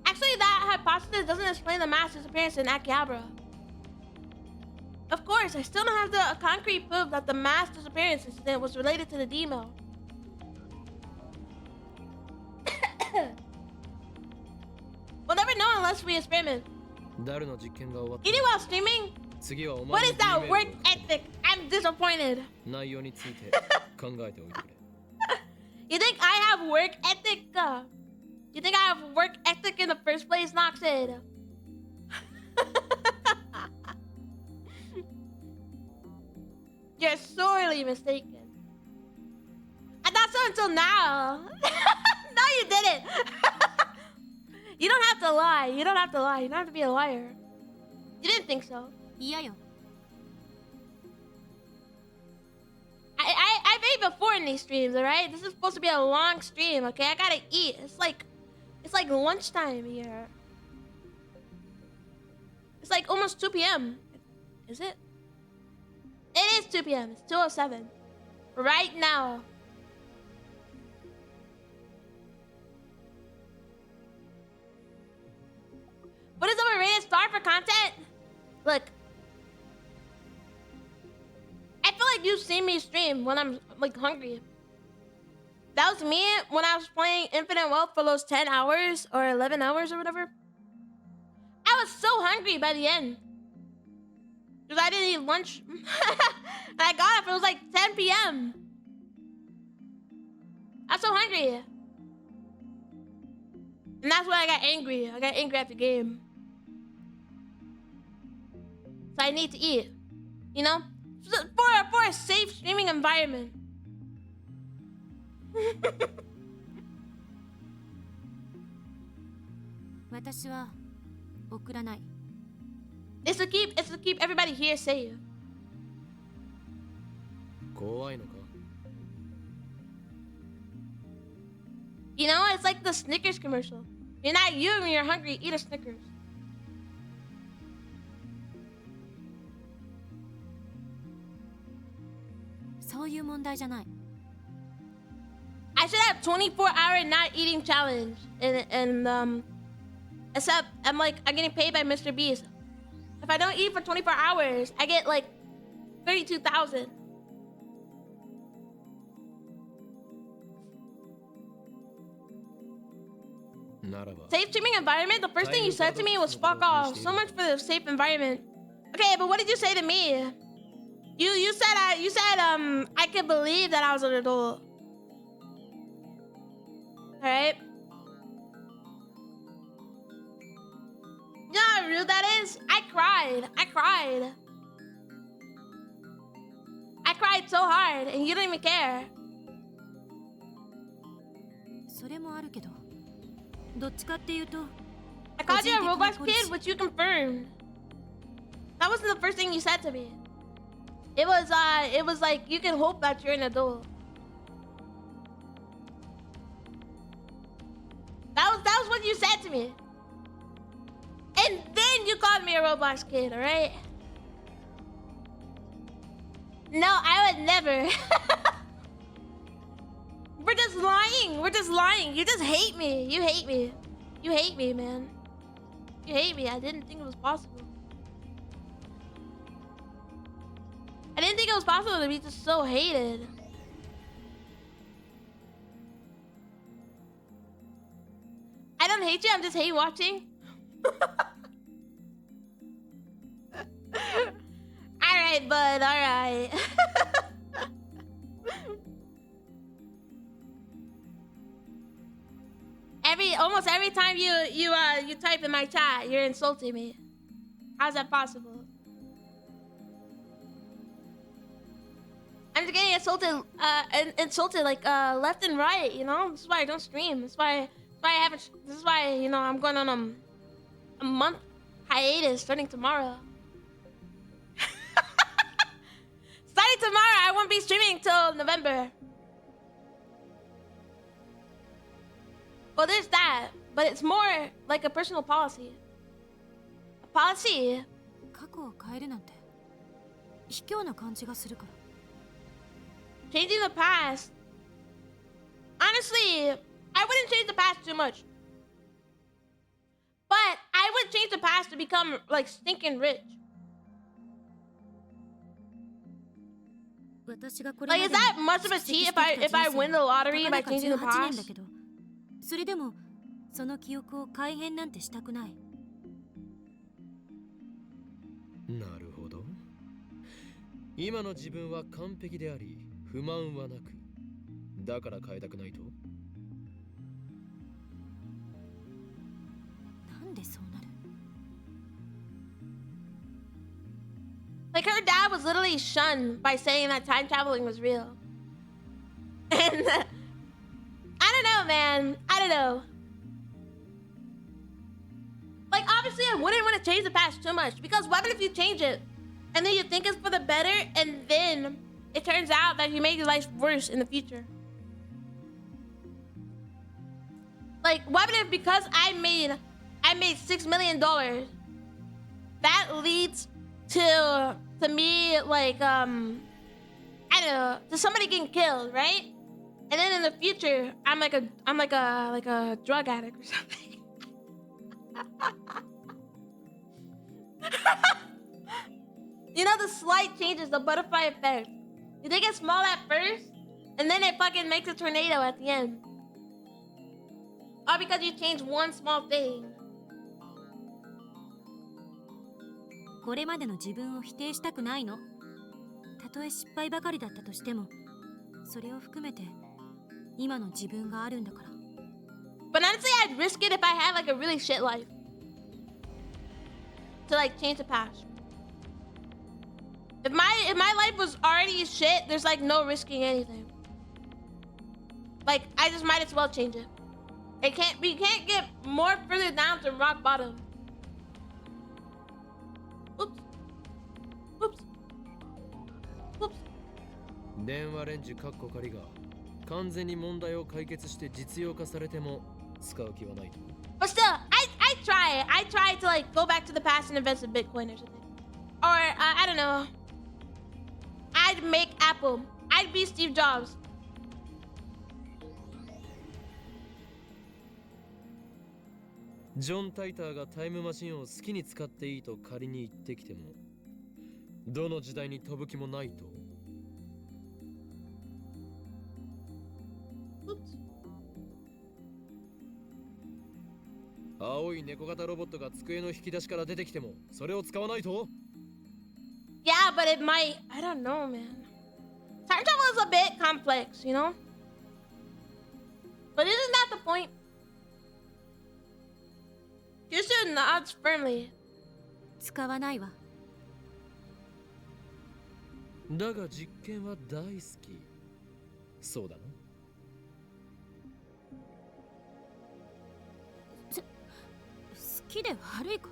Actually, that hypothesis doesn't explain the mass disappearance in Akihabara. Of course, I still don't have the concrete proof that the mass disappearance incident was related to the demo. We'll never know unless we experiment. ダルの実験が終わった Eating while streaming? 次はお What 前 is that work ethic? I'm disappointed. 内容について考えておいてくれ You think I have work ethic? You think I have work ethic in the first place, Noxid? You're sorely mistaken. I thought so until now. No, you didn't. You don't have to lie. You don't have to lie. You don't have to be a liar. You didn't think so. 嫌よ。I've ate before in these streams, alright? This is supposed to be a long stream, okay? I gotta eat. It's like it's like lunchtime here. It's like almost 2 p.m. Is it? It is 2 p.m. It's 2:07. Right now. What is overrated star for content? Look. I feel like you've seen me stream when I'm like hungry. That was me when I was playing Infinite Wealth for those 10 hours or 11 hours or whatever. I was so hungry by the end. Because I didn't eat lunch. And I got up, it was like 10 p.m. I was so hungry. And that's why I got angry. I got angry at the game. So I need to eat. You know? For a safe streaming environment. It's to keep everybody here safe. 怖いのか You know, it's like the Snickers commercial. You're not you when you're hungry, eat a Snickers. I should have 24-hour not eating challenge, and except I'm getting paid by Mr. Beast. If I don't eat for 24 hours, I get like 32,000. Safe streaming environment? The first thing you said to me was fuck off. So much for the safe environment. Okay, but what did you say to me? You said I could believe that I was an adult. Alright? You know how rude that is? I cried so hard and you didn't even care. I called you a Roblox kid, which you confirmed. That wasn't the first thing you said to me. It was like you can hope that you're an adult. That was what you said to me. And then you called me a Roblox kid, alright? No, I would never. We're just lying. You just hate me. You hate me, man. You hate me. I didn't think it was possible. I didn't think it was possible to be just so hated. I don't hate you, I'm just hate watching. Alright, bud, alright. Almost every time you type in my chat, you're insulting me. How's that possible? I'm just getting insulted like left and right, you know? This is why I don't stream. This is why you know I'm going on a month hiatus starting tomorrow. Starting tomorrow, I won't be streaming till November. Well, there's that, but it's more like a personal policy. A policy. Changing the past. Honestly, I wouldn't change the past too much. But I would change the past to become like stinking rich. Like, is that much of a cheat if I win the lottery by changing the past? Like, her dad was literally shunned by saying that time traveling was real. And I don't know, man. I don't know. Like, obviously, I wouldn't want to change the past too much. Because what if you change it? And then you think it's for the better, and then it turns out that you made your life worse in the future. Like, what if because I made $6 million, that leads to me like I don't know, to somebody getting killed, right? And then in the future, I'm like a drug addict or something. You know the slight changes, the butterfly effect. You think it's small at first, and then it fucking makes a tornado at the end. All because you change one small thing. これまでの自分を否定したくないの。たとえ失敗ばかりだったとしても、それを含めて今の自分があるんだから。But honestly, I'd risk it if I had like a really shit life. To like change the past. If my life was already shit, there's like no risking anything. Like I just might as well change it. We can't get more further down to rock bottom. Oops. Oops. Oops. 電話レンジカッコ仮が完全に問題を解決して実用化されても使う気はないと。 But still, I try to like go back to the past and invest in Bitcoin or something. Or I don't know. I'd make Apple. I'd be Steve Jobs. ジョン・タイターがタイムマシンを好きに使っていいと仮に言ってきても、どの時代に飛ぶ気もないと。青い猫型ロボットが机の引き出しから出てきても、それを使わないと？ Yeah, but it might. I don't know, man. Time travel is a bit complex, you know? But isn't that the point? You should nod firmly. 使わないわ。だが実験は大好き。そうだな。好きで悪いか。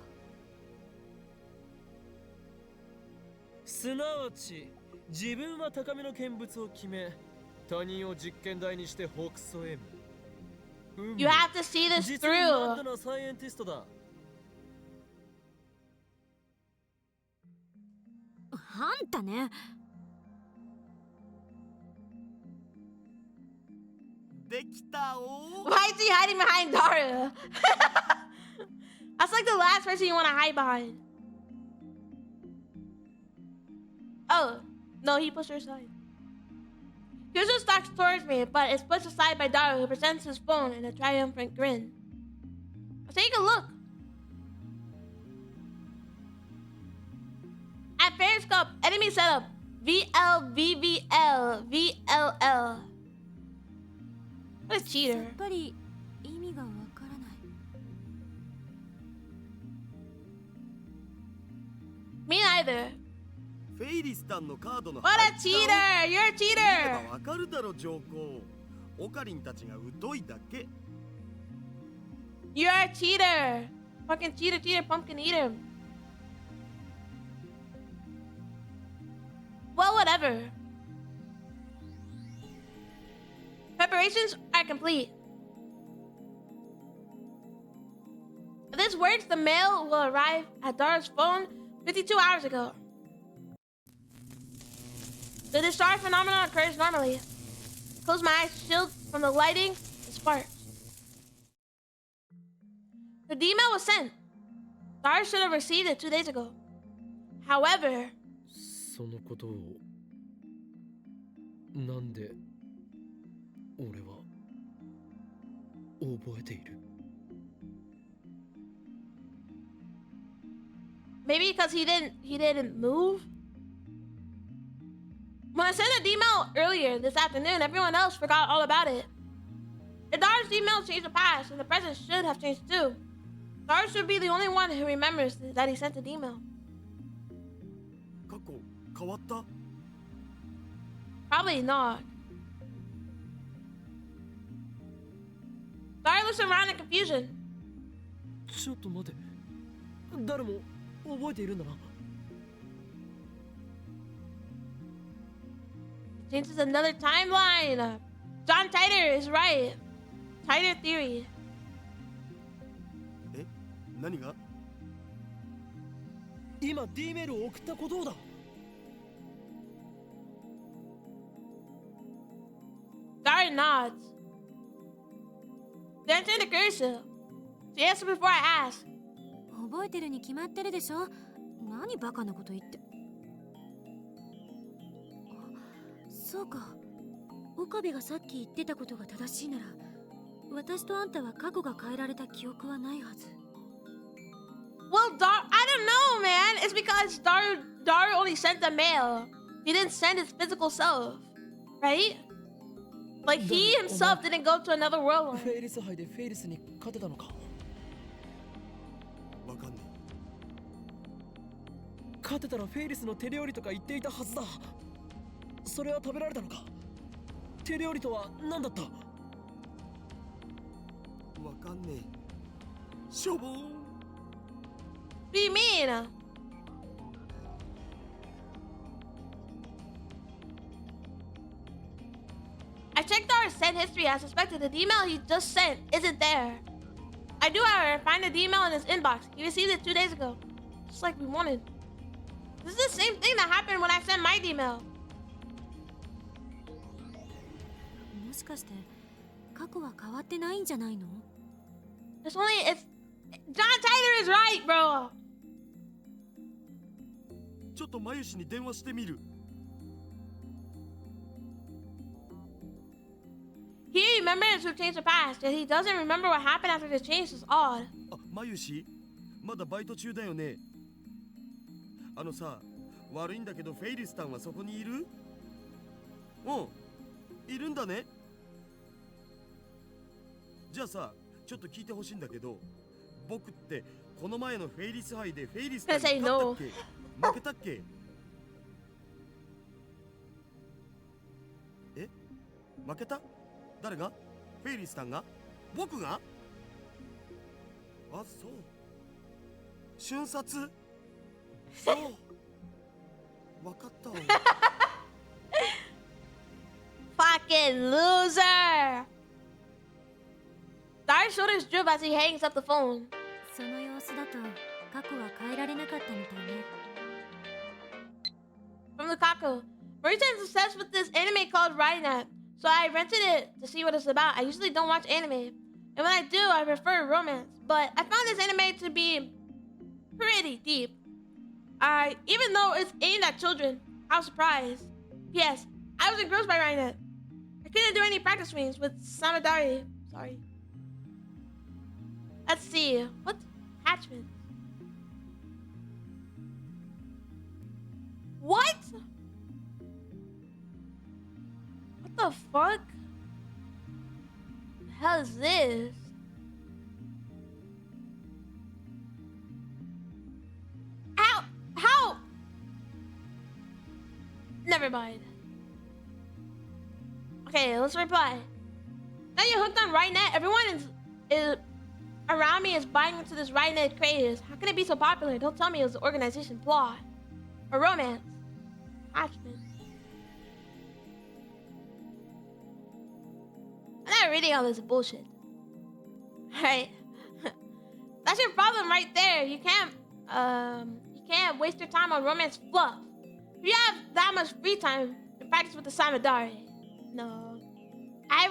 すなわち自分は高めの見物を決め、他人を実験台にして北総へ。You have to see this 実にマッ through. ドなサイエンティストだ。あんたね。できたお。 Why is he hiding behind Daru? That's like the last person you want to hide behind. Oh, no, he pushed her aside. Kyuzo stalks towards me, but is pushed aside by Daru, who presents his phone in a triumphant grin. Let's take a look. At Periscope, enemy setup. VLVVL VLL. What a さ cheater. っぱり意味がわからない。Me neither. フェイリスタンのカードの What a cheater! You're a 言え cheater! ばわかるだろ上皇。オカリンたちが疎いだけ。 You're a cheater! Fucking cheater, cheater, pumpkin eater. Well, whatever. Preparations are complete. If this works, the mail will arrive at Dara's phone 52 hours ago. The discharge phenomenon occurs normally. Close my eyes, shield from the lighting and sparks. The email was sent. Dara should have received it 2 days ago. However, そのことをなんで俺は覚えている。 maybe because he didn't move. When I sent an email earlier this afternoon, everyone else forgot all about it. If Dara's email changed the past, and the present should have changed too. Dara should be the only one who remembers that he sent an email. 過去変わった？ Probably not. Dara looks around in confusion. ちょっと待て。誰も覚えているんだな。 Changes another timeline. John Titor is right. Titor theory. 何が？今 D メールを送ったことをだ。Dari nods. They're answering the cursive. She answered before I asked. 覚えてるに決まってるでしょ。何バカなこと言って。そうか。岡部がさっき言ってたことが正しいなら、私とあんたは過去が変えられた記憶はないはず。Well, I don't know, man. It's because Daru only sent the mail. He didn't send his physical self, right? Like he himself didn't go to another world. フェイリス杯でフェイリスに勝てたのか。わかんない。勝てたらフェイリスの手料理とか言っていたはずだ。それは食べられたのか。手料理とは何だった？わかんねえ。しょぼーん。What do you mean? I checked our sent history. I suspected the email he just sent isn't there. I do, however, find the email in his inbox. He received it 2 days ago, just like we wanted. This is the same thing that happened when I sent my email. もしかして過去は変わってないんじゃないの？ It's only if John Tyler is right, bro. ちょっとマユシに電話してみる。He remembers who changed the past, yet he doesn't remember what happened after the change is odd. あ、マユシ、まだバイト中だよね。あのさ、悪いんだけどフェイリスタンはそこにいる？うん、いるんだね。じゃあさ、ちょっと聞いてほしいんだけど、僕ってこの前のフェイリス杯でフェイリスタンに勝ったっけ？負けたっけ？え？負けた？誰が？フェイリスタンが？僕が？あ、そう。瞬殺？そう。わかったわ。Fucking loser! Dart showed his drip as he hangs up the phone. その様子だと過去は変えられなかったみたいね。From Lukaku. Marita's obsessed with this anime called Riding At, so I rented it to see what it's about. I usually don't watch anime, and when I do, I prefer romance. But I found this anime to be pretty deep. Even though it's aimed at children, I was surprised. P.S. I was engrossed by Riding At. I couldn't do any practice swings with Samadari. Sorry. Let's see. What attachments? What? What the fuck? The hell is this? How? Never mind. Okay, let's reply. Now you're hooked on RightNet. Everyone is around me is buying into this RightNet craze. How can it be so popular? Don't tell me it was an organization plot or romance. Attachment. I'm not reading all this bullshit. Alright. That's your problem right there. You can't waste your time on romance fluff. If you have that much free time to practice with the Samadari. No. I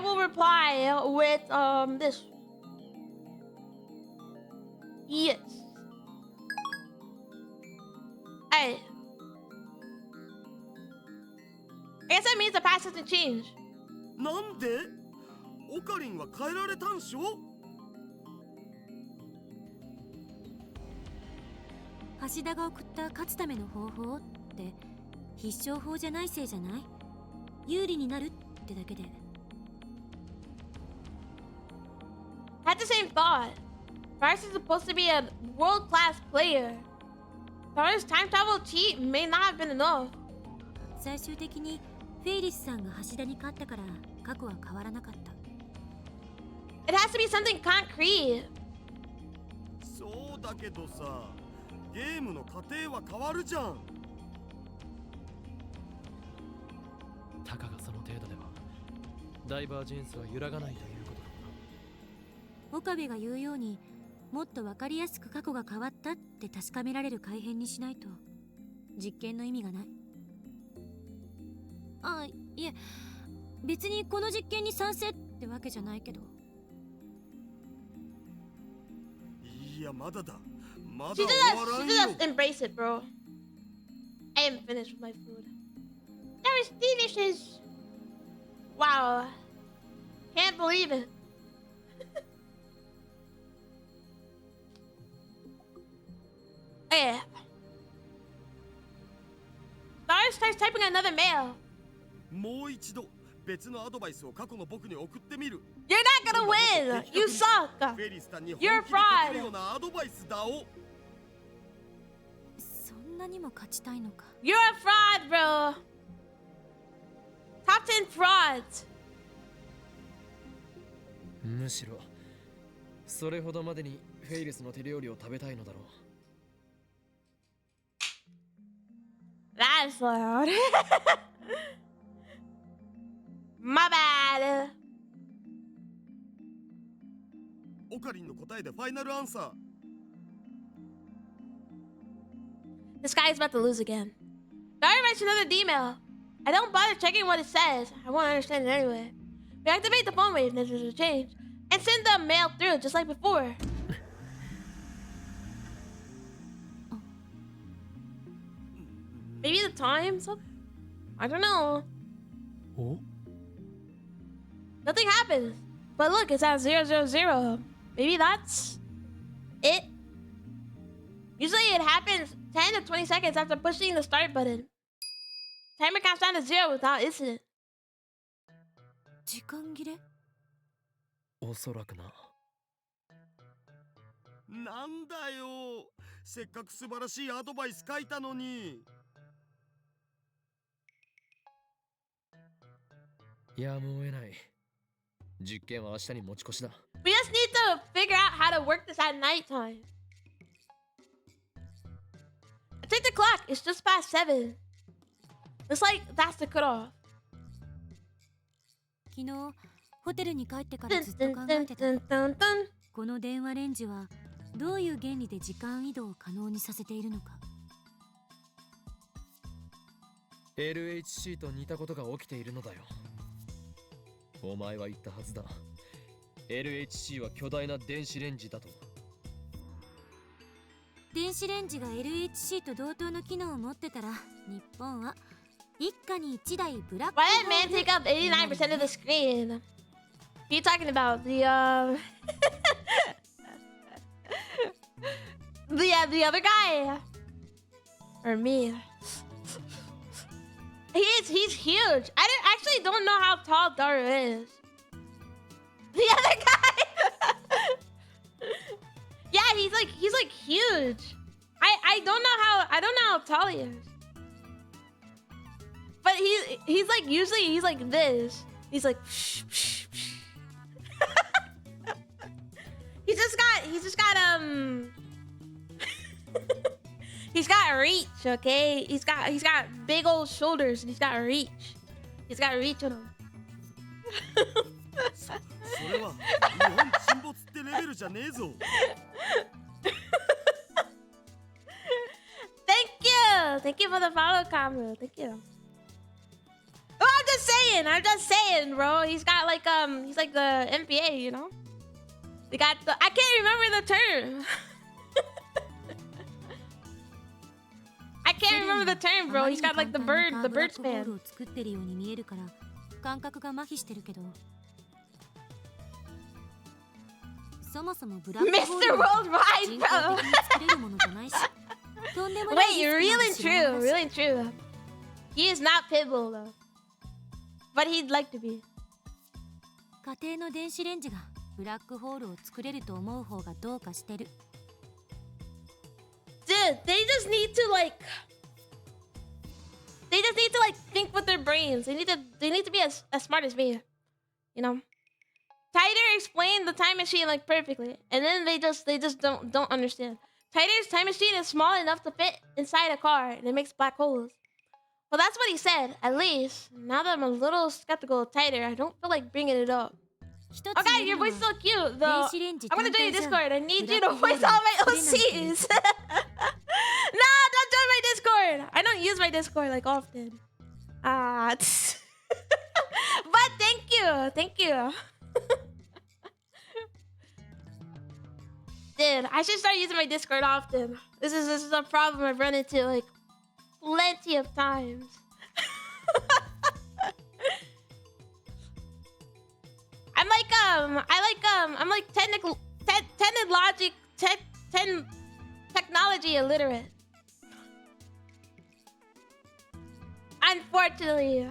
will reply with this. Yes. Alright. I guess that means the past hasn't changed. なんで？オカリンは変えられたんしょ？橋田が送った勝つための方法って必勝法じゃないせいじゃない？有利になるってだけで。I had the same thought. Paris is supposed to be a world-class player. Paris' time travel cheat may not have been enough. 最終的にフェイリスさんが橋田に勝ったから過去は変わらなかった。It has to be something concrete. そうだけどさ、ゲームの過程は変わるじゃん。たかがその程度ではダイバージェンスは揺らがないということかもな。岡部が言うようにもっと分かりやすく過去が変わったって確かめられる改変にしないと実験の意味がない。あ、いえ、別にこの実験に賛成ってわけじゃないけど。いや、まだだ。まだ She 終 just わら she ん just よ。 embrace it, bro. I am finished with my food. That was delicious. Wow. Can't believe it. Yeah. Dara starts typing another mail. もう一度別のアドバイスを過去の僕に送ってみる。 You're not gonna win. You suck. フェリスタンに本気 You're で a fraud. できるようなアドバイスだお。そんなにも勝ちたいのか。You're a fraud, bro. Top 10 frauds. むしろそれほどまでにフェイルスの手料理を食べたいのだろう。 That's loud. My bad. オカリンの答えでファイナルアンサー。 This guy is about to lose again. Dara writes another email. I don't bother checking what it says. I won't understand it anyway. We activate the phone wave if there's a change. And send the mail through just like before. Maybe the time's up? I don't know. お Nothing happens. But look, it's at 000. Maybe that's it. Usually it happens 10 to 20 seconds after pushing the start button. Timer counts down to 0 without incident. 時間切れ？おそらくな。なんだよ。せっかく素晴らしいアドバイス書いたのに。やむを得ない。実験は明日に持ち越しだ。We just need to figure out how to work this at nighttime. Take the clock. It's just past 7. Looks like that's the cutoff. 昨日ホテルに帰ってからずっと考えてた。 Dun, dun, dun, dun. この電話レンジはどういう原理で時間移動を可能にさせているのか。 LHC と似たことが起きているのだよ。お前は言ったはずだ。LHC は巨大な電子レンジだと。電子レンジが LHC と同等の機能を持ってたら、日本は一家に一台ブラックホ Why ー did ル man take up 89% of the screen? Who you talking about? The other guy. Or me. He's huge. Actually don't know how tall Dara is. The other guy. Yeah, he's like huge. I don't know how tall he is. But he's like usually he's like this. He's like He's just got he's got reach, okay? He's got big old shoulders and he's got reach. He's got reach on him. それは日本沈没ってレベルじゃねえぞ。 Thank you for the follow combo. Thank you. Oh, I'm just saying, bro. He's got like he's like the NBA, you know? They got the I can't remember the term. I can't remember the term, bro. He's got like the bird span. 作ってるように見えるから感覚が麻痺してるけど。そもそもブラックホール Mr. は Worldwide, 人工 bro. 的に作れるものじゃないし。とんでもない Wait, リスクま really で知らな true, いし really true. He is not Pitbull though, but he'd like to be. 家庭の電子レンジがブラックホールを作れると思う方がどうかしてる。 Dude, they just need to like think with their brains. They need to be as smart as me, you know. Tider explained the time machine like perfectly, and then they just don't understand. Tider's time machine is small enough to fit inside a car, and it makes black holes. Well, that's what he said, at least. Now that I'm a little skeptical of Tider, I don't feel like bringing it up. Okay, your voice is so cute. Though I'm gonna join your Discord. I need you to voice all my OCs. No, don't join my Discord. I don't use my Discord like often. But thank you. Dude, I should start using my Discord often. This is a problem I've run into like plenty of times. I'm like technology illiterate. Unfortunately,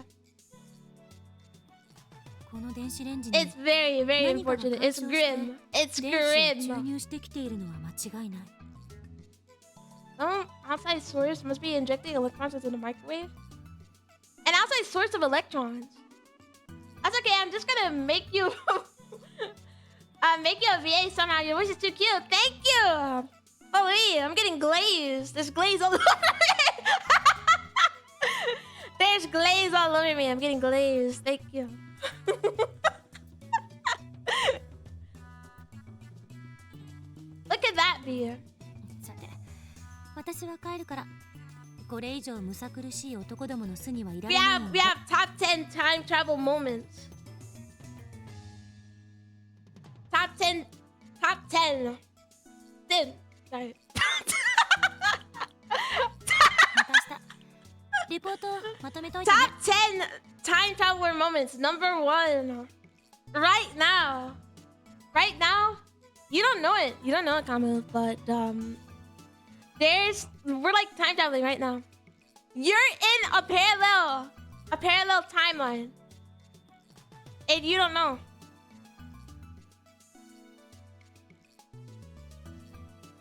it's very, very unfortunate. It's grim. It's grim. Some outside source must be injecting electrons into the microwave. An outside source of electrons. That's okay. I'm just gonna make you make you a VA somehow. Your voice is too cute. Thank you. Holy, I'm getting glazed. There's glaze all over me. There's glaze all over me. I'm getting glazed. Thank you. Look at that beer. We have top 10 time travel moments. Top 10. Dude, sorry. Top 10 time traveler moments. Number 1. Right now. You don't know it. Kamu, but we're like time traveling right now. You're in a parallel timeline. And you don't know.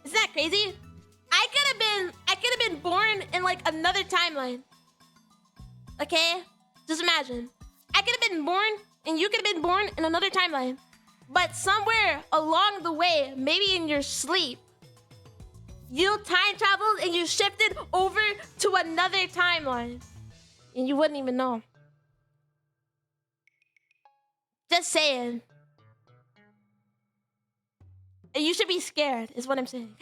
Isn't that crazy? I could have been born in like another timeline. Okay? Just imagine. I could have been born and you could have been born in another timeline. But somewhere along the way, maybe in your sleep, you time traveled and you shifted over to another timeline. And you wouldn't even know. Just saying. And you should be scared, is what I'm saying.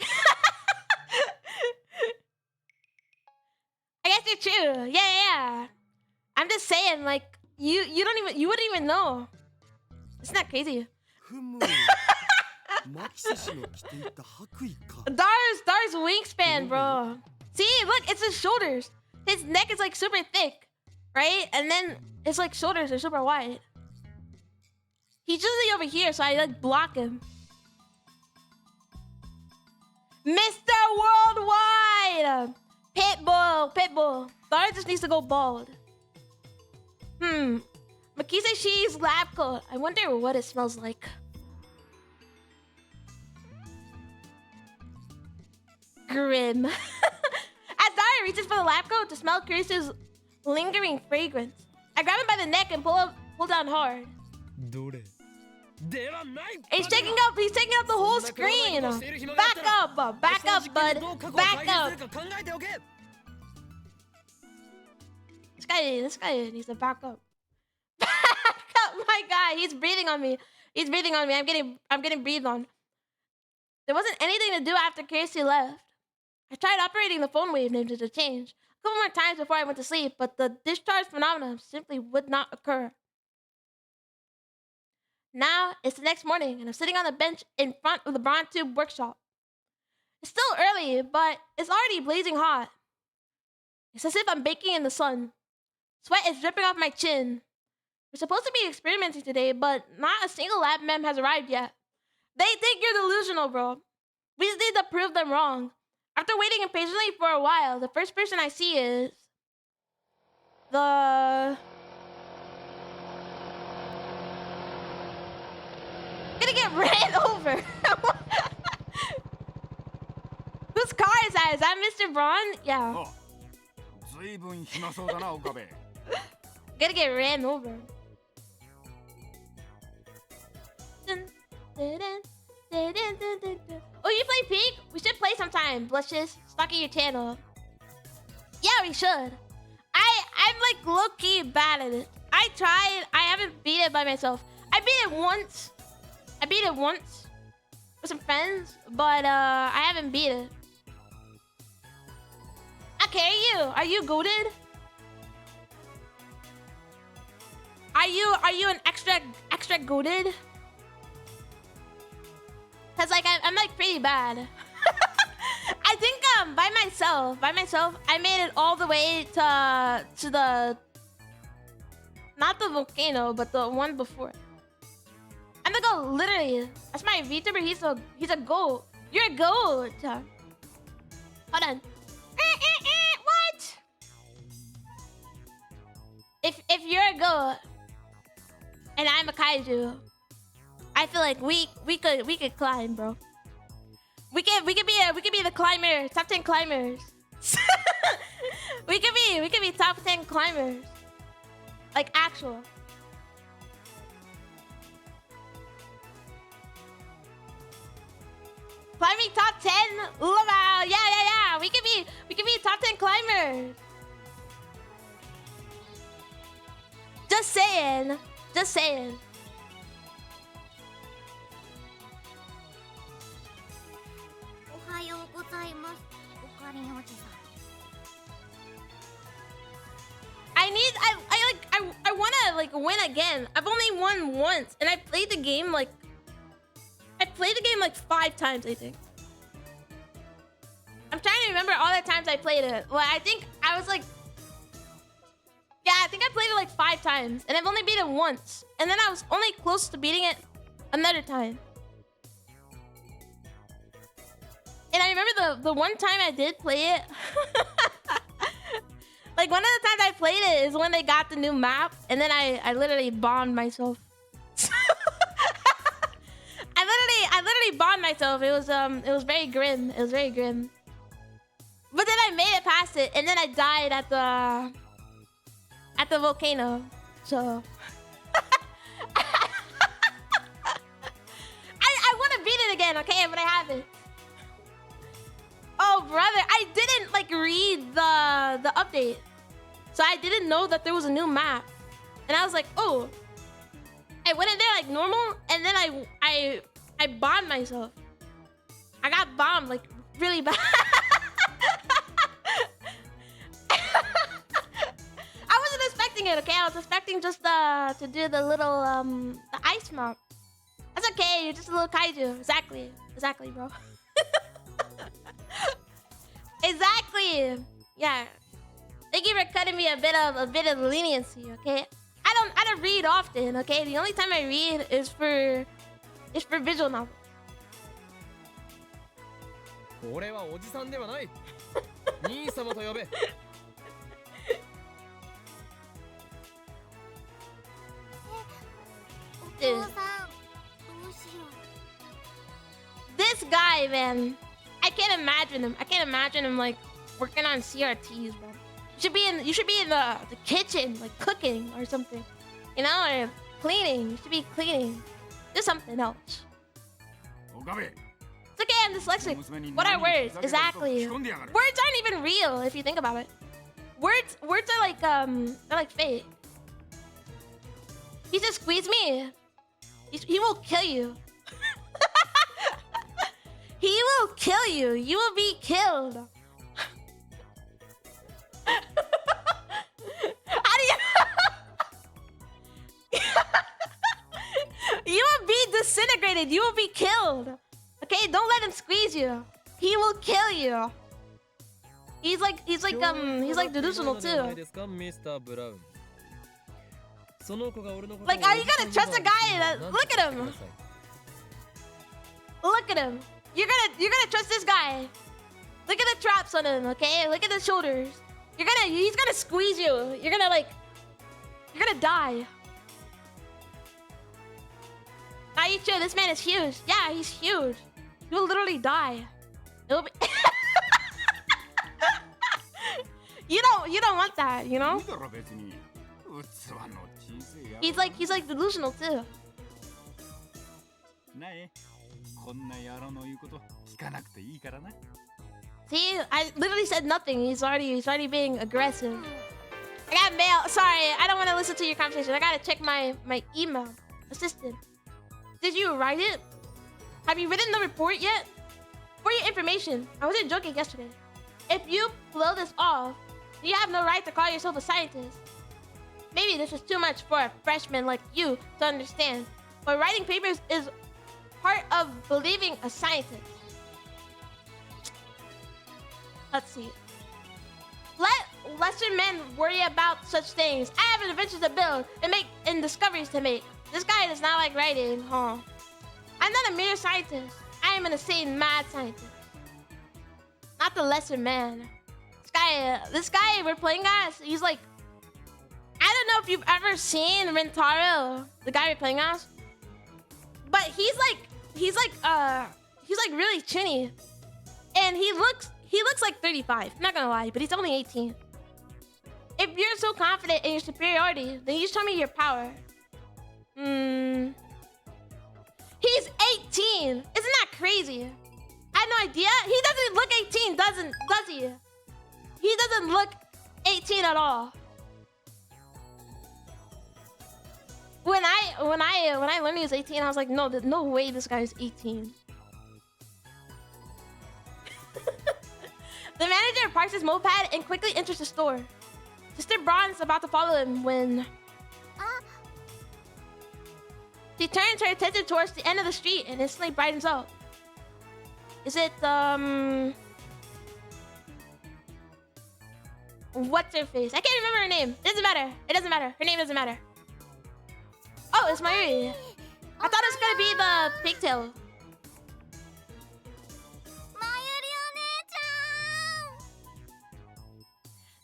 I guess you're true. Yeah. I'm just saying, like, you wouldn't even know. Isn't that crazy? Dar's wingspan, bro. See, look, it's his shoulders. His neck is like super thick, right? And then his like shoulders are super wide. He's usually over here, so I like block him. Mr. Worldwide! Pitbull. Dar just needs to go bald. Makise Shi's lab coat. I wonder what it smells like. Grim. As Dara reaches for the lab coat to smell Chris's lingering fragrance, I grab him by the neck and pull down hard. He's taking up the whole screen. Back up, bud. Back up. This guy needs to back up. My God, he's breathing on me. I'm getting breathed on. There wasn't anything to do after Casey left. I tried operating the phone wave named to change a couple more times before I went to sleep, but the discharge phenomenon simply would not occur. Now it's the next morning, and I'm sitting on the bench in front of the Bron Tube workshop. It's still early, but it's already blazing hot. It's as if I'm baking in the sun. Sweat is dripping off my chin. We're supposed to be experimenting today, but not a single lab mem has arrived yet. They think you're delusional, bro. We just need to prove them wrong. After waiting impatiently for a while, the first person I see is... I'm gonna get ran over. Whose car is that? Is that Mr. Braun? Yeah. Gonna get ran over. Oh, you play Pink? We should play sometime. Blushes, stalking your channel. Yeah, we should. I'm like low-key bad at it. I tried. I haven't beat it by myself. I beat it once. I beat it once with some friends, but I haven't beat it. Okay, are you goated? Are you an extra goated? Cause like I'm like pretty bad. I think by myself I made it all the way to the, not the volcano but the one before. I'm the goat, literally. That's my VTuber. He's a goat. You're a goat. Hold on. What? If you're a goat and I'm a kaiju, I feel like we could climb, bro. We could be the climber, top 10 climbers. we could be top 10 climbers, like actual. Climbing top 10, wow, yeah. We could be top 10 climbers. Just saying. I wanna like win again. I've only won once, and I played the game like 5 times, I think. I'm trying to remember all the times I played it. Well, I think I was like, yeah, I think I played it like 5 times, and I've only beat it once, and then I was only close to beating it another time. And I remember the one time I did play it. Like one of the times I played it is when they got the new map, and then I literally bombed myself. I literally bombed myself. It was very grim. It was very grim. But then I made it past it, and then I died at the volcano. So I want to beat it again, okay? But I haven't. Oh brother, I didn't like read the update, so I didn't know that there was a new map, and I was like, oh. I went in there like normal, and then I bombed myself. I got bombed like really bad. I wasn't expecting it, okay? I was expecting just to do the little the ice map. That's okay. You're just a little kaiju. Exactly, bro. Exactly. Yeah. Thank you for cutting me a bit of leniency, okay? I don't read often, okay? The only time I read is for visual novels. 俺はおじさんではない。兄様と呼べ。 Dude. This guy, man. I can't imagine him like working on CRTs, bro. You should be in the kitchen, like cooking or something. You know, or cleaning. You should be cleaning. Do something else. It's okay, I'm dyslexic. What are words? Exactly. Words aren't even real if you think about it. Words are like fake. He just squeezed me. He will kill you. He will kill you. You will be killed. How do you... You will be disintegrated. You will be killed. Okay, don't let him squeeze you. He will kill you. He's like delusional too. Like, are you gonna trust a guy that... Look at him. Look at him. You're gonna trust this guy. Look at the traps on him, okay? Look at the shoulders. He's gonna squeeze you. You're gonna die. Are you sure? This man is huge. Yeah, he's huge. You will literally die. It'll be... You don't want that, you know? He's like delusional too. See, I literally said nothing. He's already being aggressive. I got mail. Sorry, I don't want to listen to your conversation. I gotta check my email. assistant. Did you write it? Have you written the report yet? For your information, I wasn't joking yesterday. If you blow this off, you have no right to call yourself a scientist. Maybe this is too much for a freshman like you to understand, but writing papers is part of believing a scientist. Let's see. Let lesser men worry about such things. I have inventions to build and discoveries to make. This guy does not like writing, huh? I'm not a mere scientist. I am an insane mad scientist. Not the lesser man. This guy we're playing as, he's like, I don't know if you've ever seen Rentaro, the guy we're playing as, but he's like really chinny, and he looks like 35. I'm not gonna lie, but he's only 18. If you're so confident in your superiority, then you show me your power. He's 18. Isn't that crazy? I had no idea. He doesn't look 18, does he? He doesn't look 18 at all. When I learned he was 18, I was like, no, there's no way this guy's 18. The manager parks his moped and quickly enters the store. Sister Braun's about to follow him when she turns her attention towards the end of the street and instantly brightens up. Is it what's her face? I can't remember her name. It doesn't matter. It doesn't matter. Her name doesn't matter. Oh, it's Mayuri. I thought it was gonna be the pigtail.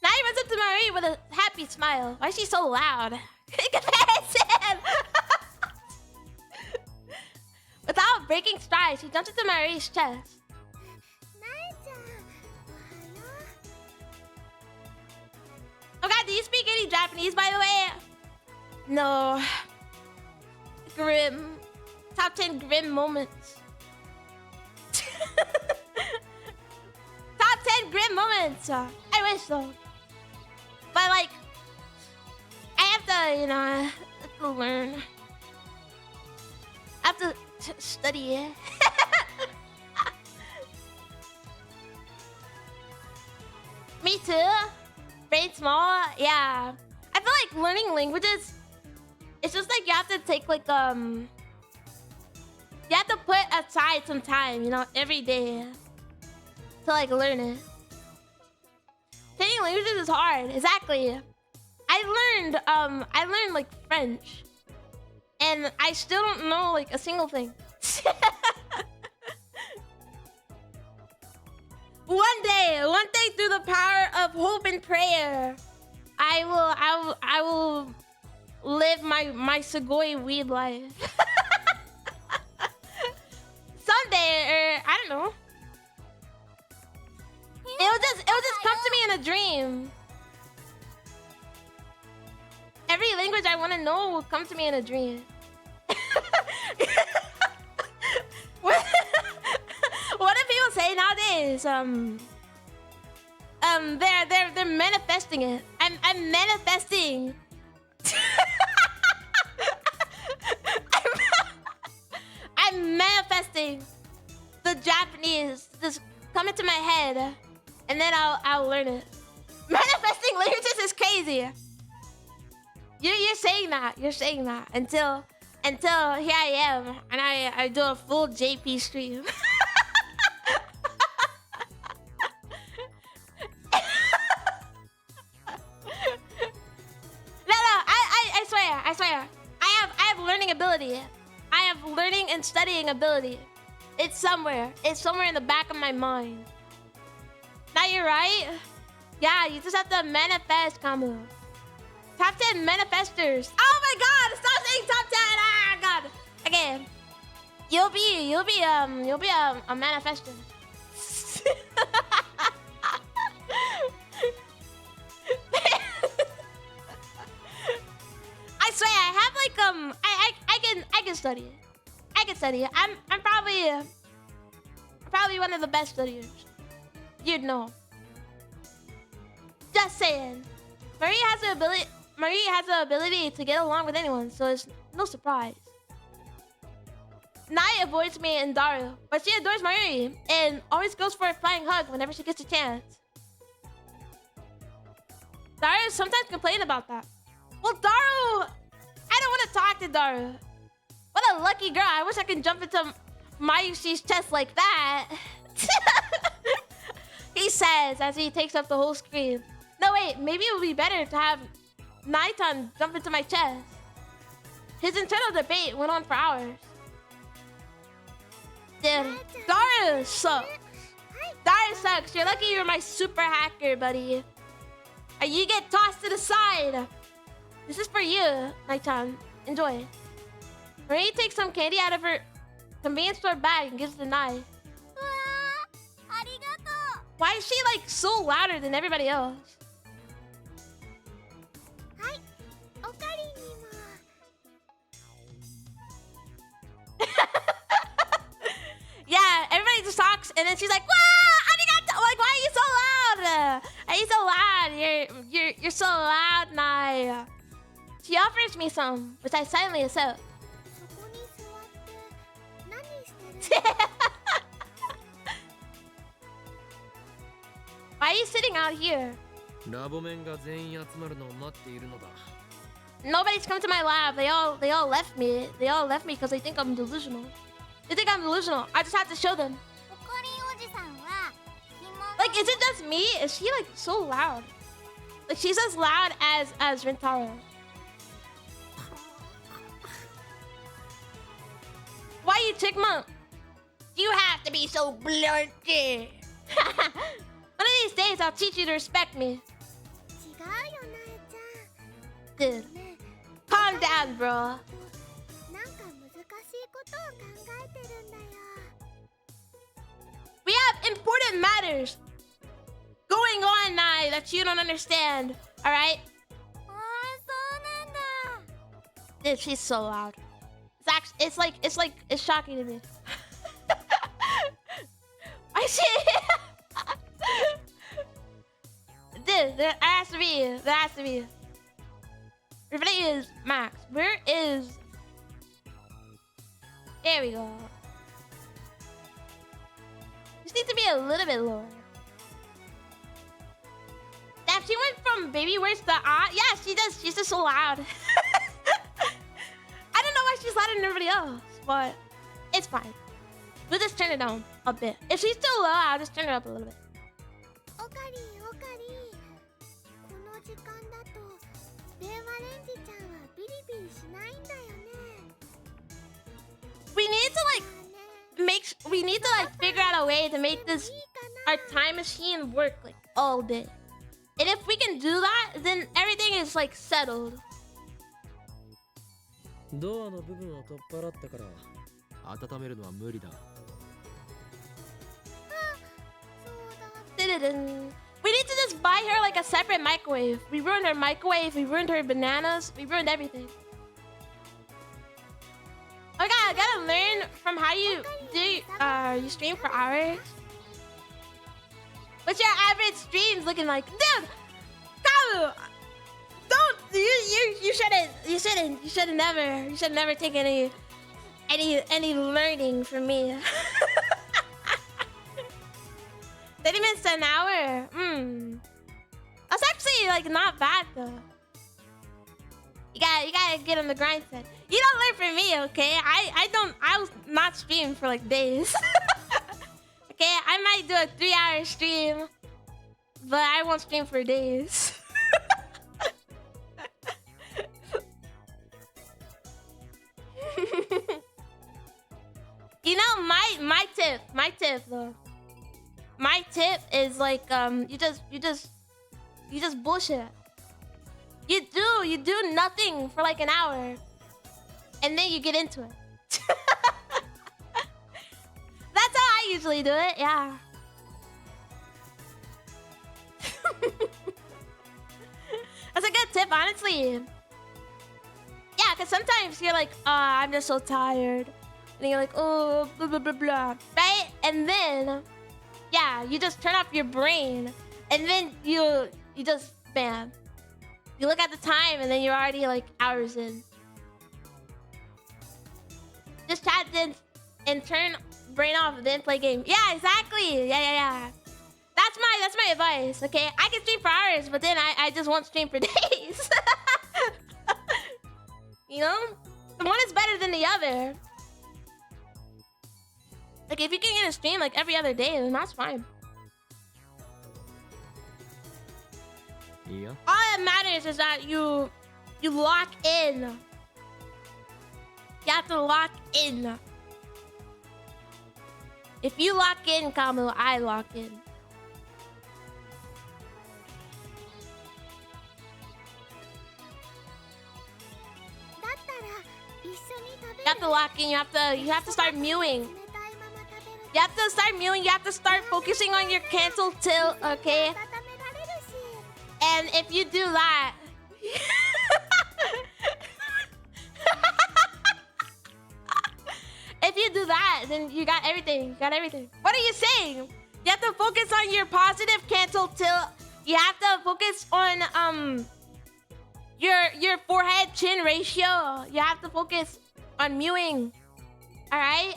Now he runs up to Mayuri with a happy smile. Why is she so loud? Comparison! Without breaking strides, he jumps into Mayuri's chest. Oh god, do you speak any Japanese, by the way? No. Grim. Top 10 grim moments. Top 10 grim moments. I wish so. But like, I have to, I have to learn. I have to study it. Me too. Brain small. Yeah. I feel like learning languages, it's just like you have to take like you have to put aside some time, every day to like learn it. Taking languages is hard. Exactly. I learned like French, and I still don't know like a single thing. One day through the power of hope and prayer, I will live my Sugoi weed life. Someday, or I don't know. It'll just come to me in a dream. Every language I want to know will come to me in a dream. What do people say nowadays? They're manifesting it. I'm manifesting. I'm manifesting the Japanese just come into my head, and then I'll learn it. Manifesting languages is crazy. You're saying that. You're saying that until here I am, and I do a full JP stream. I swear. I have learning ability. I have learning and studying ability. It's somewhere. It's somewhere in the back of my mind. Now you're right. Yeah, you just have to manifest, Kamu. Top 10 manifestors. Oh my god, stop saying top 10. Ah god. Okay. You'll be a manifester. I swear, I have like I can study it. I can study it. I'm probably one of the best studiers. You'd know. Just saying. Marie has the ability to get along with anyone, so No surprise. Nai avoids me and Daru, but she adores Mayuri and always goes for a flying hug whenever she gets a chance. Daru sometimes complain about that. Well, Daru, I don't want to talk to Daru. What a lucky girl. I wish I could jump into Mayushi's chest like that. He says as he takes up the whole screen. No, wait, maybe it would be better to have Naitan jump into my chest. His internal debate went on for hours. Dude, Daru sucks. Daru sucks. You're lucky you're my super hacker, buddy. You get tossed to the side. This is for you, Naitan. Enjoy. Marie takes some candy out of her convenience store bag and gives it to Nai. Why is she like so louder than everybody else? Yeah, everybody just talks and then she's like, "Wah, arigato!" Like, why are you so loud? Are you so loud? You're so loud, Nai. She offers me some, which I silently accept. Why are you sitting out here? Nobody's come to my lab. They all left me. They all left me because they think I'm delusional. They think I'm delusional. I just have to show them. Like, is it just me? Is she like so loud? Like, she's as loud as Rintaro. Why you chickmunk? You have to be so blunty. One of these days, I'll teach you to respect me. Dude, calm down, bro. We have important matters going on, Nai, that you don't understand. All right? Dude, she's so loud. It's shocking to me. I see. Dude, there has to be. Everybody is Max. Where is? There we go. Just need to be a little bit lower. Damn, she went from baby words to yeah, she does. She's just so loud. I don't know why she's louder than everybody else, but it's fine. We'll just turn it down a bit. If she's still low, I'll just turn it up a little bit. We need to figure out a way to make our time machine work like all day. And if we can do that, then everything is like settled. We need to just buy her like a separate microwave. We ruined her microwave, we ruined her bananas, we ruined everything. Oh my god, I gotta learn from how you do you stream for hours. What's your average streams looking like? Dude! Kabu! Don't you should never take any learning from me. 30 minutes to an hour. That's actually like not bad though. You gotta get on the grind set. You don't learn from me, okay? I'll not stream for like days. Okay, I might do a 3-hour stream, but I won't stream for days. You know, my tip though. My tip is like you just bullshit. You do nothing for like an hour, and then you get into it. That's how I usually do it. Yeah. That's a good tip, honestly. Yeah, because sometimes you're like, I'm just so tired, and you're like, oh, blah blah blah blah, right? And then, yeah, you just turn off your brain, and then you just, bam. You look at the time and then you're already like hours in. just chat then and turn brain off, then play game. Yeah, exactly. Yeah. That's my advice. Okay, I can stream for hours, but then I just won't stream for days. You know, one is better than the other. Like if you can get a stream like every other day, then that's fine. Yeah. All that matters is that you lock in. You have to lock in. If you lock in, Kamu, I lock in. You have to lock in. You have to start mewing. You have to start mewing. You have to start focusing on your cancel tilt, okay? And if you do that, if you do that, then you got everything. You got everything. What are you saying? You have to focus on your positive cancel tilt. You have to focus on your forehead chin ratio. You have to focus on mewing. All right.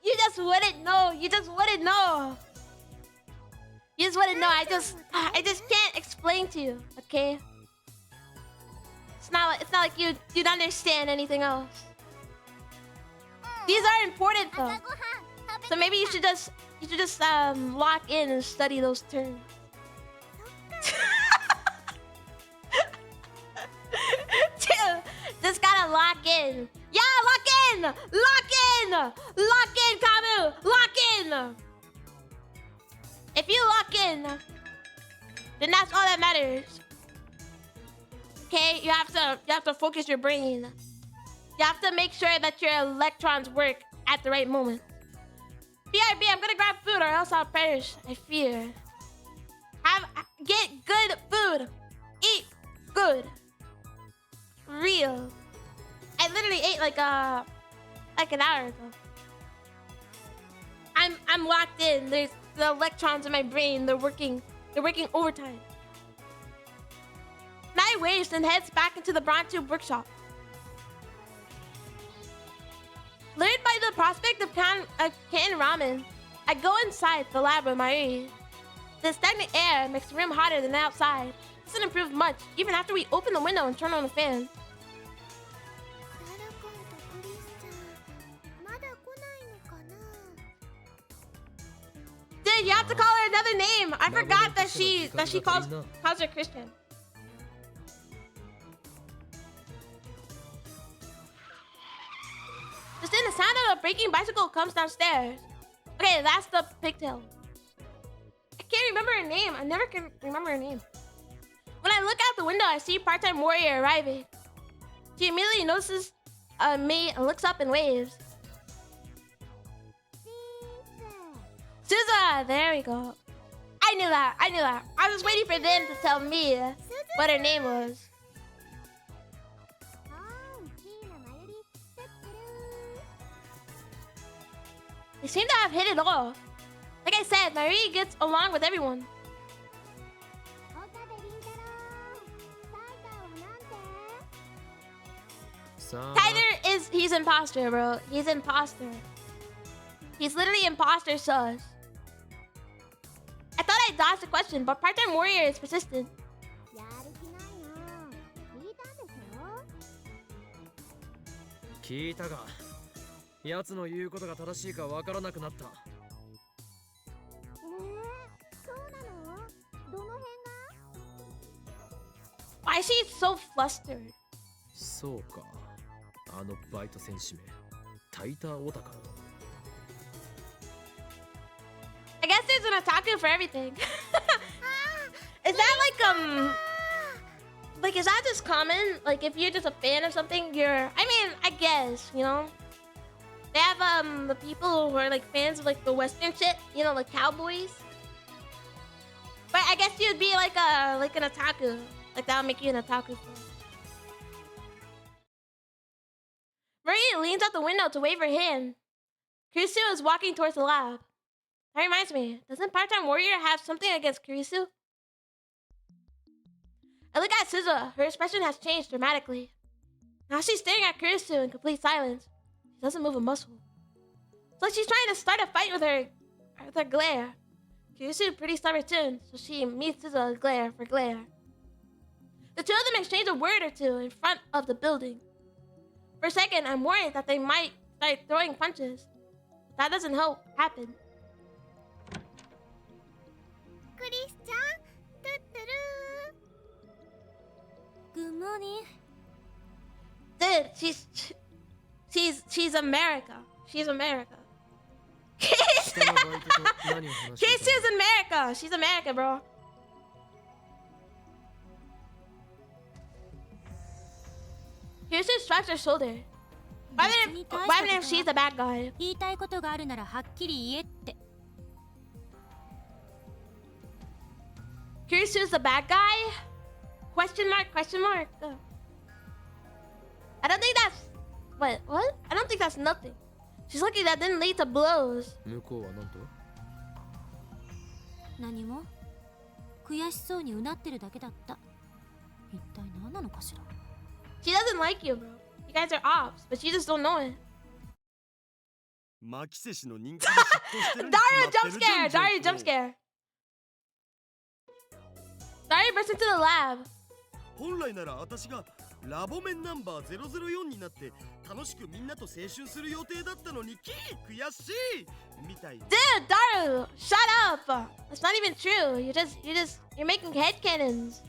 You just wouldn't know. You just wouldn't know. You just wouldn't know. I just can't explain to you. Okay. It's not like you'd understand anything else. These are important though. So maybe you should just lock in and study those terms. Just gotta lock in. Yeah, lock in! Lock in! Lock in, Kamu! Lock in! If you lock in, then that's all that matters. Okay, you have to focus your brain. You have to make sure that your electrons work at the right moment. BRB, I'm gonna grab food or else I'll perish. I fear. Get good food. Eat good. Real. I literally ate like an hour ago. I'm locked in. There's the electrons in my brain. They're working overtime. Night waves and heads back into the Bronze Tube workshop. Lured by the prospect of canned ramen, I go inside the lab with Marie. The stagnant air makes the room hotter than outside. It doesn't improve much, even after we open the window and turn on the fan. Dude, you have to call her another name. I forgot that she calls her Christian. Just then, the sound of a breaking bicycle comes downstairs. Okay, that's the pigtail. I can't remember her name. I never can remember her name. When I look out the window, I see part-time warrior arriving. She immediately notices me and looks up and waves. Suza! There we go. I knew that. I was waiting for them to tell me what her name was. They seem to have hit it off. Like I said, Marie gets along with everyone. Tyler he's imposter, bro. He's imposter. He's literally imposter sus. I thought I dodged the question, but part-time warrior is persistent. 聞いたが、奴の言うことが正しいかわからなくなった。そうなの？どの辺が？ Why is she so flustered? そうか。あのバイト選手名、タイターオタか。I guess there's an otaku for everything. Is that like is that just common? Like if you're just a fan of something, I guess, you know? They have the people who are like fans of like the Western shit, you know, like cowboys. But I guess you'd be like an otaku. Like that would make you an otaku fan. Marie leans out the window to wave her hand. Kurisu is walking towards the lab. That reminds me, doesn't Part-Time Warrior have something against Kurisu? I look at Suzuha. Her expression has changed dramatically. Now she's staring at Kurisu in complete silence. She doesn't move a muscle. It's like she's trying to start a fight with her glare. Kurisu pretty stubborn too, so she meets Suzuha glare for glare. The two of them exchange a word or two in front of the building. For a second, I'm worried that they might start throwing punches. That doesn't happen. クリスちゃん、トゥットゥルー。 Good morning. Dude, she's America. She's America. 下のバイトと何を話してた Casey's America. She's America, bro. Kirsten strikes her shoulder. Why even if she's the bad guy? 言いたいことがあるならはっきり言えって。 Kirsten's the bad guy? Question mark, question mark. I don't think that's... What? I don't think that's nothing. She's lucky that didn't lead to blows. 向こうは何と何も悔しそうにうなってるだけだった。一体何なのかしら。 She doesn't like you, bro. You guys are ops, but you just don't know it. マキセ氏の人気で嫉妬してるに決ま Daria って jump るじゃ scare! ん、ジョ Daria ー jump コ scare! Daria bursts into the lab. 本来なら私がラボメンナンバー004になって楽しくみんなと青春する予定だったのに悔しいみたい。 Dude, Daru, shut up! That's not even true. You're making headcanons.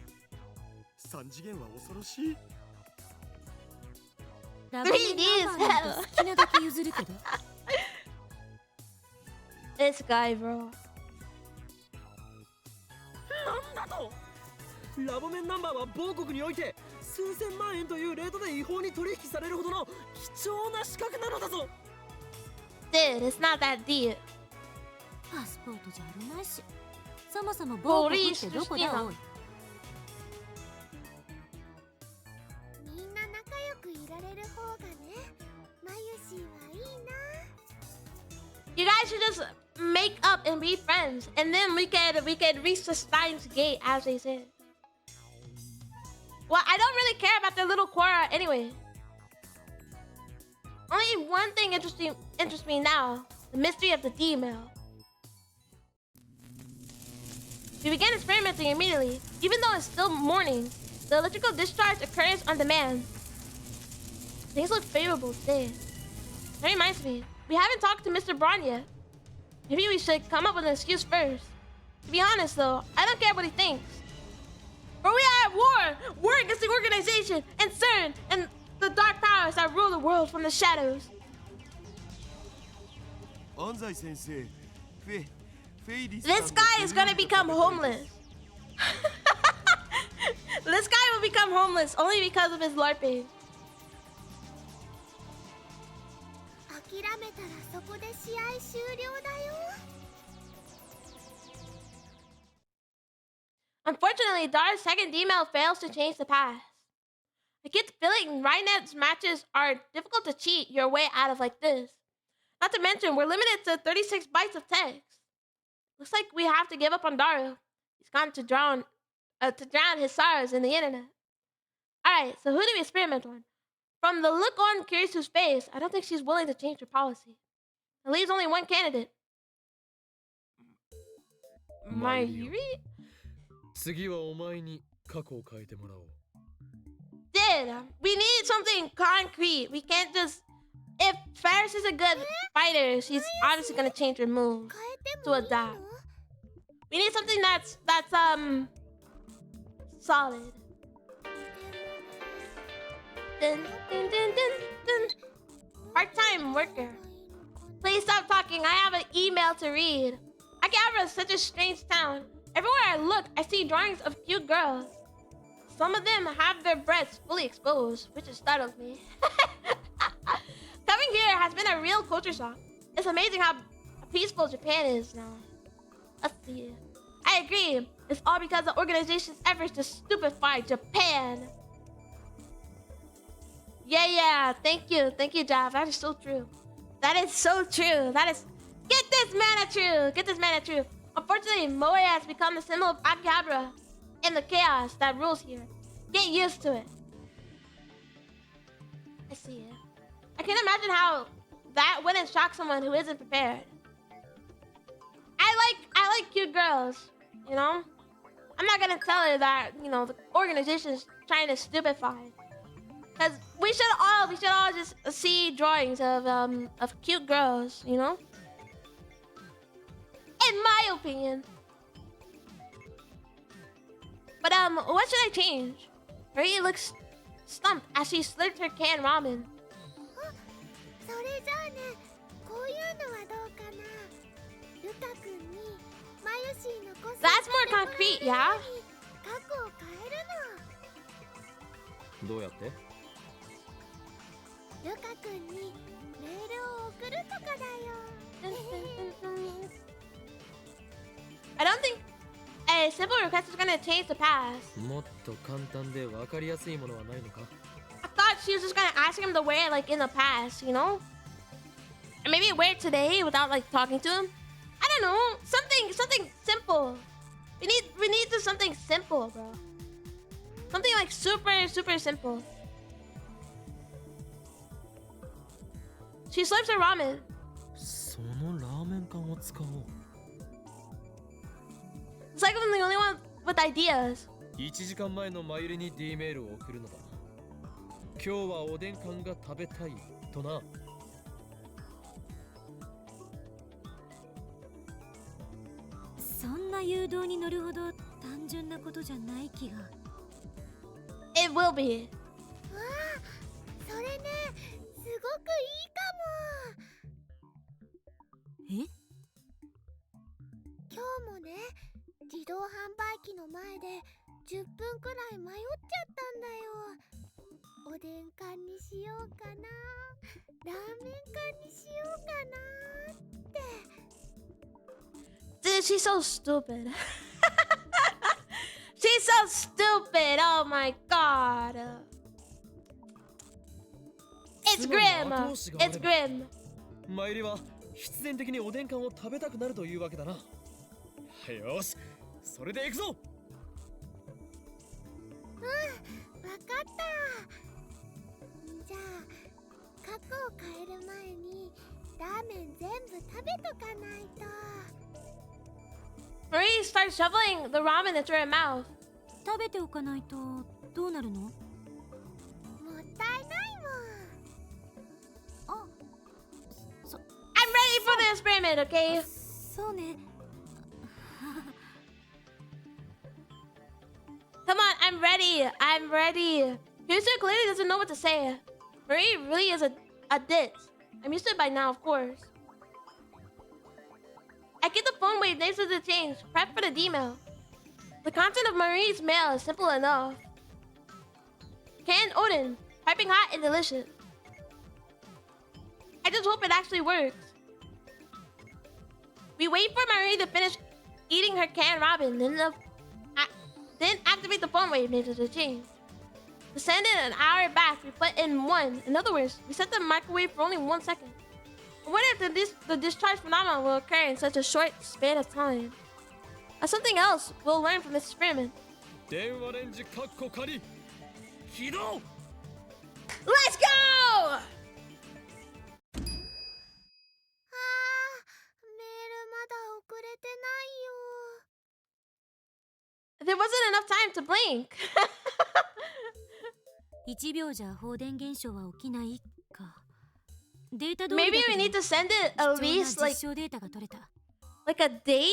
三次元は恐ろしい。ラブメンナンバーなんて好きなだけ譲るけど。 This guy, bro. なんだとラボメンナンバーは某国において数千万円というレートで違法に取引されるほどの貴重な資格なのだぞ。 Dude, it's not that deep. パスポートじゃあるまいし。そもそも某国ってどこだおい。みんな仲良くいられる方がね、マユシーはいいな。 You guys should just make up and be friends, and then we could reach the Steins gate, as they said. Well, I don't really care about their little quarrel anyway. Only one thing interests me now: the mystery of the D-mail. We began experimenting immediately, even though it's still morning. The electrical discharge occurs on demand. Things look favorable today. That reminds me, we haven't talked to Mr. Braun yet. Maybe we should come up with an excuse first. To be honest though, I don't care what he thinks. For we are at war! War against the organization and CERN and the dark powers that rule the world from the shadows. 安西先生、フェイリス This guy is gonna become homeless. This guy will become homeless only because of his LARPing. 諦めたらそこで試合終了だよ。 Unfortunately, Dar's second D-mail fails to change the past. I get the feeling Rynet's matches are difficult to cheat your way out of like this. Not to mention, we're limited to 36 bytes of text. Looks like we have to give up on Daru. He's gone to drown his sorrows in the internet. Alright, so who do we experiment on? From the look on Kirisu's face, I don't think she's willing to change her policy. It leaves only one candidate. Mayuri? 次はお前に過去を変えてもらおう。 Dude, we need something concrete. We can't just... If Faris is a good fighter, she's obviously gonna change her move 変えて to もいいの？ adapt. We need something that's solid. Dun, dun, dun, dun, dun. Part-time worker. Please stop talking. I have an email to read. Akihabara is such a strange town. Everywhere I look, I see drawings of cute girls. Some of them have their breasts fully exposed, which has startled me. Coming here has been a real culture shock. It's amazing how peaceful Japan is now. Let's see. I agree. It's all because of the organization's efforts to stupefy Japan. Yeah. Thank you, Jav. That is so true. That is so true. That is. Get this man a true. Get this man a true. Unfortunately, Moe has become the symbol of Akabra and the chaos that rules here. Get used to it. I see it. I can't imagine how that wouldn't shock someone who isn't prepared. I like cute girls, you know? I'm not gonna tell her that, you know, the organization is trying to stupefy. Cause we should all just see drawings of cute girls, you know? In my opinion. But what should I change? Marie looks stumped as she slurped her canned ramen. それじゃあね、こういうのはどうかな。ルカ君にマユシーのコス That's more concrete, yeah? 過去を変えるの。どうやって？ルカ君にメールを送るとかだよ。I don't think a simple request is gonna change the past. もっと簡単で分かりやすいものはないのか？ I thought she was just gonna ask him to wear it like in the past, you know? And maybe wear it today without like talking to him. I don't know. Something simple. We need to something simple, bro. Something like super simple. She slurps her ramen. そのラーメン缶を使おう。 It's like I'm the only one with ideas. 1時間前のマユリに D メールを送るのだ。今日はおでん缶が食べたいとな。そんな誘導に乗るほど単純なことじゃない気が。 It will be. わあ、それね、すごくいいかも。え？今日もね、自動販売機の前で10分くらい迷っちゃったんだよ。おでん缶にしようかな、ラーメン缶にしようかなって。 Dude, she's so stupid. She's so stupid. Oh my god. It's grim. It's grim. マユリは必然的におでん缶を食べたくなるというわけだな。よし、それで行くぞ。うん、わかった。じゃあ過去を変える前にラーメン全部食べとかないと。 Marie starts shoveling the ramen into her mouth. 食べておかないとどうなるの？もったいないもん。あ、I'm ready for the experiment, okay? そうね。Come on, I'm ready. I'm ready. Houston clearly doesn't know what to say. Marie really is a ditz. I'm used to it by now, of course. I get the phone wave next to the change. Prep for the D-mail. The content of Marie's mail is simple enough. Canned Odin, piping hot and delicious. I just hope it actually works. We wait for Marie to finish eating her canned ramen, then activate the phone wave next to the change. To send it an hour back, we put in 1. In other words, we set the microwave for only 1 second. I wonder if the discharge phenomenon will occur in such a short span of time. That's something else we'll learn from this experiment. 電話レンジカッコ仮起動。 Let's go! あー、メールまだ送れてないよ。 There wasn't enough time to blink. 1秒じゃ放電現象は起きないか。データ通りだ Maybe け we ど need to send it at 貴重な least like 実証データが取れた。 a day.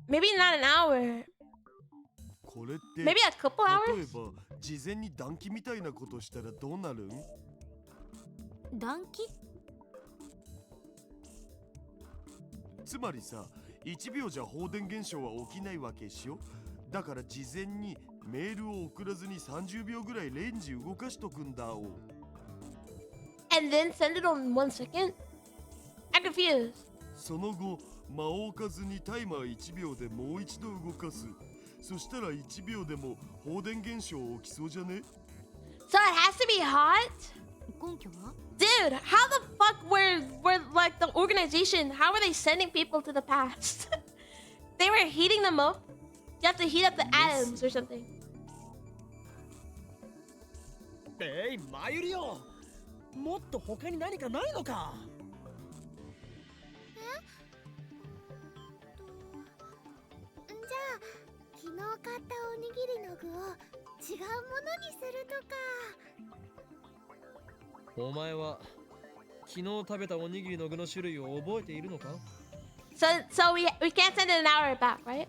Maybe not an hour. これって Maybe a couple 例え hours. ば事前に暖気みたいなことしたらどうなるん？暖気？つまりさ、1秒じゃ放電現象は起きないわけでしょ。だから事前にメールを送らずに30秒ぐらいレンジ動かしとくんだお。 And then send it on 1 second? I'm confused. その後、間を置かずにタイマー1秒でもう一度動かす。そしたら1秒でも放電現象起きそうじゃね？ So it has to be hot? 根拠は？ Dude, how the fuck were like the organization? How were they sending people to the past? They were heating them up. You have to heat up the atoms or something. マユリオ、もっと他に何かないのか？じゃあ昨日買ったおにぎりの具を違うものにするとか。お前は昨日食べたおにぎりの具の種類を覚えているのか？ So we can't send it an hour back, right?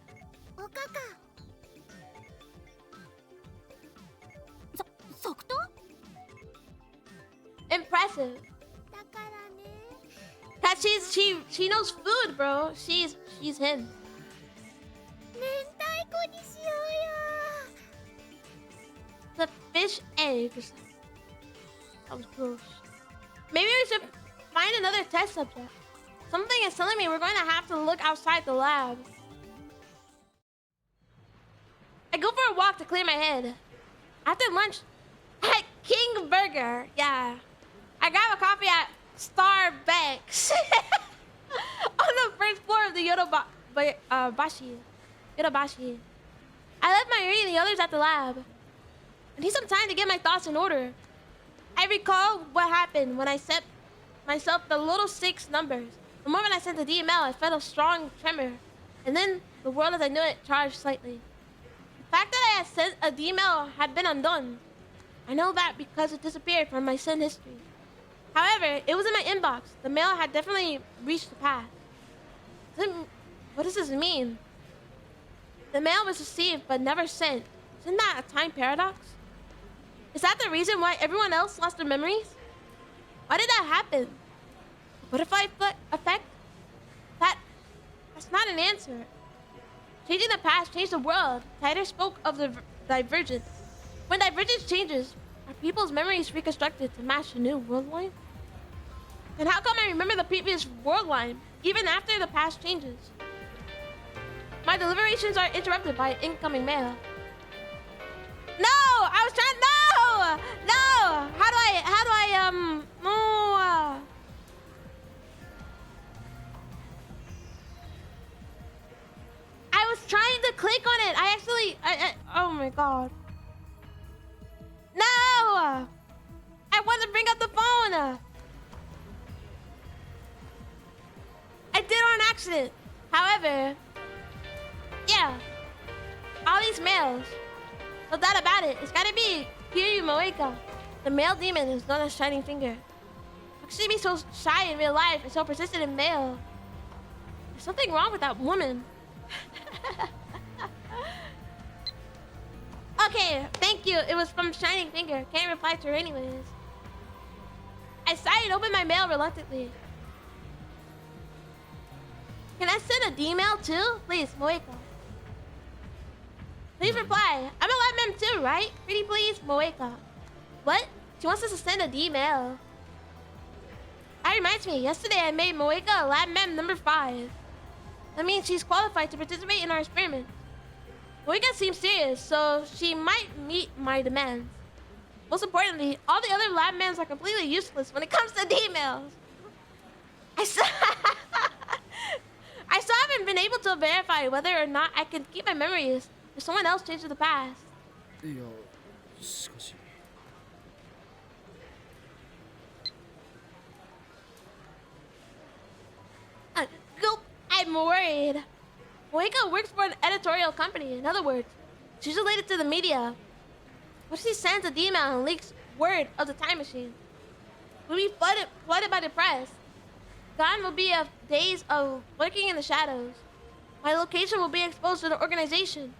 おかか。即答？ Impressive. だからね。 Cause she knows food, bro. She's him. 明太子にしようよ。 The fish eggs. That was gross. Maybe we should find another test subject. Something is telling me we're going to have to look outside the lab. I go for a walk to clear my head. After lunch, at King Burger. Yeah. I grab a coffee at Starbucks. On the first floor of the Yodobashi. I left my Yuri and the others at the lab. I need some time to get my thoughts in order. I recall what happened when I set myself the little 6 numbers. The moment I sent the DML, I felt a strong tremor. And then, the world as I knew it charged slightly. The fact that I had sent a DML had been undone. I know that because it disappeared from my send history. However, it was in my inbox. The mail had definitely reached the past. What does this mean? The mail was received but never sent. Isn't that a time paradox? Is that the reason why everyone else lost their memories? Why did that happen? Butterfly effect? That's not an answer. Changing the past changed the world. Tider spoke of the divergence. When divergence changes, are people's memories reconstructed to match the new world line? And how come I remember the previous world line, even after the past changes? My deliberations are interrupted by incoming mail. No! I was trying. No! No! How do I, no! I was trying to click on it. Oh my god. No! I want to bring up the phone. I did it on accident. However, yeah. All these mails. No doubt about it. It's gotta be Kiryu Moeka. The male demon is known as Shining Finger. How could she be so shy in real life and so persistent in mail? There's something wrong with that woman. Okay, thank you. It was from Shining Finger. Can't reply to her anyways. I sighed and opened my mail reluctantly. Can I send a D-mail too? Please, Moeka. Please reply. I'm a lab mem too, right? Pretty please, Moeka. What? She wants us to send a D-mail. That reminds me, yesterday I made Moeka a lab mem number 5. That means she's qualified to participate in our experiment. Moeka seems serious, so she might meet my demands. Most importantly, all the other lab mems are completely useless when it comes to D-mails. I still haven't been able to verify whether or not I can keep my memories if someone else changed the past. いや、しかし。Gulp, I'm worried. Moeka works for an editorial company. In other words, she's related to the media. What if she sends a email and leaks word of the time machine? We'll be flooded by the press. Gone will be days of lurking in the shadows. My location will be exposed to the organization.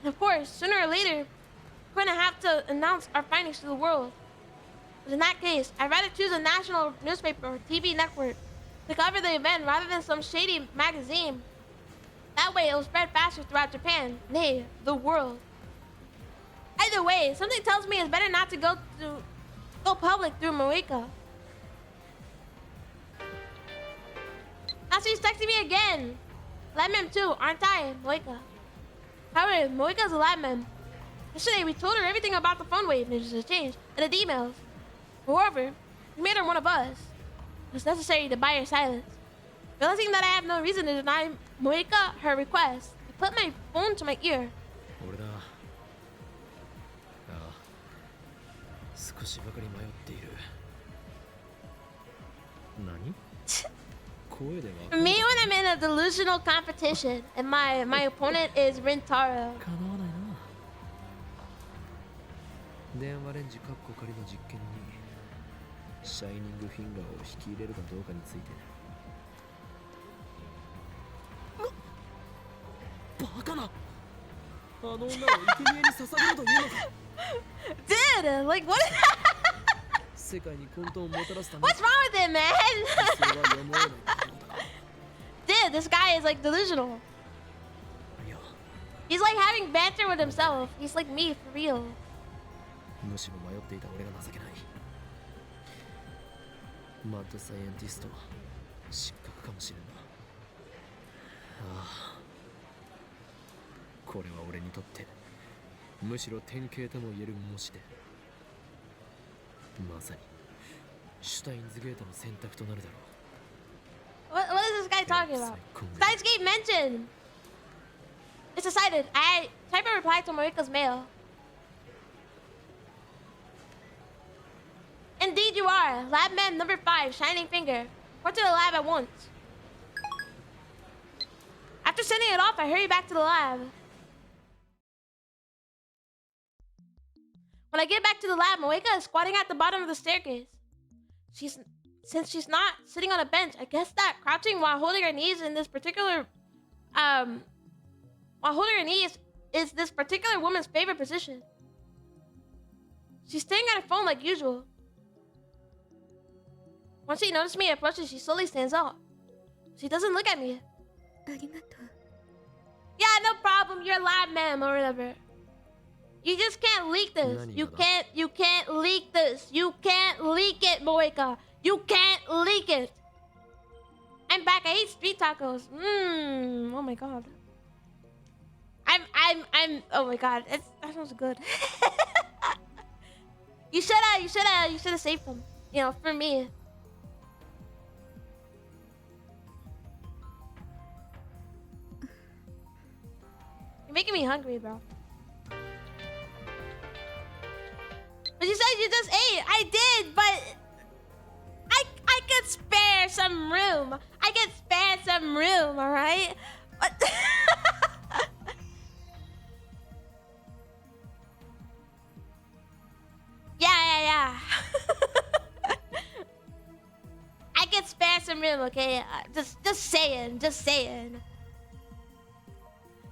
And of course, sooner or later, we're going to have to announce our findings to the world. But in that case, I'd rather choose a national newspaper or TV network to cover the event rather than some shady magazine. That way, it will spread faster throughout Japan, nay, the world. Either way, something tells me it's better not to go public through Moeka. Now she's texting me again. Lab mem too, aren't I, Moeka? However, Moeka's a lab mem. Yesterday, we told her everything about the phone wave ninjas has changed and the emails. Moreover, You made her one of us. It's necessary to buy her silence. Realizing that I have no reason to deny Moeka her request, I put my phone to my ear. 俺だ。ああ、少しばかり迷っている。何？声でわかる。 Me when I'm in a delusional competition and my opponent is Rintaro. 叶わないな。電話レンジカッコ仮の実験にシャイニングフィンガーを引き入れるかどうかについて。バカな。あの女を生贄に捧げるというのか。Dude, like what? 世界に混沌をもたらすため。 What's wrong with him, man? それはやむを得ないことだ。 Dude, this guy is like delusional. いや、 He's like having banter with himself. He's like me for real. むしろ迷っていた俺が情けない。マッドサイエンティスト、失格かもしれんな。ああ、これは俺にとってむしろ典型とも言える模試で、まさにシュタインズゲートの選択となるだろう。 What is this guy talking about? Steins Gate mentioned. It's decided. I type a reply to Marika's mail. Indeed you are. Lab man number 5, Shining Finger. Report to the lab at once. After sending it off, I hurry back to the lab. When I get back to the lab, Moeka is squatting at the bottom of the staircase. Since she's not sitting on a bench, I guess that crouching while holding her knees in this particular is this particular woman's favorite position. She's staring at her phone like usual. Once she notices me approaching, she slowly stands up. She doesn't look at me. Yeah, no problem. You're a lab ma'am or whatever. You just can't leak this. You can't leak this. You can't leak it, Moeka. You can't leak it. I'm back. I ate street tacos. Oh my god. Oh my god. That sounds good. You should have saved them. You know, for me. You're making me hungry, bro. But you said you just ate. I did, but I could spare some room. I could spare some room, all right? But yeah. I could spare some room, okay? Just saying.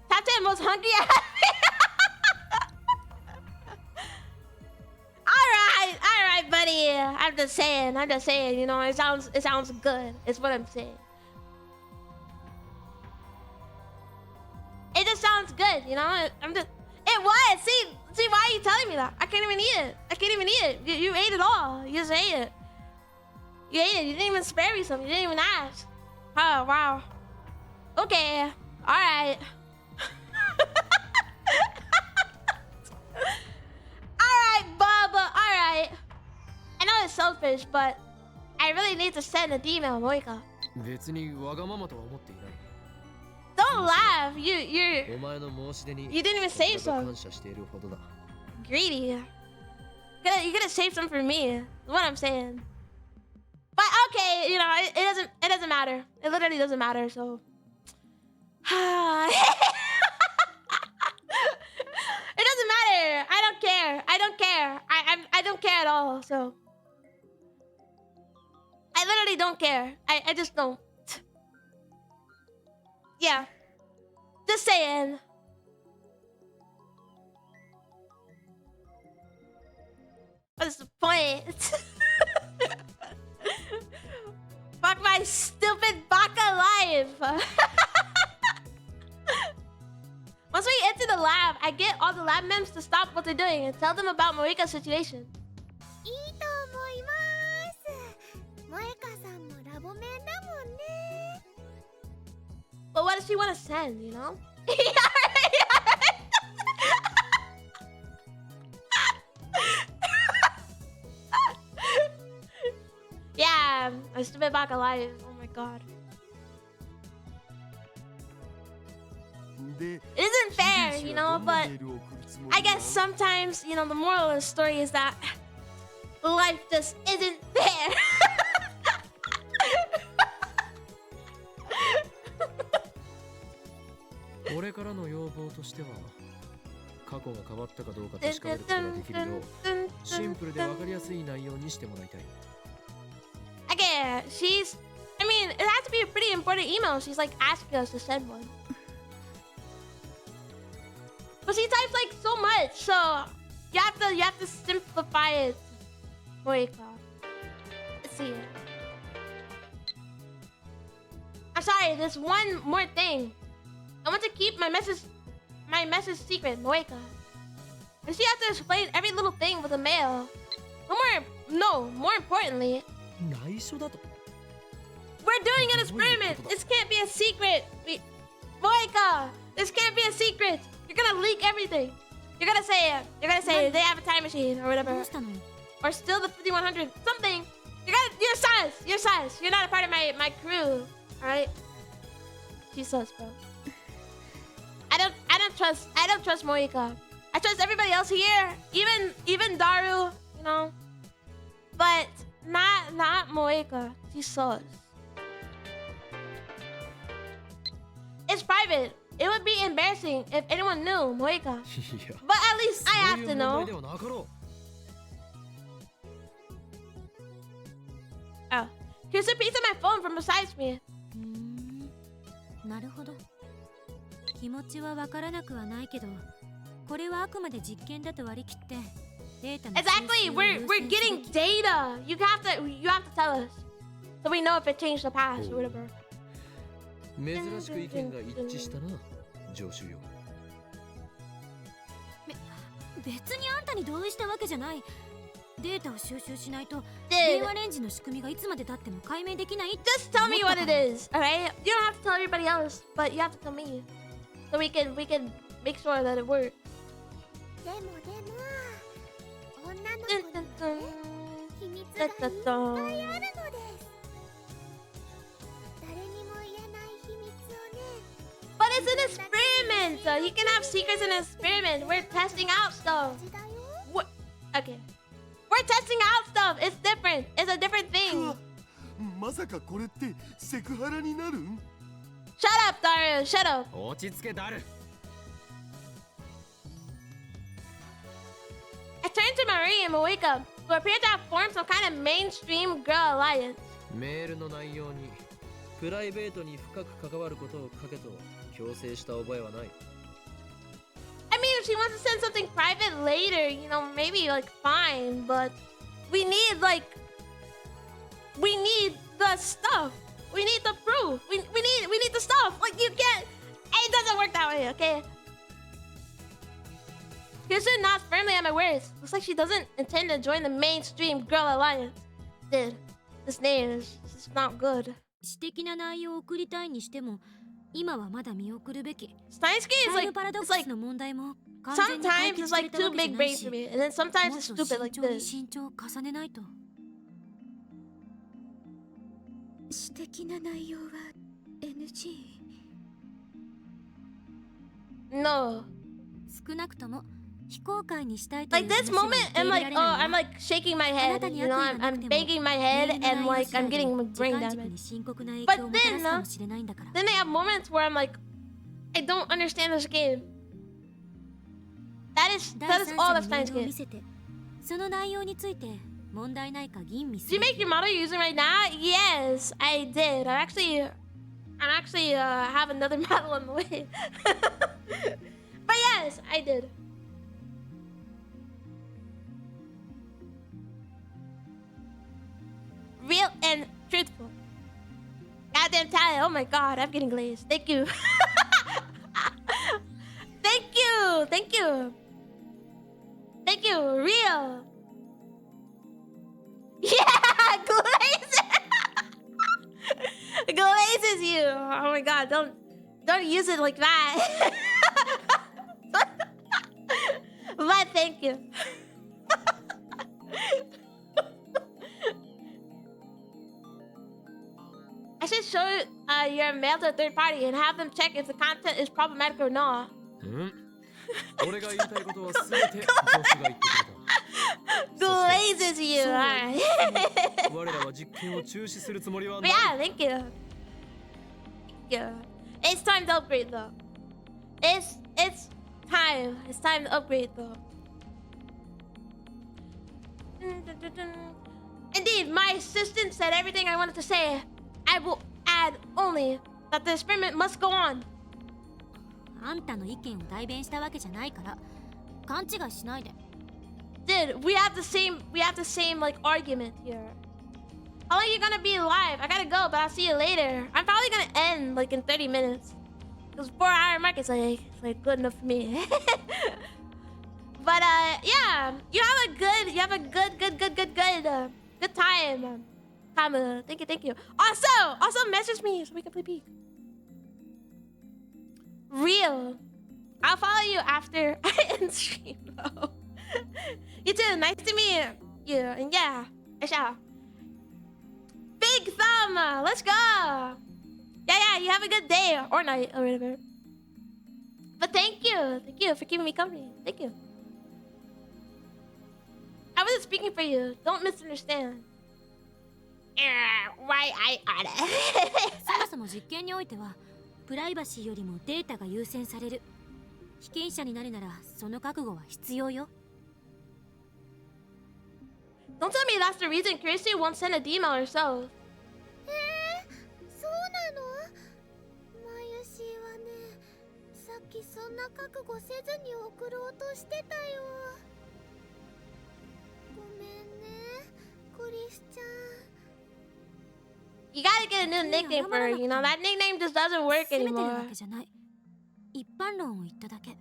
Top 10 most hungry I have. All right, buddy. I'm just saying. You know, it sounds good. It's what I'm saying. It just sounds good, you know. It was. See, why are you telling me that? I can't even eat it. You ate it all. You just ate it. You ate it. You didn't even spare me some. You didn't even ask. Oh wow. Okay. All right. Alright. I know it's selfish, but I really need to send an email, Moeka. 別にわがままとは思っていない。 Don't laugh. You お前の申し出に didn't even save 俺が some. 感謝しているほどだ。 Greedy. You gotta save some for me. Is what I'm saying. But okay, you know, it doesn't matter. It literally doesn't matter, so. It doesn't matter. I don't care. I don't care at all, so. I literally don't care. I just don't. Yeah. Just saying. What's the point? Fuck my stupid baka life. Once we enter the lab, I get all the lab members to stop what they're doing and tell them about Marika's situation. いいと思います。萌香さんもラボ面だもんね。 But what does she want to send, you know? A stupid baka life. Oh my god. で It isn't fair, 秀 you 吉は know, どんな but メールを送るつもり I な guess sometimes, you know, the moral of the story is that life just isn't fair. 俺からの要望としては過去が変わったかどうか確かめることができるようシンプルで分かりやすい内容にしてもらいたい Okay, I mean, it has to be a pretty important email. She's like asking us to send one. But she types like so much, so you have to simplify it. Moika. Let's see it. I'm sorry, there's one more thing. I want to keep my message secret, Moika. And she has to explain every little thing with a mail. More importantly, 内緒だと we're doing an experiment. This can't be a secret. Moika, this can't be a secret. You're gonna leak everything. You're gonna say they have a time machine or ど whatever. うしたのよ Or steal the 5100. Something. You're sus. You're not a part of my crew. Alright? She's sus, bro. I don't trust Moika. I trust everybody else here. Even Daru, you know. But not Moika. She's sus. It's private. It would be embarrassing if anyone knew, Moika. いや But at least I そう have いう to 問 know. 題ではなかろ Oh. Here's a piece of my phone from besides me. うーんなるほど気持ちはわからなくはないけどこれはあくまで実験だと割り切ってデータの Exactly. 収集を We're 優 we're 先す getting べき data. You have to tell us, so we know if it changed the past or whatever. う珍しく意見が一致したな上州よ別にあんたに同意したわけじゃないデータを収集しないと Dude, 電話レンジの仕組みがいつまで経っても解明できないって just tell me what it is, alright? You don't have to tell everybody else, but you have to tell me, so we can make sure that it works. でも女の Dun, 子 dun, に dun. はね秘密がいっ Dun, ぱ dun, い dun. あるのです誰にも言えない秘密をね But it's an experiment. You can have secrets in an experiment. We're testing out stuff. 大事だよ What? Okay. We're testing out stuff. It's different. It's a different う thing. わまさかこれってセクハラになるん Shut up, Dario. Shut up. 落ち着けダル I turned to Marie and Moika, who appeared to have formed some kind of mainstream girl alliance. メールの内容にプライベートに深く関わることを書けと強制した覚えはない I mean, if she wants to send something private later, you know, maybe like fine, but we need the stuff. We need the proof. We need the stuff. Like you can't. It doesn't work that way, okay? Kirsten nods firmly at my words. Looks like she doesn't intend to join the mainstream girl alliance. Dude, this name is just not good. 私的な内容を送りたいにしても今はまだ見送るべき Steinsky タ is イムパラドッ it's クス like の問題も完全に解 sometimes 決 it's され like たわ too けじゃ big ない brain し for me, and then も sometimes っ it's と stupid like 慎重に this. 慎重を重ねないと私的な内容は NG No. 少なくとも非公開にしたいという Like this 話は moment, 受け I'm 入れ like, られ oh, ない I'm わ like shaking my head. You know, I'm banging my メー head ルの and 内容 like 次第 I'm で getting 時 brain 間軸 damage. に深刻な影 But 響をもたら then, すかもしれないんだから Then I have moments where I'm like, I don't understand this game. That is 第 all 三 of 者にメールを Steins 見せてその内容について問題ないか吟味す Did you る make your model using right now? Yes, I did. I'm actually have another model on the way. But yes, I did. Real and truthful. Goddamn talent. Oh my god, I'm getting glazed. Thank you. Thank you. Thank you. Thank you. Real. Yeah, glazes. Glazes you. Oh my god, don't use it like that. But thank you. should show your mail to a third party and have them check if the content is problematic or not. 俺が言いたいことは全て助手が言ってくれた。Glazes you. Alright. 我らは実験を中止するつもりは But ない。 yeah, thank you. Thank you. It's time to upgrade though. It's time. It's time to upgrade though. Indeed, my assistant said everything I wanted to say. I will add only that the experiment must go on. あんたの意見を代弁したわけじゃないから勘違いしないで。 Dude, we have the same like argument here. How long are you gonna be live? I gotta go, but I'll see you later. I'm probably gonna end like in 30 minutes. Because 4-hour mark is like good enough for me. But yeah, you have a good time. Kama, thank you. Also message me so we can play Peak. Real. I'll follow you after I end stream though. You too, nice to meet you. And yeah, I shall. Big thumb, let's go. Yeah, you have a good day or night or whatever. But thank you for keeping me company. Thank you. I wasn't speaking for you. Don't misunderstand. Why I oughta. そもそも実験においてはプライバシーよりもデータが優先される。被験者になるならその覚悟は必要よ。 Don't tell me that's the reason Kirsty won't send a email herself. そうなの？マユシーはね、さっきそんな覚悟せずに送ろうとしてたよ。ごめんね、クリスちゃん。 You gotta get a new nickname for her, you know? That nickname just doesn't work 責めてるわ anymore. けじゃない。一般論を言っただけ。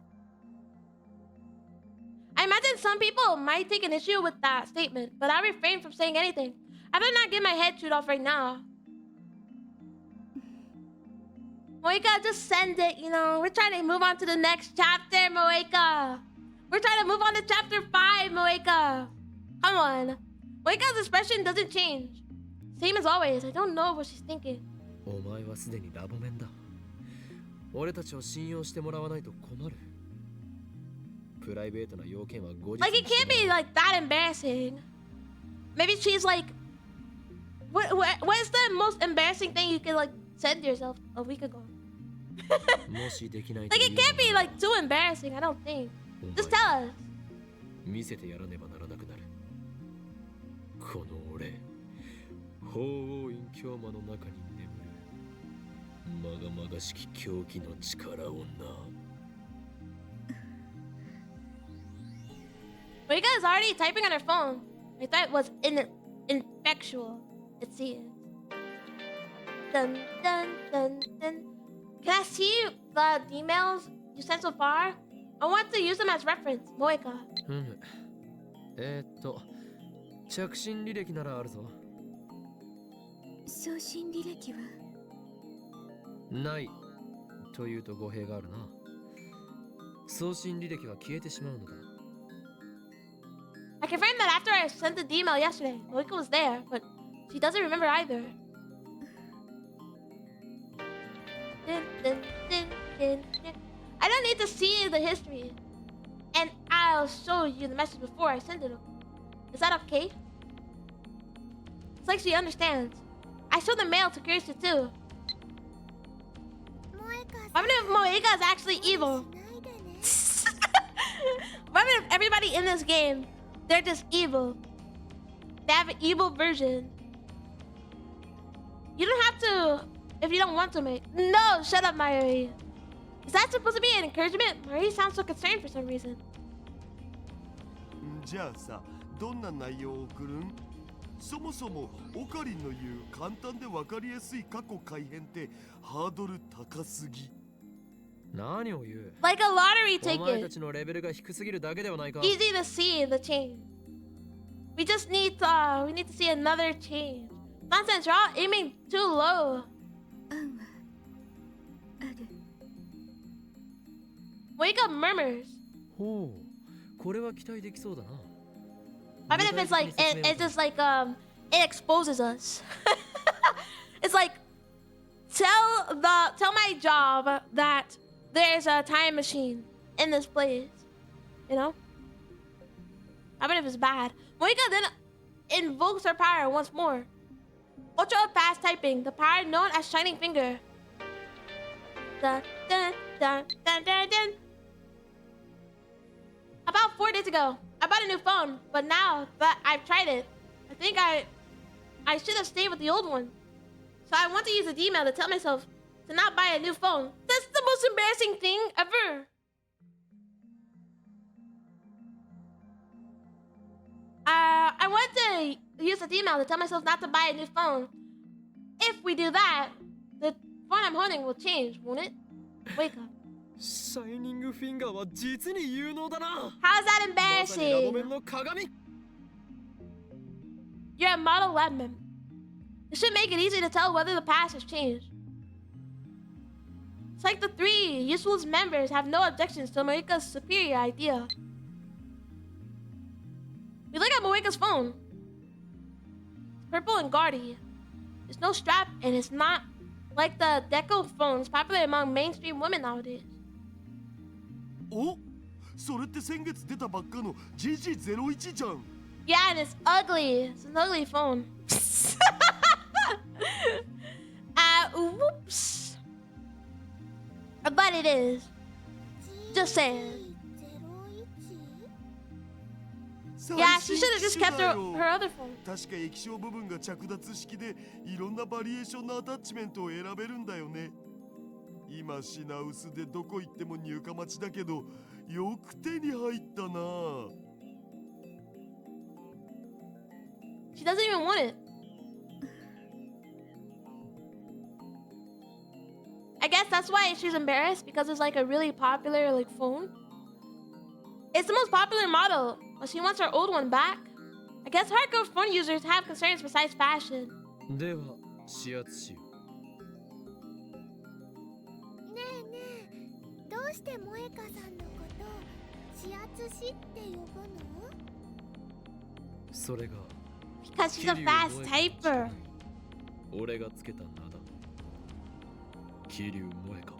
I imagine some people might take an issue with that statement, but I'll refrain from saying anything. I better not get my head chewed off right now. Moeka, just send it, you know? We're trying to move on to the next chapter, Moeka. We're trying to move on to chapter 5, Moeka. Come on. Moeka's expression doesn't change. Same as always. I don't know what she's thinking. お前はすでにラボメンだ。俺たちを信用してもらわないと困る。プライベートな要件は後日。 Like, it can't be like that embarrassing. Maybe she's like, what is the most embarrassing thing you could like said to yourself a week ago? もしできない Like, it can't be like too embarrassing, I don't think. Just tell us. 見せてやらねばならなくなる。この俺、法王院教魔の中に眠るまがまがしき狂気の力をな。 Moeka is already typing on her phone. I thought it was infectual. It seems. Dun dun dun dun. Can I see the emails you sent so far? I want to use them as reference, Moeka. 着信履歴ならあるぞ。送信履歴はないというと語弊があるな。送信履歴は消えてしまうのだ。 I confirmed that after I sent the email yesterday, Moeka was there, but she doesn't remember either. Dun, dun, dun, dun, dun. I don't need to see the history. And I'll show you the message before I send it. Is that okay? It's like she understands. I showed the mail to Kirsty too. What if Moeka is actually evil? What if everybody in this game, they're just evil? They have an evil version. You don't have to if you don't want to, mate. No, shut up, Marie. Is that supposed to be an encouragement? Marie sounds so concerned for some reason. じゃあさ、どんな内容を送るん？そもそもオカリンの言う簡単で分かりやすい過去改変ってハードル高すぎ。何を言う？ Like a lottery お前た ticket. ちのレベルが低すぎるだけではないか。 Easy to see the change. We just need to see another change. Nonsense, you're all aiming too low. 案はある。 Wake up murmurs. ほう、これは期待できそうだな。 I mean, if it's like it's just like it exposes us. It's like tell my job that there's a time machine in this place. You know? I mean, if it's bad. Moika then invokes her power once more. Ultra fast typing, the power known as Shining Finger. Dun, dun, dun, dun, dun, dun. About 4 days ago, I bought a new phone, but now that I've tried it, I think I should have stayed with the old one. So I want to use a D-mail to tell myself to not buy a new phone. That's the most embarrassing thing ever. I want to use a D-mail to tell myself not to buy a new phone. If we do that, the phone I'm holding will change, won't it? Wake up. シャイニングフィンガーは実に有能だな。 How's that まさにラボ embarrassing? 面の鏡。 You're a model lab member. It should make it easy to tell whether the past has changed. It's like the 3 useful members have no objections to Moika's superior idea. We look at Moika's phone. It's purple and gaudy. There's no strap and it's not like the deco phones popular among mainstream women nowadays. お、それって先月出たばっかの GG01 じゃん。 Yeah, and it's ugly. It's an ugly phone. Whoops. But it is. Just saying. Yeah, she should have just kept her other phone. 確か液晶部分が着脱式でいろんなバリエーションのアタッチメントを選べるんだよね。今品薄でどこ行っても入荷待ちだけどよく手に入ったな。 She doesn't even want it. I guess that's why she's embarrassed, because it's like a really popular like phone. It's the most popular model, but she wants her old one back. I guess hardcore phone users have concerns besides fashion. では指圧しよねえねえ、どうして萌香さんのこと指圧師って呼ぶの？う。それが Because she's a fast typer. 俺がつけた名だ。桐生萌香。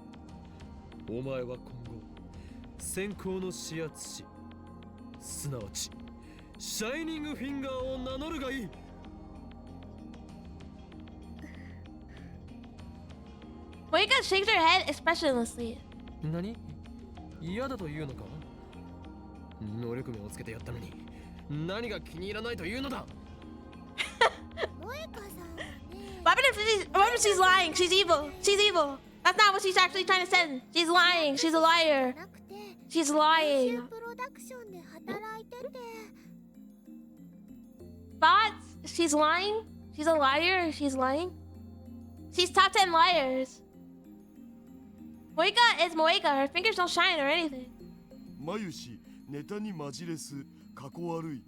お前は今後先行の指圧師、すなわちシャイニングフィンガーを名乗るがいい。Moika shakes her head expressionlessly. 何？嫌だというのか？能力名をつけてやったのに何が気に入らないというのだ。萌香さんはね。What if she's lying? She's evil. She's evil. That's not what she's actually trying to say. She's lying. She's a liar. なくて、 She's 編 lying. 集プロダクションで働いてて。 Thoughts? She's lying? She's a liar? She's lying? She's top 10 liars. Moika is Moika. Her fingers don't shine or anything. 眉氏、ネタにマジレス、かこ悪い。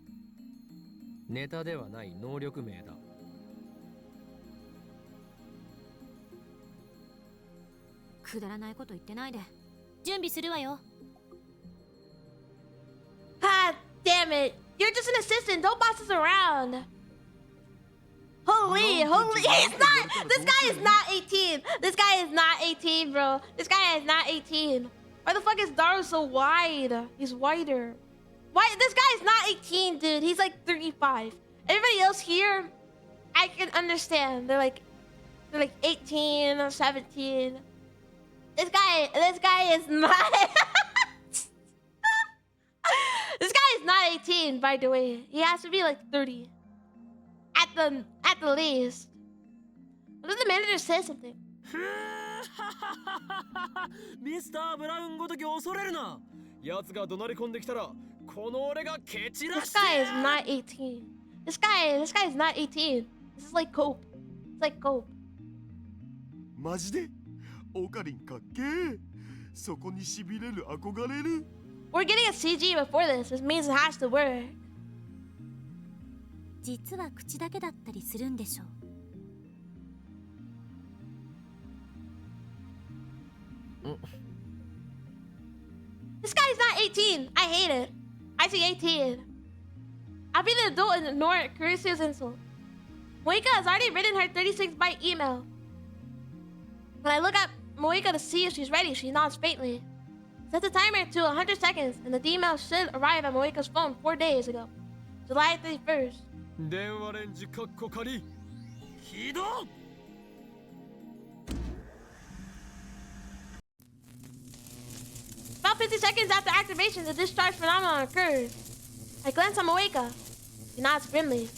ネタではない能力名だ。くだらないこと言ってないで。準備するわよ。 God damn it. You're just an assistant. Don't boss us around. Holy. He's not. This guy is not 18. This guy is not 18, bro. This guy is not 18. Why the fuck is Daru so wide? He's wider. Why? This guy is not 18, dude. He's like 35. Everybody else here, I can understand. They're like 18 or 17. This guy is not. This guy is not 18, by the way. He has to be like 30. At the least. What if the manager says something? ミスター・ブラウンごとき恐れるな。奴が怒鳴り込んできたらこの俺が蹴散ら This して guy is not 18. This guy is not 18. This is like cope. It's like cope. マジでオカリンかっけー。そこにしびれる憧れる。 We're getting a CG before this. This means it has to work. 実は口だけだったりするんでしょう。 This guy's not 18. I hate it. I see 18. I'll be the adult and ignore Carusso's insult. Moika has already written her 36-byte email. When I look at Moeka to see if she's ready, she nods faintly. Set the timer to 100 seconds, and the email should arrive on Moeka's phone 4 days ago. July 31st. 電話レンジかっこ仮起動 About 50 seconds after activation, the discharge phenomenon occurs. I glance on Moeka. She nods grimly,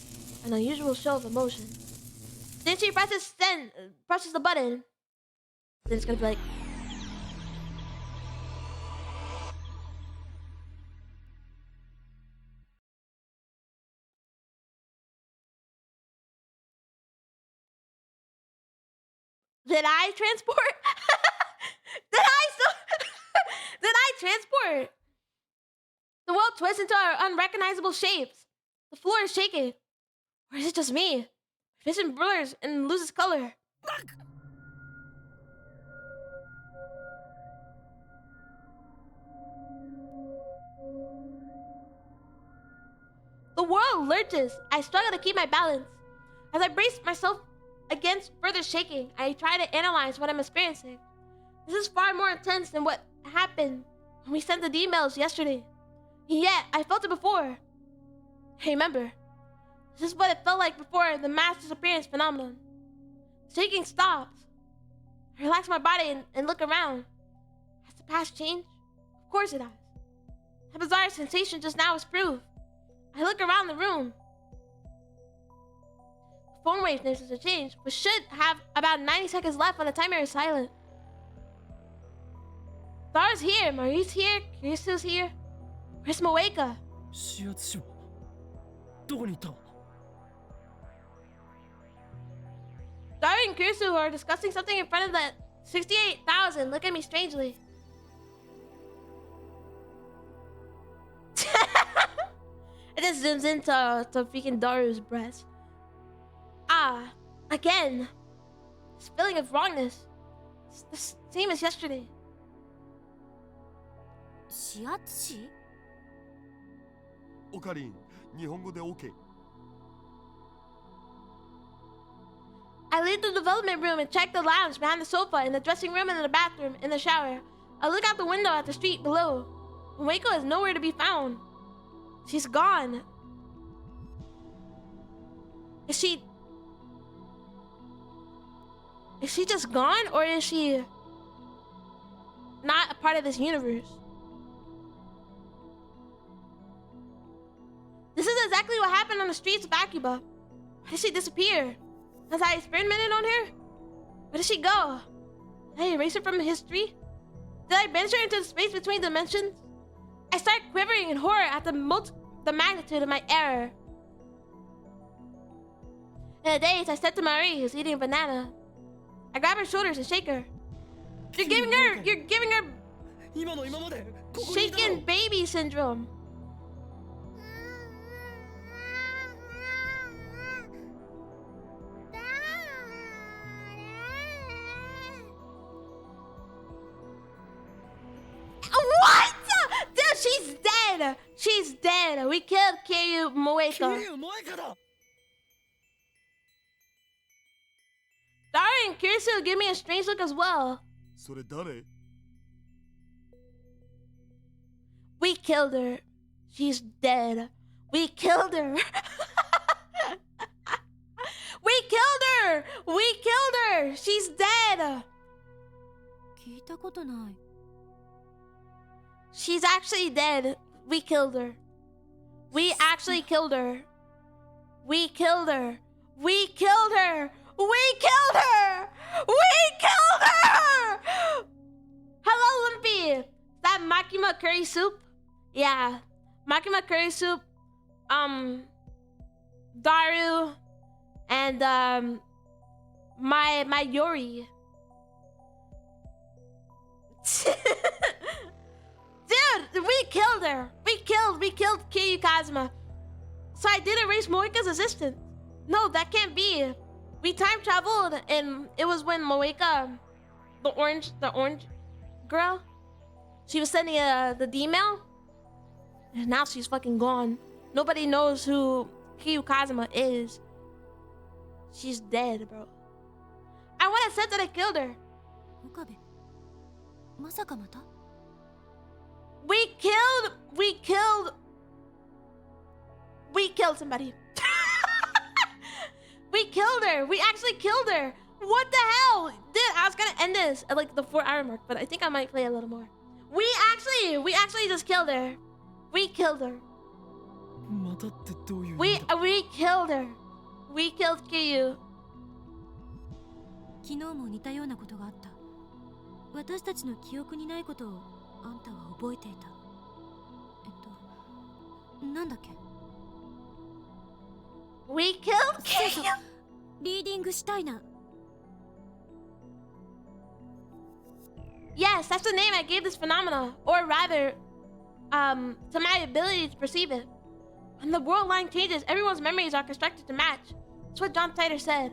an unusual show of emotion. Then she presses the button. Then it's gonna be like, did I transport? Did I transport? The world twists into unrecognizable shapes. The floor is shaking. Or is it just me? Vision blurs and loses color. The world lurches. I struggle to keep my balance. As I brace myself against further shaking, I try to analyze what I'm experiencing. This is far more intense than what happened when we sent the emails yesterday. And yet, I felt it before. I remember. This is what it felt like before the mass disappearance phenomenon. The shaking stops. I relax my body and look around. Has the past changed? Of course it has. That bizarre sensation just now is proof. I look around the room. The phone waveforms have changed, but should have about 90 seconds left when the timer is silent. Dara's here, Marie's here, Kirisu's here. Where's Moeka? 指圧師はどこに行った Dara and Kirisu are discussing something in front of the 68,000. Look at me strangely. It just zooms into freaking Daru's breast. Ah, again. This feeling of wrongness. It's the same as yesterday. 指圧師？オカリン、日本語で OK。 I leave the development room and check the lounge behind the sofa, in the dressing room, and in the bathroom, in the shower. I look out the window at the street below. Moeko is nowhere to be found. She's gone. Is she just gone, or is she not a part of this universe? This is exactly what happened on the streets of Akuba. Why did she disappear? Has I experimented on her? Where did she go? Did I erase her from history? Did I bend her into the space between dimensions? I start quivering in horror at the magnitude of my error. In a daze, I step to Marie, who's eating a banana. I grab her shoulders and shake her. You're giving her 今の今までここにいたの shaken baby syndrome. What? Dude, she's dead. She's dead. We killed Kiryu Moeka. 桐生萌香だ Dara and Kirisu give me a strange look as well. それ誰 We killed her. She's dead. We killed her. We killed her. We killed her. She's dead. 聞いたことない。 She's actually dead. We killed her. We actually killed her. We killed her. We killed her. We killed her. We killed her. Hello, Limpy. Is that Makima curry soup? Yeah. Makima curry soup. Daru. And, my Yori. Dude, we killed her. We killed Kiryu Kazuma. So I did erase Moeka's assistant. No, that can't be. We time traveled, and it was when Moeka, the orange girl, she was sending the email, and now she's fucking gone. Nobody knows who Kiryu Kazuma is. She's dead, bro. I would have said that I killed her. 岡部、まさかまた？ We killed somebody. We killed her. We actually killed her. What the hell? Dude, I was gonna end this at like the 4-hour mark, but I think I might play a little more. We actually just killed her. We killed her. またってどういう意 We 味だ？ killed her. We killed Kiryu. 昨日も似たようなことがあった。私たちの記憶にないことをあんたは覚えていた。なんだっけ？ We killed そうそう Kiryu. リーディングしたいな。 Yes, that's the name I gave this phenomena, or rather, to my ability to perceive it. When the world line changes, everyone's memories are constructed to match. That's what John Titor said.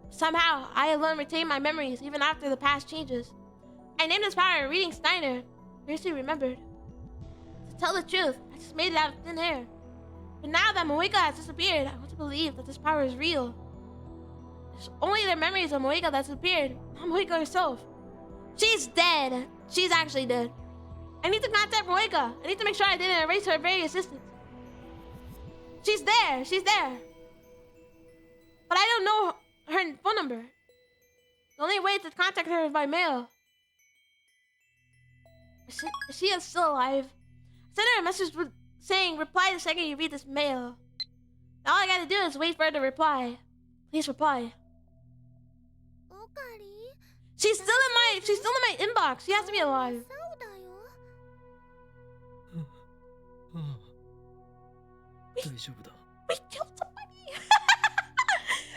Somehow, I alone retain my memories even after the past changes. I named this power reading Steiner. Previously remembered. To tell the truth, I just made it out of thin air. But now that Moeka has disappeared, I want to believe that this power is real. It's only the memories of Moeka that's disappeared, not Moeka herself. She's dead. She's actually dead. I need to contact Moeka. I need to make sure I didn't erase her very existence. She's there. She's there. But I don't know her phone number. The only way to contact her is by mail. Is she still alive? Send her a message saying, reply the second you read this mail. All I gotta do is wait for her to reply. Please reply. オカリ She's still in my inbox. She has to be alive. そうだよ。ああ、大丈夫だ。 We killed somebody.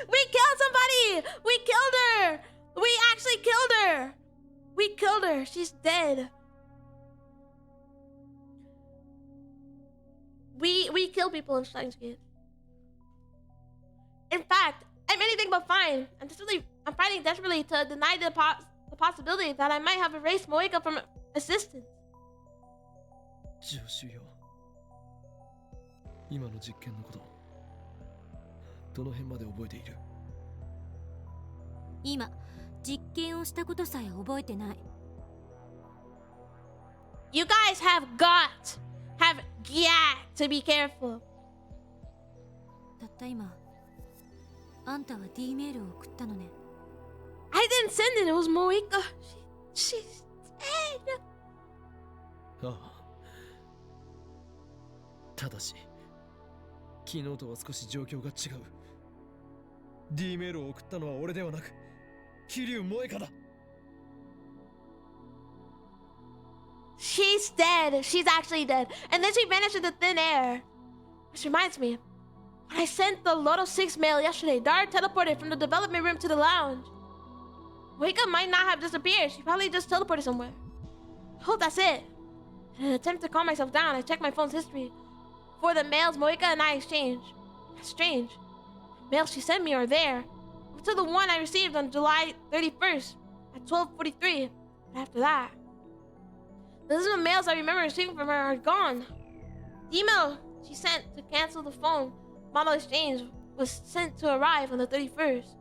We killed somebody. We killed her. We actually killed her. We killed her. She's dead. We kill people in Steins Gate. In fact, I'm anything but fine. I'm fighting desperately to deny the possibility that I might have erased Moeka from existence. 助手よ。今の実験のこと、どの辺まで覚えている？今、実験をしたことさえ覚えてない。You guys have to be careful. たった今、あんたは D メールを送ったのね。I didn't send it. It was Moeka. She's dead. ああ。ただし、昨日とは少し状況が違う。D メールを送ったのは俺ではなく、桐生萌香だ。She's dead. She's actually dead. And then she vanished into thin air. Which reminds me, when I sent the Lotto 6 mail yesterday, Dara teleported from the development room to the lounge. Moeka might not have disappeared. She probably just teleported somewhere. I hope that's it. In an attempt to calm myself down, I checked my phone's history for the mails Moeka and I exchanged. That's strange. The mails she sent me are there. Up to the one I received on July 31st at 12:43. But after that, the list of mails I remember receiving from her are gone. The email she sent to cancel the phone model exchange was sent to arrive on the 31st.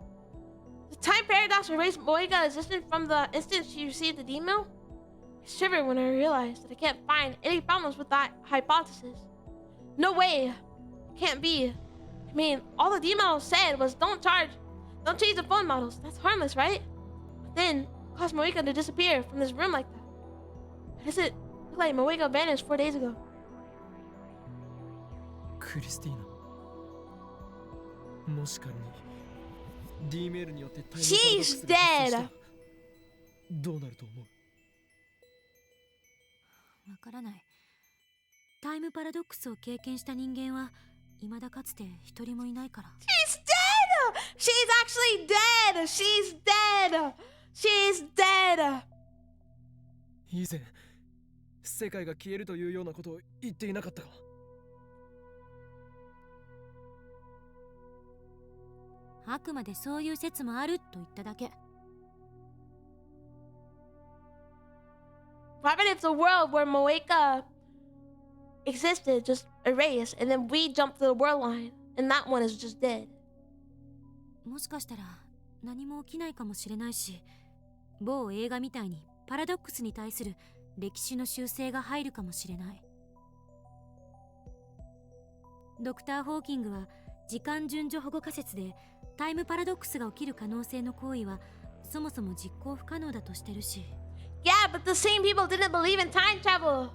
The time paradox erased Moeka existence from the instant she received the email. I shivered when I realized that I can't find any problems with that hypothesis. No way. It can't be. I mean, all the email said was don't change the phone models. That's harmless, right? But then, it caused Moeka to disappear from this room like that. Why does it look like Moeka vanished 4 days ago? クリスティーナ。もし仮に D メールによってタイムパラドックスが発生したらどうなると思う？わからない。タイムパラドックスを経験した人間は未だかつて一人もいないから。She's dead! She's actually dead! She's dead! She's dead! 以前、世界が消えるというようなことを言っていなかったか？あくまでそういう説もあると言っただけ。What if it's a world where Moeka existed, just erased, and then we jump to the world line, and that one is just dead? もしかしたら何も起きないかもしれないし、某映画みたいにパラドックスに対する歴史の修正が入るかもしれない。ドクター・ホーキングは時間順序保護仮説でタイムパラドックスが起きる可能性の行為はそもそも実行不可能だとしてるし。 Yeah, but the same people didn't believe in time travel.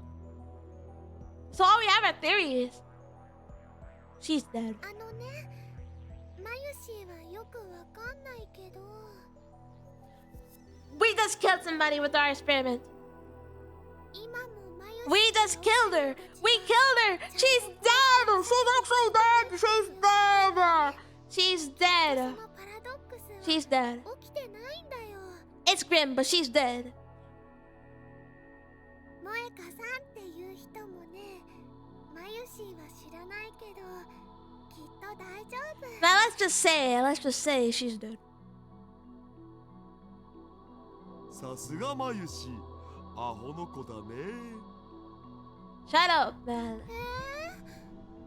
So all we have are theories. She's dead. あのね、マユシーはよくわかんないけど、 We just killed somebody with our experiment. 今もマユシー We just killed her. We killed her. She's dead. She's actually dead. She's dead. She's そ dead. のパラドックス She's dead. は起きてないんだよ。 It's grim, but she's dead. 萌香さんっていう人もね、マユシーは知らないけど、きっと大丈夫。 Now let's just say she's dead. さすがマユシ、アホの子だね。 Shut up, man.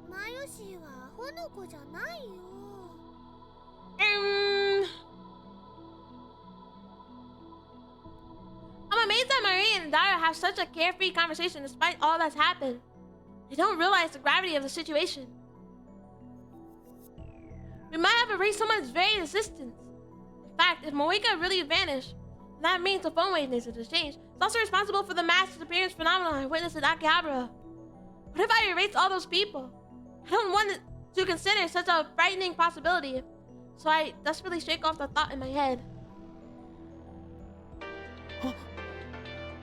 マユシーはアホの子じゃないよ。I'm amazed that Marie and Dara have such a carefree conversation despite all that's happened. They don't realize the gravity of the situation. We might have erased someone's very existence. In fact, if Moeka really vanished, that means the phone wave needs to change. It's also responsible for the mass disappearance phenomenon I witnessed in Akihabara. What if I erased all those people? I don't want to consider such a frightening possibility, so I desperately shake off the thought in my head.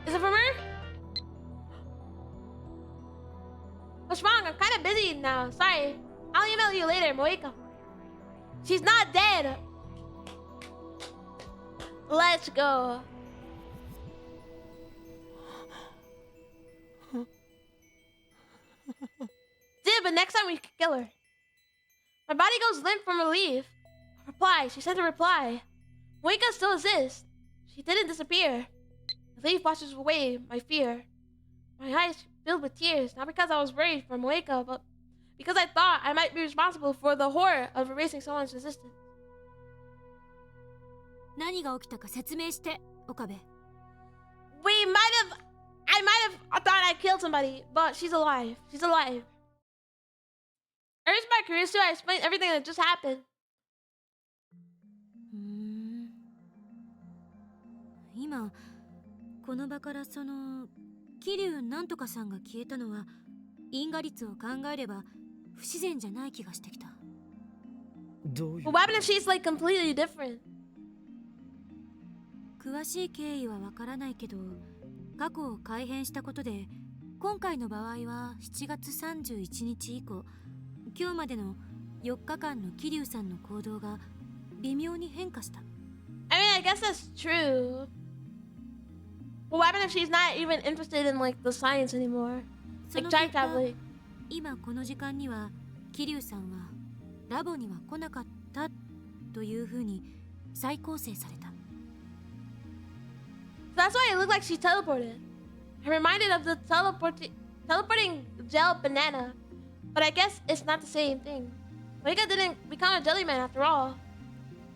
Is it from her? What's wrong? I'm kind of busy now. Sorry. I'll email you later, Moeka. She's not dead. Let's go. Dude, but next time we can kill her. My body goes limp from relief. Reply. She sent a reply. Moeka still exists. She didn't disappear. Relief washes away my fear. My eyes filled with tears, not because I was worried for Moeka, but because I thought I might be responsible for the horror of erasing someone's existence. 何が起きたか説明して、岡部。I might have thought I killed somebody, but she's alive. She's alive. Urged by Kurisu, I explained everything that just happened. 今この場からその桐生なんとかさんが消えたのは因果率を考えれば不自然じゃない気がしてきた。どういう But what happened if she's like completely different? 詳しい経緯はわからないけど、過去を改変したことで今回の場合は7月31日以降、今日までの4日間の桐生さんの行動が微妙に変化した。 I mean, I guess that's true. But what happened if she's not even interested in like the science anymore? そ Like の time 結果、 traveling. 今この時間には桐生さんはラボには来なかったというふうに再構成された。 So that's why it looked like she teleported. I'm reminded of the teleporting gel banana. But I guess it's not the same thing. Moeka didn't become a jelly man after all.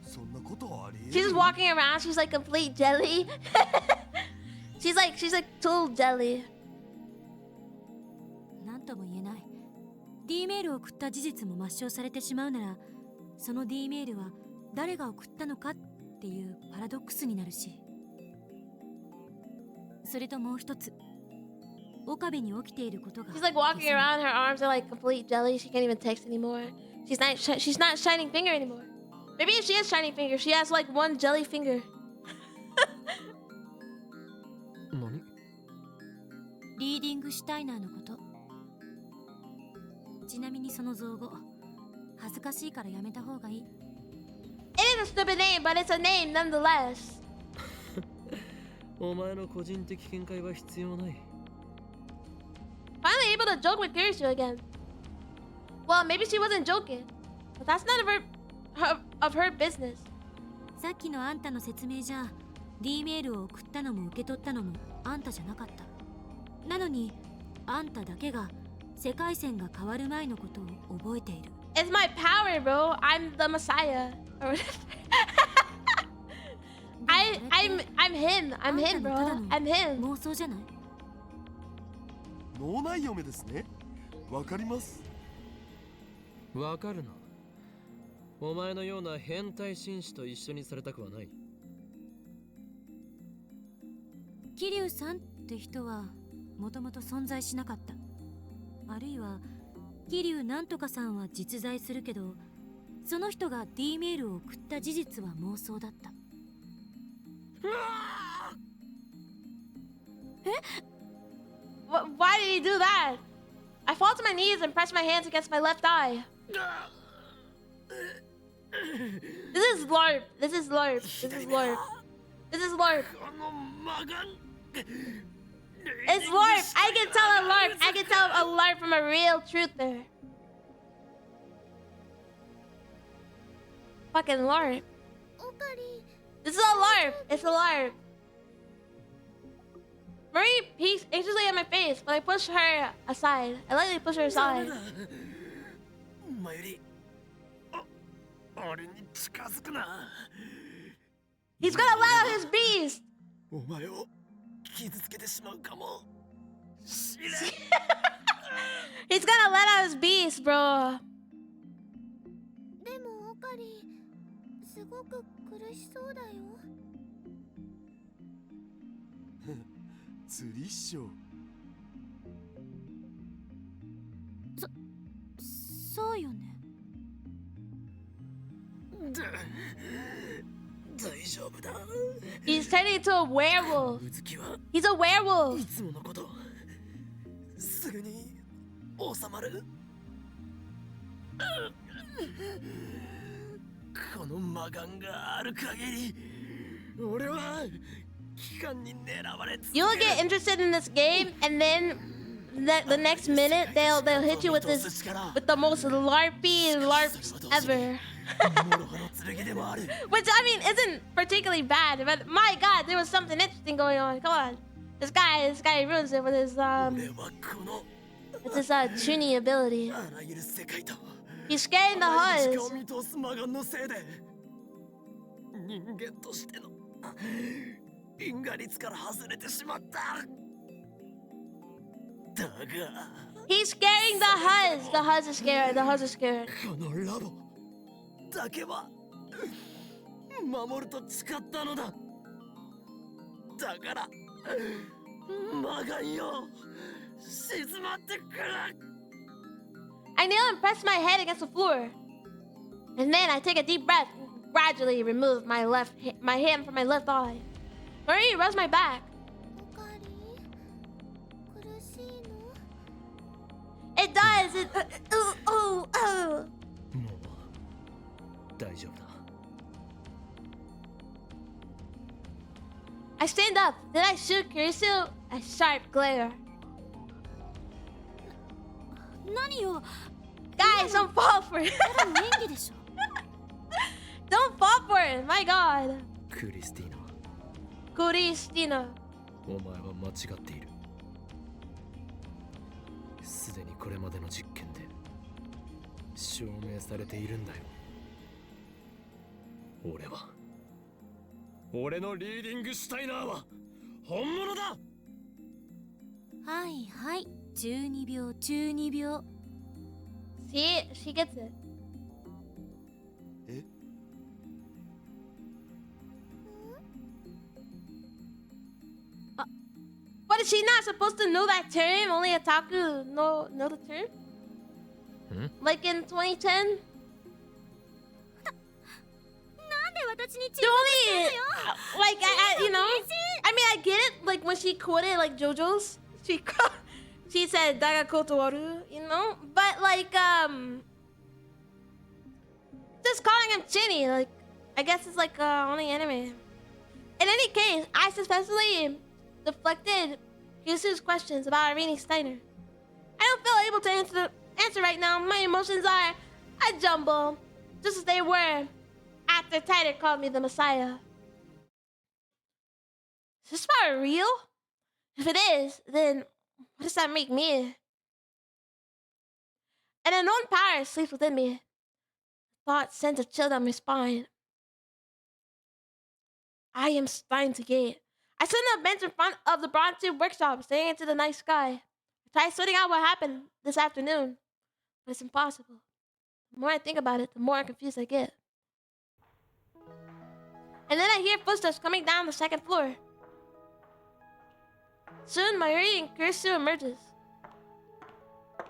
そんなことありえる She's just walking around, she's like complete jelly. she's like total jelly. なんとも言えない。D メールを送った事実も抹消されてしまうなら、その D メールは誰が送ったのかっていうパラドックスになるし。それともう一つ、岡部に起きていることが。 She's like walking around, her arms are like complete jelly. She can't even text anymore. She's not shining finger anymore. Maybe if she is shining finger, she has like one jelly finger. 何リーディングシュタイナーのこと。ちなみにその造語、恥ずかしいからやめた方がいい。 It is a stupid name, but it's a name nonetheless. お前の個人的見解は必要ない。 Finally able to joke with Kurisu again. Well, maybe she wasn't joking, but that's none of her business. さっきのあんたの説明じゃ D メールを送ったのも受け取ったのもあんたじゃなかった。なのにあんただけが世界線が変わる前のことを覚えている。 It's my power, bro. I'm the Messiah. I I'm him. I'm him, bro. I'm him. 妄想じゃない？脳内嫁ですね。わかります。わかるな。お前のような変態紳士と一緒にされたくはない。桐生さんって人はもともと存在しなかった。あるいは桐生なんとかさんは実在するけど、その人が D メールを送った事実は妄想だった。Why did he do that? I fall to my knees and press my hands against my left eye. This is LARP. This is LARP. This is LARP. This is LARP. It's LARP. I can tell a LARP. I can tell a LARP from a real truther. Fucking LARP. オカリ This is a LARP. It's a LARP. Marie peeks anxiously at my face, but I push her aside. I lightly push her aside. マユリ、俺に近づくな。 He's gonna let out his beast. お前を傷つけてしまうかもしれん。He's gonna let out his beast, bro. でもオカリすごく苦しそうだよ。釣りっしょ。そうよね。大丈夫だ。 He's turning into a werewolf. うずきは He's a い werewolf. つものことすぐに収まる。この魔眼がある限り俺は機関に狙われ続ける。 You'll get interested in this game, and then the next minute they'll hit you with the most LARPy LARPs ever. Which I mean isn't particularly bad, but my God, there was something interesting going on. Come on, this guy ruins it with his tuning ability. He's scaring the Huz. 人間としての因果率から外れてしまった。だが He's scaring the Huz. The Huz is scared. The Huz is scared. このラボだけは守ると誓ったのだ。だから魔眼よ静まってくれ。 I kneel and press my head against the floor, and then I take a deep breath and gradually remove my hand from my left eye. Marie rubs my back. オカリ苦しいの？ It does. It. もう大丈夫だ。 I stand up. Did I shoot Kurisu? A sharp glare. 何よ。 Guys, don't fall for it. ただの演技でしょ。Don't fall for it. My God. クリスティーナ、 Kuristina. お前は間違っている。すでにこれまでの実験で証明されているんだよ。俺のリーディングシュタイナーは本物だ。はいはい、12秒12秒。 See, she gets it. え？ What is she not supposed to know that term? Only otaku know the term? Like in 2010? なんで私に注 The 目 only するのよ。 like I you know, I mean I get it. Like when she quoted like JoJo's, she said Daga Kotowaru, you know. But like just calling him Chinny, like I guess it's like only anime. In any case, I successfully deflected Yusu's questions about Irene Steiner. I don't feel able to answer right now. My emotions are a jumble, just as they were after Tiger called me the Messiah. Is this part real? If it is, then what does that make me? An unknown power sleeps within me. Thought sends a chill down my spine. I am Steins Gate. I sit on a bench in front of the bronze tube workshop, staring into the night sky. I try sorting out what happened this afternoon, but it's impossible. The more I think about it, the more confused I get. And then I hear footsteps coming down the second floor. Soon, Mayuri and Kurisu emerges.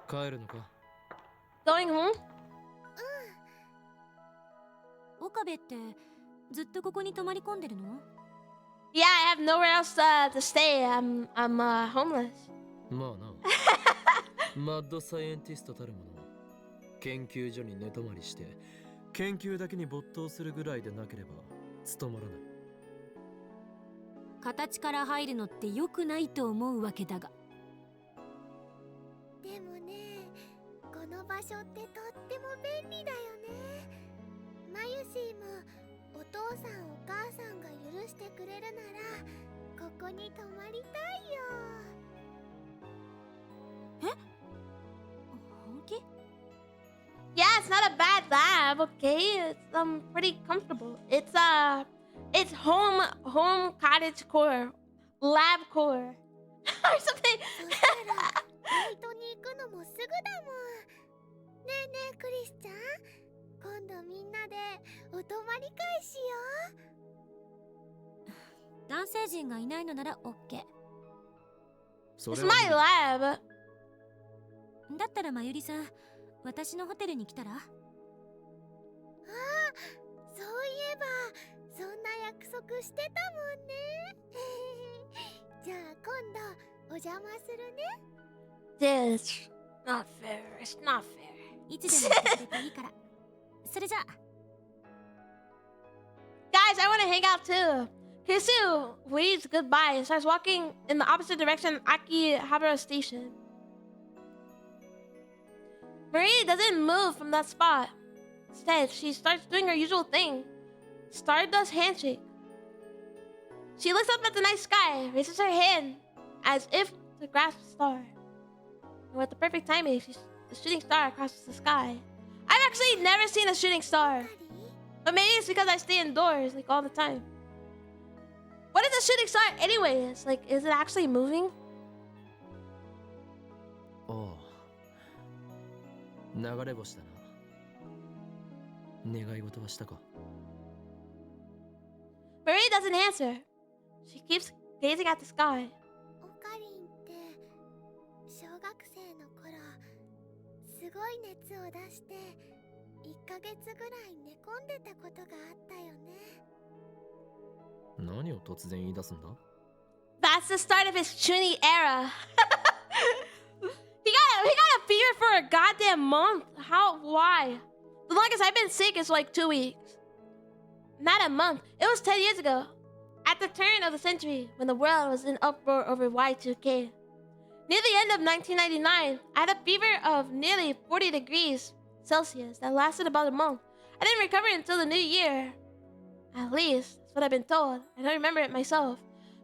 帰るのか Going home? 岡部ってずっとここに泊まり込んでるの？ Yeah, I have nowhere else to stay. I'm homeless. まあなマッドサイエンティストたるもの研究所に寝泊まりして研究だけに没頭するぐらいでなければ務まらない。形から入るのって良くないと思うわけだが。でもね、この場所ってとっても便利だよね。マユシーもお父さんお母さんが許してくれるならここに泊まりたいよ。本気？ Yeah, it's not a bad lab, okay? It's pretty comfortable. It's home cottage core, lab core, or something. そしたらバイトに行くのもすぐだもん。ねえねえクリスちゃん、今度みんなでお泊まり会しよう。男性陣がいないのなら OK。 そ It's れは my lab. だったらまゆりさん、私のホテルに来たら？ああ、そういえばそんな約束してたもんね。じゃあ今度お邪魔するね。It's not fair. It's not fair. いつでも来てくれていいから。それじゃあ。 Guys, I want to hang out too. Kisu waves goodbye and starts walking in the opposite direction of Akihabara Station. Marie doesn't move from that spot. Instead, she starts doing her usual thing. Stardust handshake. She looks up at the night sky, raises her hand as if to grasp a star. And with the perfect timing, the shooting star crosses the sky. I've actually never seen a shooting star. But maybe it's because I stay indoors, like, all the time. What is a shooting star anyways? Like, is it actually moving? おう流れ星だな。願い事はしたか？ Marie doesn't answer. She keeps gazing at the sky. オカリンって小学生の頃すごい熱を出して1ヶ月ぐらい寝込んでたことがあったよね。何を突然言い出すんだ？ That's the start of his Chuny era. he got a fever for a goddamn month. How? Why? The longest I've been sick is like 2 weeks. Not a month. It was 10 years ago. At the turn of the century, when the world was in uproar over Y2K. Near the end of 1999, I had a fever of nearly 40 degrees Celsius that lasted about a month. I didn't recover until the new year. At least, that's what I've been told. I don't remember it myself.